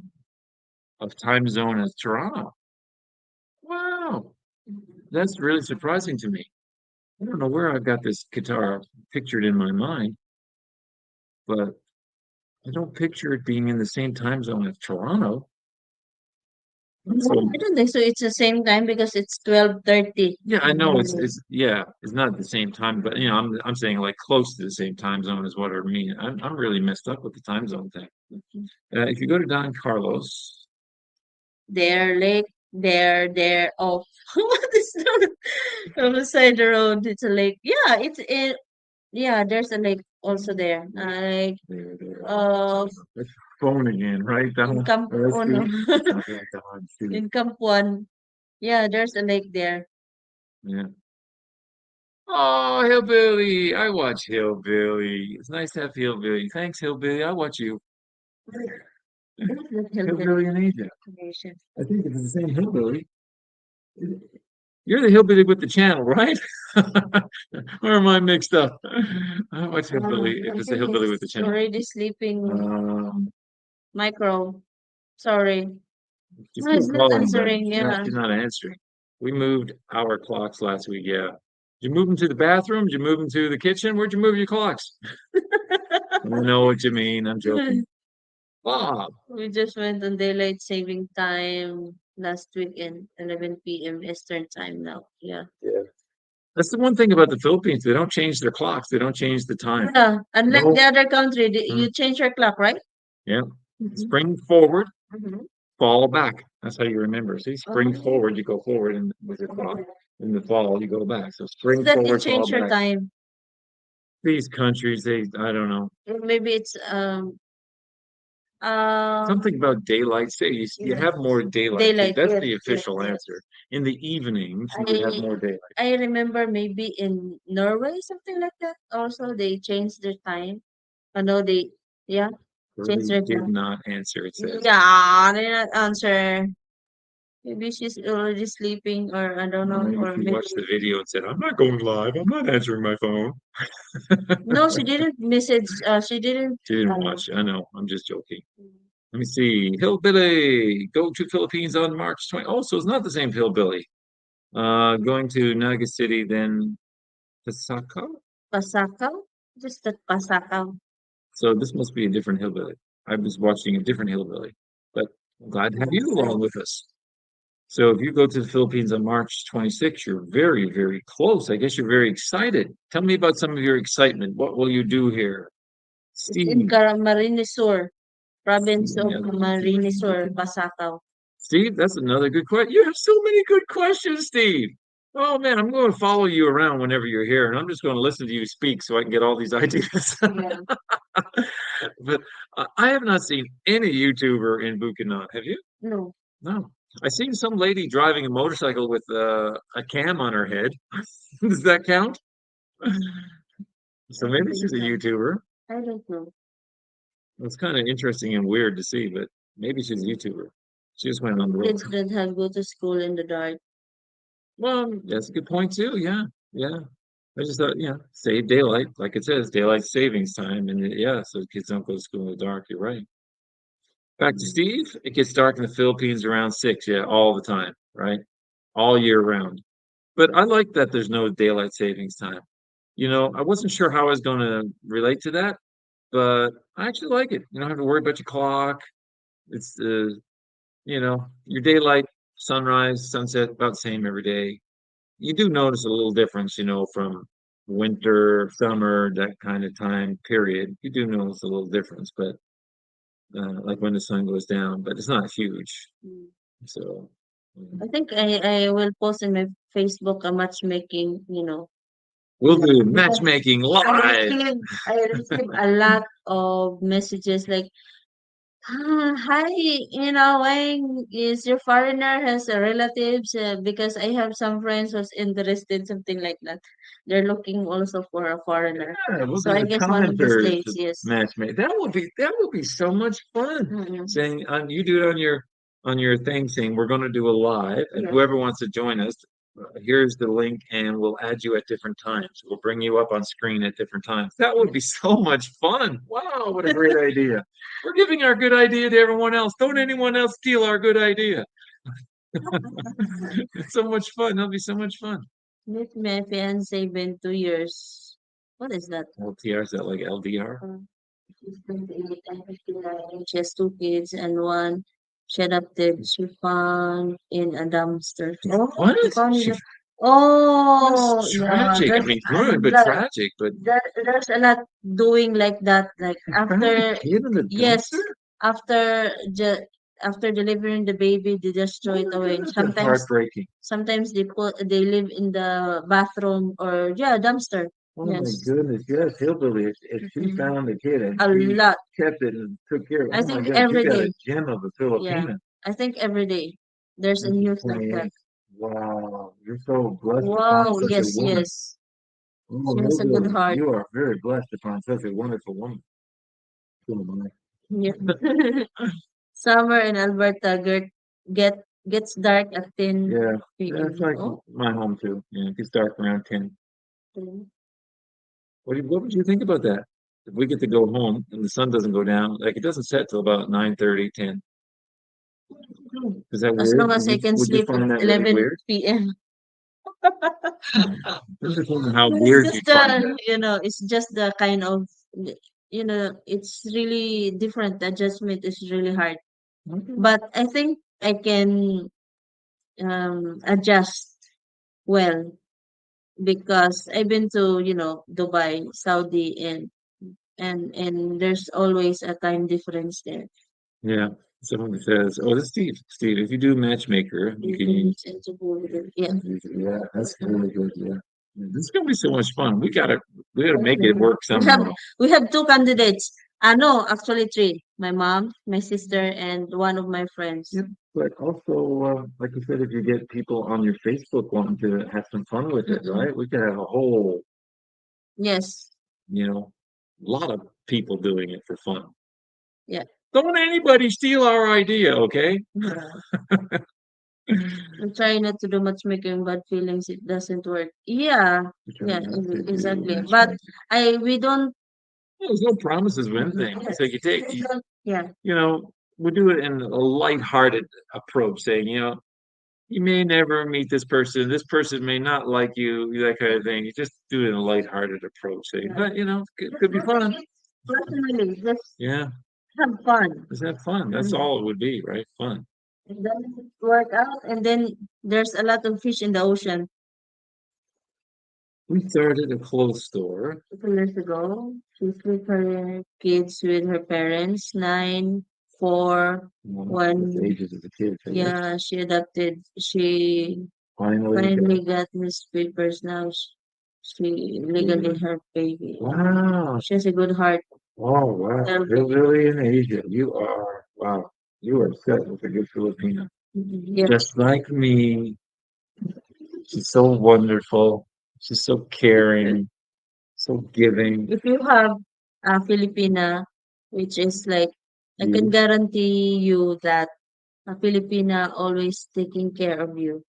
of time zone as Toronto. Wow. That's really surprising to me. I don't know where I've got this guitar pictured in my mind, but I don't picture it being in the same time zone as Toronto. No, So I don't think so. It's the same time because it's 12:30 yeah, I in the know morning. it's yeah, it's not the same time, but you know, I'm saying like close to the same time zone is what I mean. I'm really messed up with the time zone thing. If you go to Don Carlos, They're lake. They're off. What is that? On the side of the road, it's a lake. Yeah, it's it. Yeah, there's a lake also there. Like there, uh, that's phone again, right? That in one. Camp Oh, that's Uno, good. Okay, Don, shoot. in Camp One. Yeah, there's a lake there. Yeah. Oh, Hillbilly. I watch Hillbilly. It's nice to have Hillbilly. Thanks, Hillbilly. I watch you. That's the hillbilly Hillbilly in Asia. nation. I think it's the same Hillbilly. You're the Hillbilly with the channel, right? Or am I mixed up? I watch Hillbilly if I it's a think Hillbilly with the it's channel. already sleeping. Um, Micro. Sorry. she's No, still it's not calling, but answering. Yeah. she's not answering. We moved our clocks last week. Yeah. Did you move them to the bathroom? Did you move them to the kitchen? Where'd you move your clocks? I know what you mean. I'm joking. Bob. We just went on daylight saving time last weekend, 11 p.m. Eastern time now. Yeah. Yeah. That's the one thing about the Philippines. They don't change their clocks. They don't change the time. Yeah. Unlike No. the other country, Mm, you change your clock, right? yeah. Mm-hmm. Spring forward, Mm-hmm. fall back. That's how you remember. See, spring Oh, forward, you go forward, and with your clock. okay. In the fall, you go back. So It's spring that you forward, fall change your back. time. These countries, I don't know. Or maybe it's um Something about daylight. Say you have yes. more daylight. Daylight. That's Yes, the yes, official yes. answer. In the evenings, you would have I more daylight. I remember maybe in Norway something like that. Also, they changed their time. I know they yeah changed Shirley their did time. not answer, it says. Yeah, they not answer. Maybe she's already sleeping, or I don't know, Maybe or she maybe watched the video and said, I'm not going live. I'm not answering my phone. no, she didn't message. She didn't. She didn't watch. I know. I'm just joking. Let me see. Hillbilly. Go to Philippines on March 20. Oh, so it's not the same Hillbilly. Going to Naga City, then Pasaka. Pasakaw, just that Pasakaw. So this must be a different Hillbilly. I was watching a different Hillbilly, but I'm glad to have you along with us. So if you go to the Philippines on March 26th, you're very, very close. I guess you're very excited. Tell me about some of your excitement. What will you do here? It's in Steve. Camarines Sur, province of Yeah. Camarines Sur, Pasakaw. Steve, that's another good question. You have so many good questions, Steve. Oh man, I'm going to follow you around whenever you're here, and I'm just going to listen to you speak so I can get all these ideas. Yeah. But I have not seen any YouTuber in Buchanan. Have you? No. No. I seen some lady driving a motorcycle with a cam on her head. Does that count? So I don't maybe think she's a so. YouTuber. I don't know. It's kind of interesting and weird to see, but maybe she's a YouTuber. She just went on the road. Kids that have go to school in the dark. Well, that's a good point too. Yeah, yeah. I just thought, save daylight, like it says, daylight savings time, and yeah, so kids don't go to school in the dark. You're right. Back to Steve. It gets dark in the Philippines around 6, yeah, all the time, right? All year round. But I like that there's no daylight savings time. I wasn't sure how I was going to relate to that, but I actually like it. You don't have to worry about your clock. It's your daylight, sunrise, sunset, about the same every day. You do notice a little difference, from winter, summer, that kind of time period. You do notice a little difference, but like when the sun goes down, but it's not huge. Mm. So, I think I will post in my Facebook a matchmaking, we'll do because matchmaking I live. receive I receive a lot of messages like, hi, Wang, is your foreigner has a relatives? Because I have some friends who's interested, something like that. They're looking also for a foreigner. Yeah, we'll So do I the guess one of these commenters days, yes. matchmake. That would be so much fun. Mm-mm. Saying you do it on your thing, saying we're going to do a live, and Yes. whoever wants to join us, here's the link, and we'll add you at different times. We'll bring you up on screen at different times. That would be so much fun. Wow, what a great idea! We're giving our good idea to everyone else. Don't anyone else steal our good idea. It's so much fun. That'll be so much fun. With my fiance been 2 years. What is that? LTR, is that like LDR? She's 28 and 59. She has two kids and one she adopted. She found in a dumpster. Oh, What? she found in She a, oh, That's yeah. tragic. I There's mean, a good, but lot. tragic. But There's a lot doing like that. Like you found a after, kid in the dumpster? yes, after after delivering the baby, they just throw it away. That's heartbreaking. Sometimes they live in the bathroom or yeah, dumpster. Oh my Yes. goodness, yes, hillbilly. If she Mm-mm. found a kid and A she lot. kept it and took care of it, I oh my think gosh, you every got a day. gem of a Yeah. Filipina. I think every day there's a This is news like that. 28. Wow, you're so blessed to find Wow, such a yes, woman. yes. Oh, She has a good hillbilly, heart. you are very blessed to find such a wonderful woman. Oh my. Yeah. Summer in Alberta gets dark at Yeah, 10 yeah, it's p.m. like Oh. my home too. Yeah, it gets dark around 10. Okay. What would you think about that? If we get to go home and the sun doesn't go down, like it doesn't set till about 9:30, 10. Is that As long weird? as I can Would you sleep at find that really 11 weird? p.m. I'm just wondering how It's weird just you'd find that. it's just the kind of, it's really different. The adjustment is really hard. Okay. But I think I can adjust well because I've been to, Dubai, Saudi, and there's always a time difference there. Yeah. Someone says, "Oh, this is Steve. Steve, if you do matchmaker, you can use." Philippines and Cebu. Yeah. Yeah, that's really good. Yeah. This is gonna be so much fun. We gotta make it work We have somehow. we have two candidates. No, actually three. My mom, my sister, and one of my friends. Yep. But also, like you said, if you get people on your Facebook wanting to have some fun with it, Mm-mm. right? We could have a whole, Yes. you know, lot of people doing it for fun. Yeah. Don't anybody steal our idea, okay? I'm trying not to do matchmaking bad feelings. It doesn't work. Yeah. We try Yeah. not to do Exactly. But matchmaking. we don't. There's no promises with Mm-mm. anything. Yes. So you take, We don't. Yeah. we do it in a lighthearted approach, saying, you may never meet this person. This person may not like you, that kind of thing. You just do it in a lighthearted approach, saying, Yeah. but could be fun. Personally, just Yeah, have fun. just have fun. That's Mhm. all it would be, right? Fun. It doesn't work out, and then there's a lot of fish in the ocean. We started a clothes store. 2 years ago, she's with her kids with her parents, 9, 4, That's the 1. ages of the kids, I guess. Yeah, she adopted. She Finally, finally got his papers now. She legally her baby. wow. She has a good heart. Oh, wow. You're Healthy. really in Asia. Wow. You are set with a good Filipino. Yeah. Just like me. She's so wonderful. She's so caring, so giving. If you have a Filipina, which is like, I can You, guarantee you that a Filipina always taking care of you.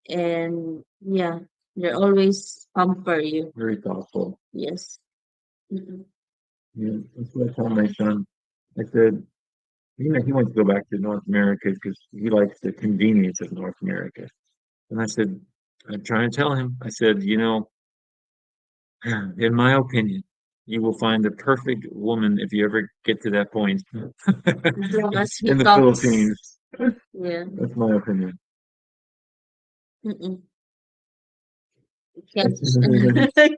And yeah, They always pamper you. very thoughtful. Yes. Mm-mm. Yeah, that's what I told my son. I said, he wants to go back to North America because he likes the convenience of North America. And I said, I'm trying to tell him, I said, in my opinion, you will find the perfect woman if you ever get to that point As long as he in the talks. Philippines. Yeah. That's my opinion. Mm-mm. Catch Catch. and release. Yeah,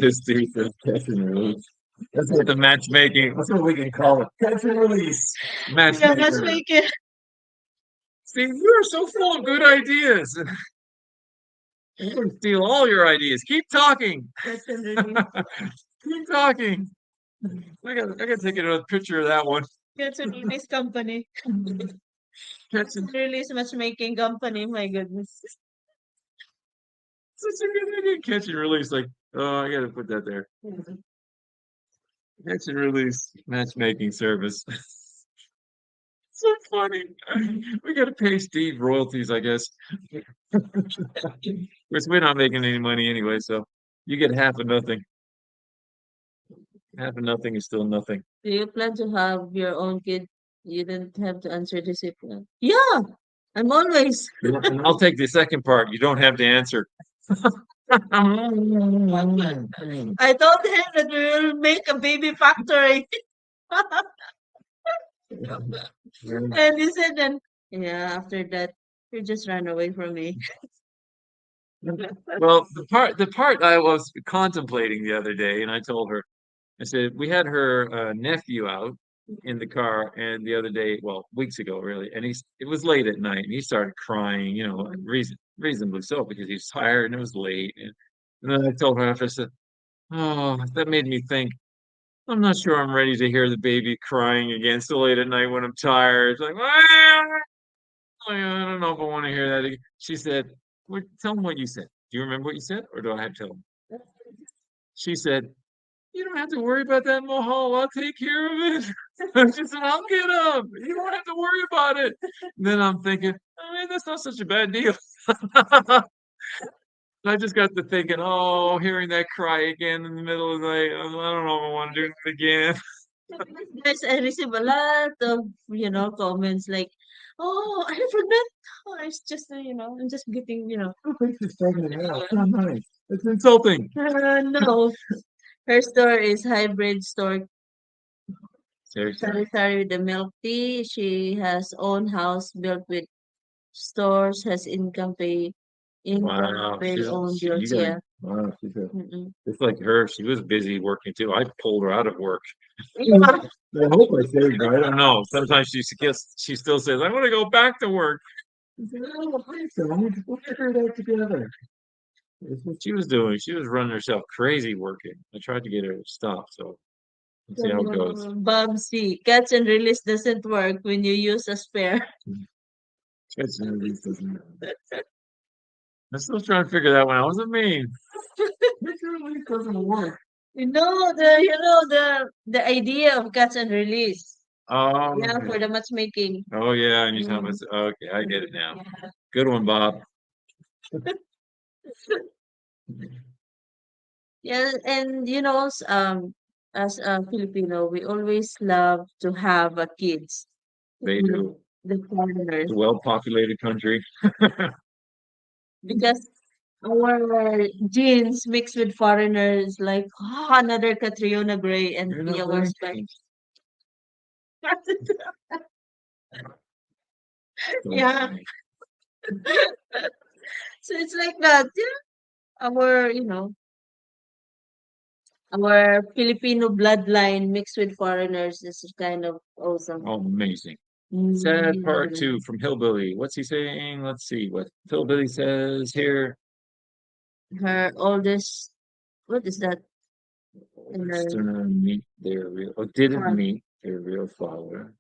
This dude says catch and release. That's what the matchmaking, that's what we can call it. Catch and release. yeah, Matchmaker. matchmaking. See, you are so full of good ideas. I'm going to steal all your ideas. Keep talking. Catch and release. Keep talking. I gotta take another picture of that one. Catch and release company. Catch and Release matchmaking company. My goodness. such a good idea. Catch and release. Like, oh, I gotta put that there. Catch and release matchmaking service. So funny. We gotta pay Steve royalties, I guess. Which we're not making any money anyway, so you get half of nothing. Half of nothing is still nothing. Do you plan to have your own kid? You don't have to answer this if yeah, I'm always. And I'll take the second part. You don't have to answer. I told him that we will make a baby factory. And he said then, yeah, after that, you just ran away from me. Well, the part I was contemplating the other day, and I told her, I said we had her nephew out in the car, and the other day, well, weeks ago, really, and it was late at night, and he started crying, reasonably so because he's tired and it was late, and then I told her after, I said, oh, that made me think. I'm not sure I'm ready to hear the baby crying again so late at night when I'm tired. It's like, "Ah, I don't know if I want to hear that again." She said, tell him what you said. Do you remember what you said, or do I have to tell him? She said, "You don't have to worry about that, Mohal. I'll take care of it." She said, "I'll get up. You don't have to worry about it." Then I'm thinking, I mean, that's not such a bad deal. I just got to thinking, oh, hearing that cry again in the middle of the night. I don't know if I want to do it again. Yes, I receive a lot of, comments like, oh, I forgot. Oh, it's just, I'm just getting, She's taking it out. It's not nice. It's insulting. no. Her store is hybrid store. Seriously. Sari with the milk tea. She has own house built with stores, has income Wow, pay own you bills. gotta, Yeah. wow, Mm-mm. it's like her. She was busy working too. I pulled her out of work. I hope I saved her. I don't know. Sometimes she still says, "I want to go back to work." I said, "Oh, please don't. We'll figure it out together." That's what she was doing. She was running herself crazy working. I tried to get her to stop, so let's see how it goes. Bubsy, catch and release doesn't work when you use a spare. Catch and release doesn't. I'm still trying to figure that one out. What does it mean? Catch and release doesn't work. The idea of catch and release. Oh, Yeah, okay. for the matchmaking. Oh yeah, and you tell me. Mm. Okay, I get it now. Good one, Bob. Yeah, and as a Filipino, we always love to have a kids. They do. The foreigners, It's a well-populated country. because our genes mixed with foreigners, like another Catriona Gray and You're Pia not right. Wurtzbeck. Yeah, so it's like that. Yeah, our Filipino bloodline mixed with foreigners is kind of awesome. Oh, amazing. Sad part Mm. two from Hillbilly. What's he saying? Let's see what Hillbilly says here. Her oldest, what is that? Meet their real, didn't Son. meet their real father.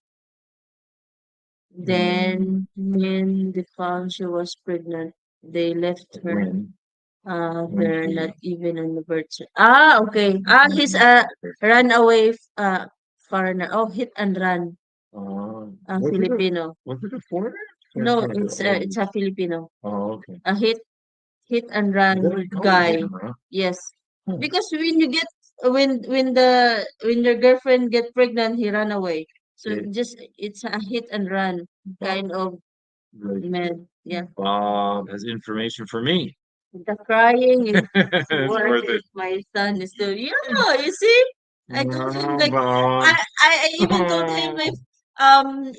Then when they found she was pregnant, they left her. When? They're not even on the birth okay. He's a runaway foreigner. Oh, hit and run. Filipino. Was it a foreigner? No, it's a Filipino. Oh, okay. A hit hit and run Really? Oh, guy. hit and run. Yes, Hmm. because when you get when your girlfriend get pregnant, he run away. So It just it's a hit and run kind of really man. Yeah, Bob has information for me. the crying is It's worth worth it. it. My son is still, yeah, you see, I told him Oh, like Bob. I even told him like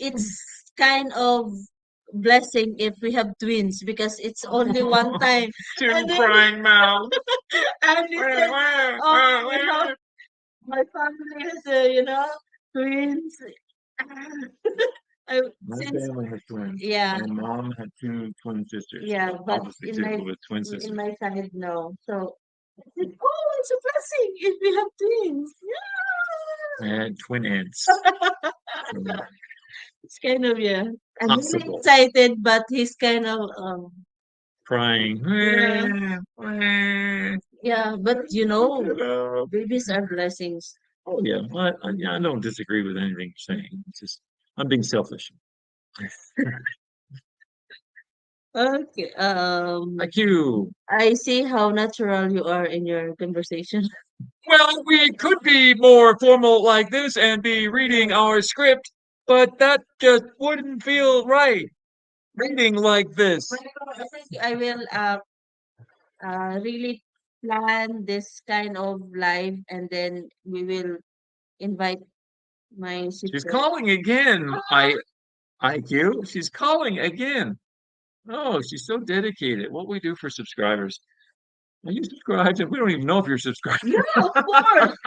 it's kind of blessing if we have twins because it's only one time. Two And then crying mouths. and he said, "Oh, my family has twins." I, My since family has twins. yeah, My mom had two twin sisters. yeah, but Obviously, two with twin in sisters. my side, no. So I said, "Oh, it's a blessing if we have twins." And twin aunts. Yeah. It's kind of yeah. I'm really Possible. excited, but he's kind of Crying. yeah, Oh, yeah. But babies are blessings. yeah. Yeah, I don't disagree with anything you're saying. It's just, I'm being selfish. Okay. Like you. I see how natural you are in your conversation. Well, we could be more formal like this and be reading our script, but that just wouldn't feel right. Reading like this. I think I will really plan this kind of live, and then we will invite my She's sister. calling again. IQ. She's calling again. Oh, she's so dedicated. What we do for subscribers. Are you subscribed? And we don't even know if you're subscribed. Yeah, of course.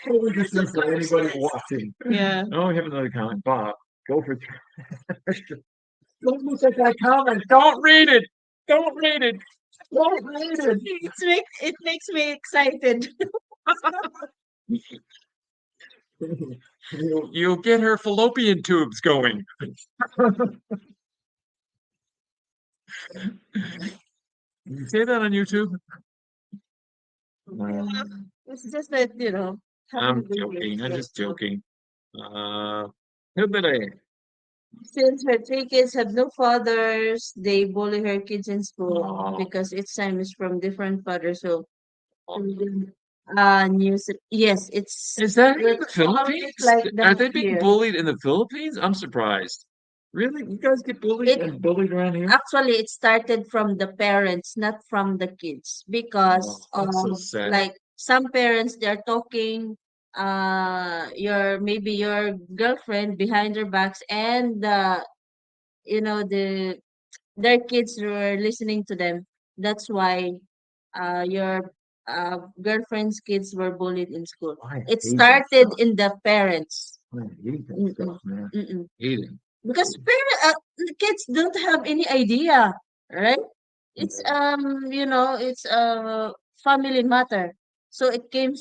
We just do for anybody watching. Yeah. Oh, we have another comment. Bob, go for don't look at that comment. Don't read it. Don't read it. Don't read it. It makes me excited. You'll get her fallopian tubes going. You say that on YouTube? It's just that, I'm having babies. joking. I'm Yeah. just joking. Who did I? Since her three kids have no fathers, they bully her kids in school Oh, because each time is from different fathers. So, oh. news. Yes, it's Is that in the it's always Philippines? like Are that they being here. bullied in the Philippines? I'm surprised. Really? You guys get bullied It and bullied around here? actually it started from the parents, not from the kids, Oh, because that's so sad. like some parents they're talking your maybe your girlfriend behind their backs, and their kids were listening to them. That's why your girlfriend's kids were bullied in school. I It hate that started stuff. in the parents. I hate that Mm-mm, stuff, man. mm-mm. Hate it. Because the kids don't have any idea, right? It's it's a family matter. So it came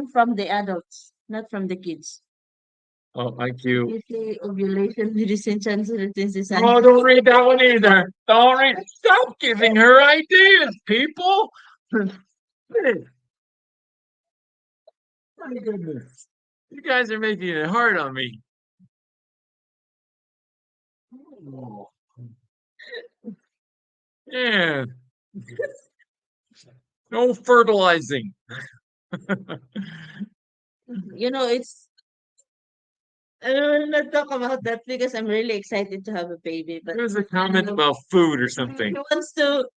from the adults, not from the kids. Oh, IQ. You say ovulation, medicine, chances, Oh, don't read that one either. Don't read. Stop giving her ideas, people. My goodness. You guys are making it hard on me. Oh, yeah. No fertilizing. It's I don't want to talk about that because I'm really excited to have a baby, but There's a comment about food or he something. wants to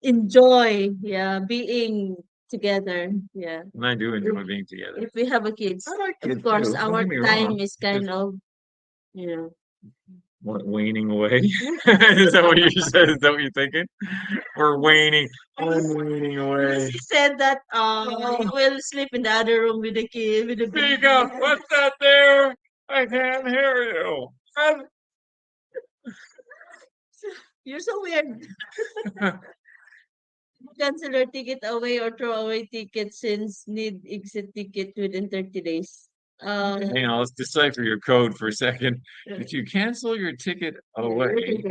enjoy, yeah, being together. Yeah. And I do enjoy being together. If we have a kids, I like of kids course, too. Don't our get me time wrong. is kind of, you know, What, waning away? Is that what you said? Is that what you're thinking? Or waning? I'm waning away. she said that you will sleep in the other room with the kid, with the Speak baby. up. What's that there? I can't hear you. You're so weird. Cancel your ticket away or throw away ticket since need exit ticket within 30 days. Hang on, let's decipher your code for a second. Did you cancel your ticket away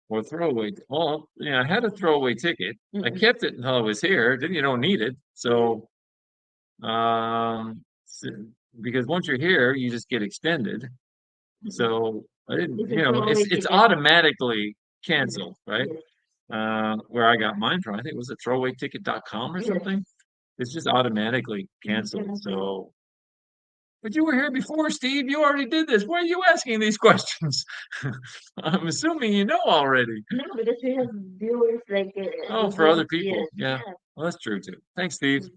or throw away? Well, yeah, I had a throwaway ticket. I kept it until I was here. Then you don't need it. So, um, s- because once you're here, you just get extended. So I didn't, It's a throwaway it's ticket. automatically canceled, right? where I got mine from. I think it was a throwawayticket.com or Yes. something. It's just automatically canceled. So, but you were here before, Steve. You already did this. Why are you asking these questions? I'm assuming you know already. No, because we have viewers like Oh, for other people. Yeah. Well, that's true too. Thanks, Steve.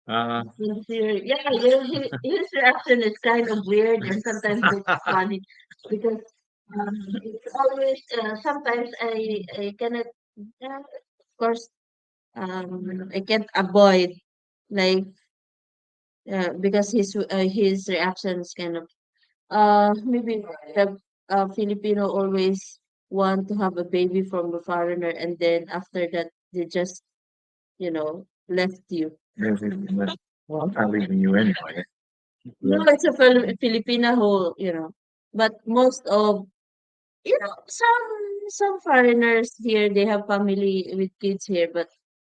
Uh, sincere. Yeah, his reaction is kind of weird and sometimes it's funny because it's always sometimes I cannot of course I can't avoid like because his reaction is kind of maybe the Filipino always want to have a baby from a foreigner and then after that they just left you. well, I'm not leaving you anyway. No, it's a Filipina who, but most of, some foreigners here, they have family with kids here, but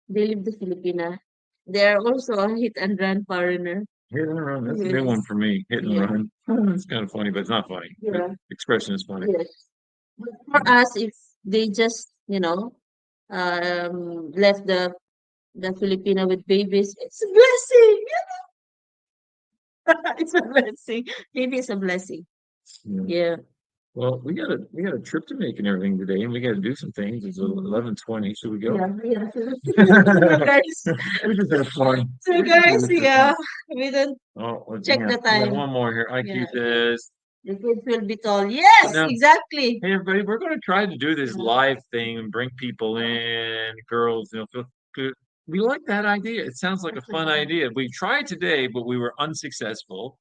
they leave the Filipina. They are also a hit and run foreigner. Hit and run. That's a new one Yes. for me. Hit and Yeah. run. It's kind of funny, but it's not funny. The Yeah. expression is funny. Yes. But for us, if they just, left the Filipina with babies, it's a blessing. It's a blessing. Maybe it's a blessing. Yeah. Yeah. Well, we got a trip to make and everything today, and we got to do some things. It's 11:20. Should we go? Yeah, yeah. So guys, We just had fun. so guys, yeah, we don't Oh, check the we got time. one more here. IQ Yeah, says, the kids will be tall. Yes, no. exactly. Hey everybody, we're going to try to do this Yeah. live thing and bring people in, girls, we like that idea. It sounds like a fun idea. We tried today, but we were unsuccessful.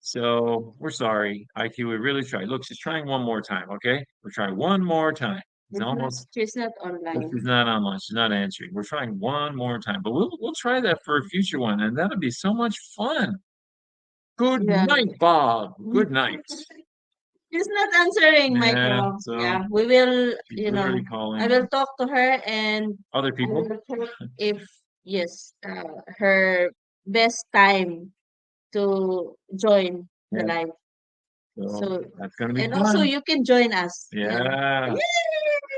So we're sorry, IQ. We really tried. Look, she's trying one more time. Okay, we're trying one more time. It's almost. She's not She's online. not online. She's not answering. We're trying one more time, but we'll try that for a future one, and that'll be so much fun. Good Yeah. night, Bob. Good night. She's not answering my Yeah, call. so Yeah, we will, she's literally calling I will talk to her and other I people. will check if, yes, her best time to join the Yeah. live. So So, that's gonna be and also fun. you can join us. Yeah.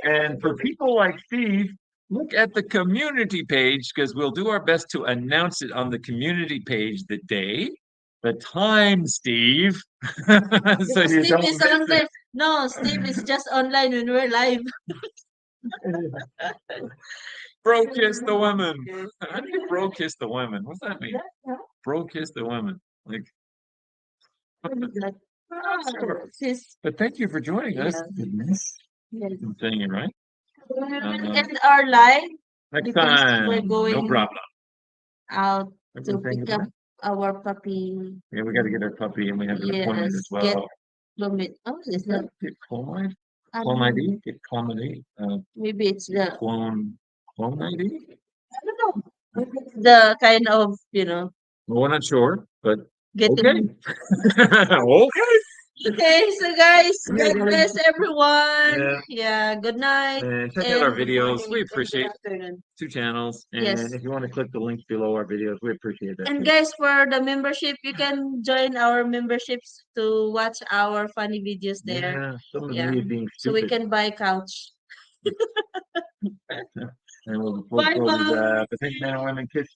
And for people like Steve, look at the community page because we'll do our best to announce it on the community page the day, the time, Steve. So Because you Steve don't is miss online. No, Steve is just online when we're live. it. Bro kiss the women. How do you bro kiss the women? What's that mean? Bro kiss the women. Like, sure. But thank you for joining us. Goodness. Yes. I'm saying it right. We will end our live Next because we're time. No going problem. out to Everyone saying pick up goodbye? our puppy. Yeah, we got to get our puppy, and we have an appointment as Yes, get well. plummet. Oh, is that? Get clone Clone ID? Get clone ID? Maybe it's the, Clone ID? I don't know. Maybe it's the kind of, Well, we're not sure, but getting. okay. Okay. Okay, so guys, Yeah, God guys. bless everyone. Yeah. Yeah, good night And check out our and good videos. morning We and good appreciate afternoon. 2 channels. And Yes. if you want to click the links below our videos, we appreciate that. And too. guys, for the membership, you can join our memberships to watch our funny videos there. Yeah, some of Yeah. me being So we stupid. can buy couch. And we'll Bye, close Mom. that. But thank man, women, kiss,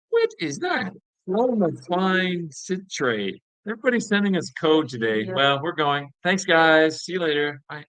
what is that? Fine citrate. Everybody's sending us code today. Yeah. Well, we're going. Thanks, guys. See you later. Bye.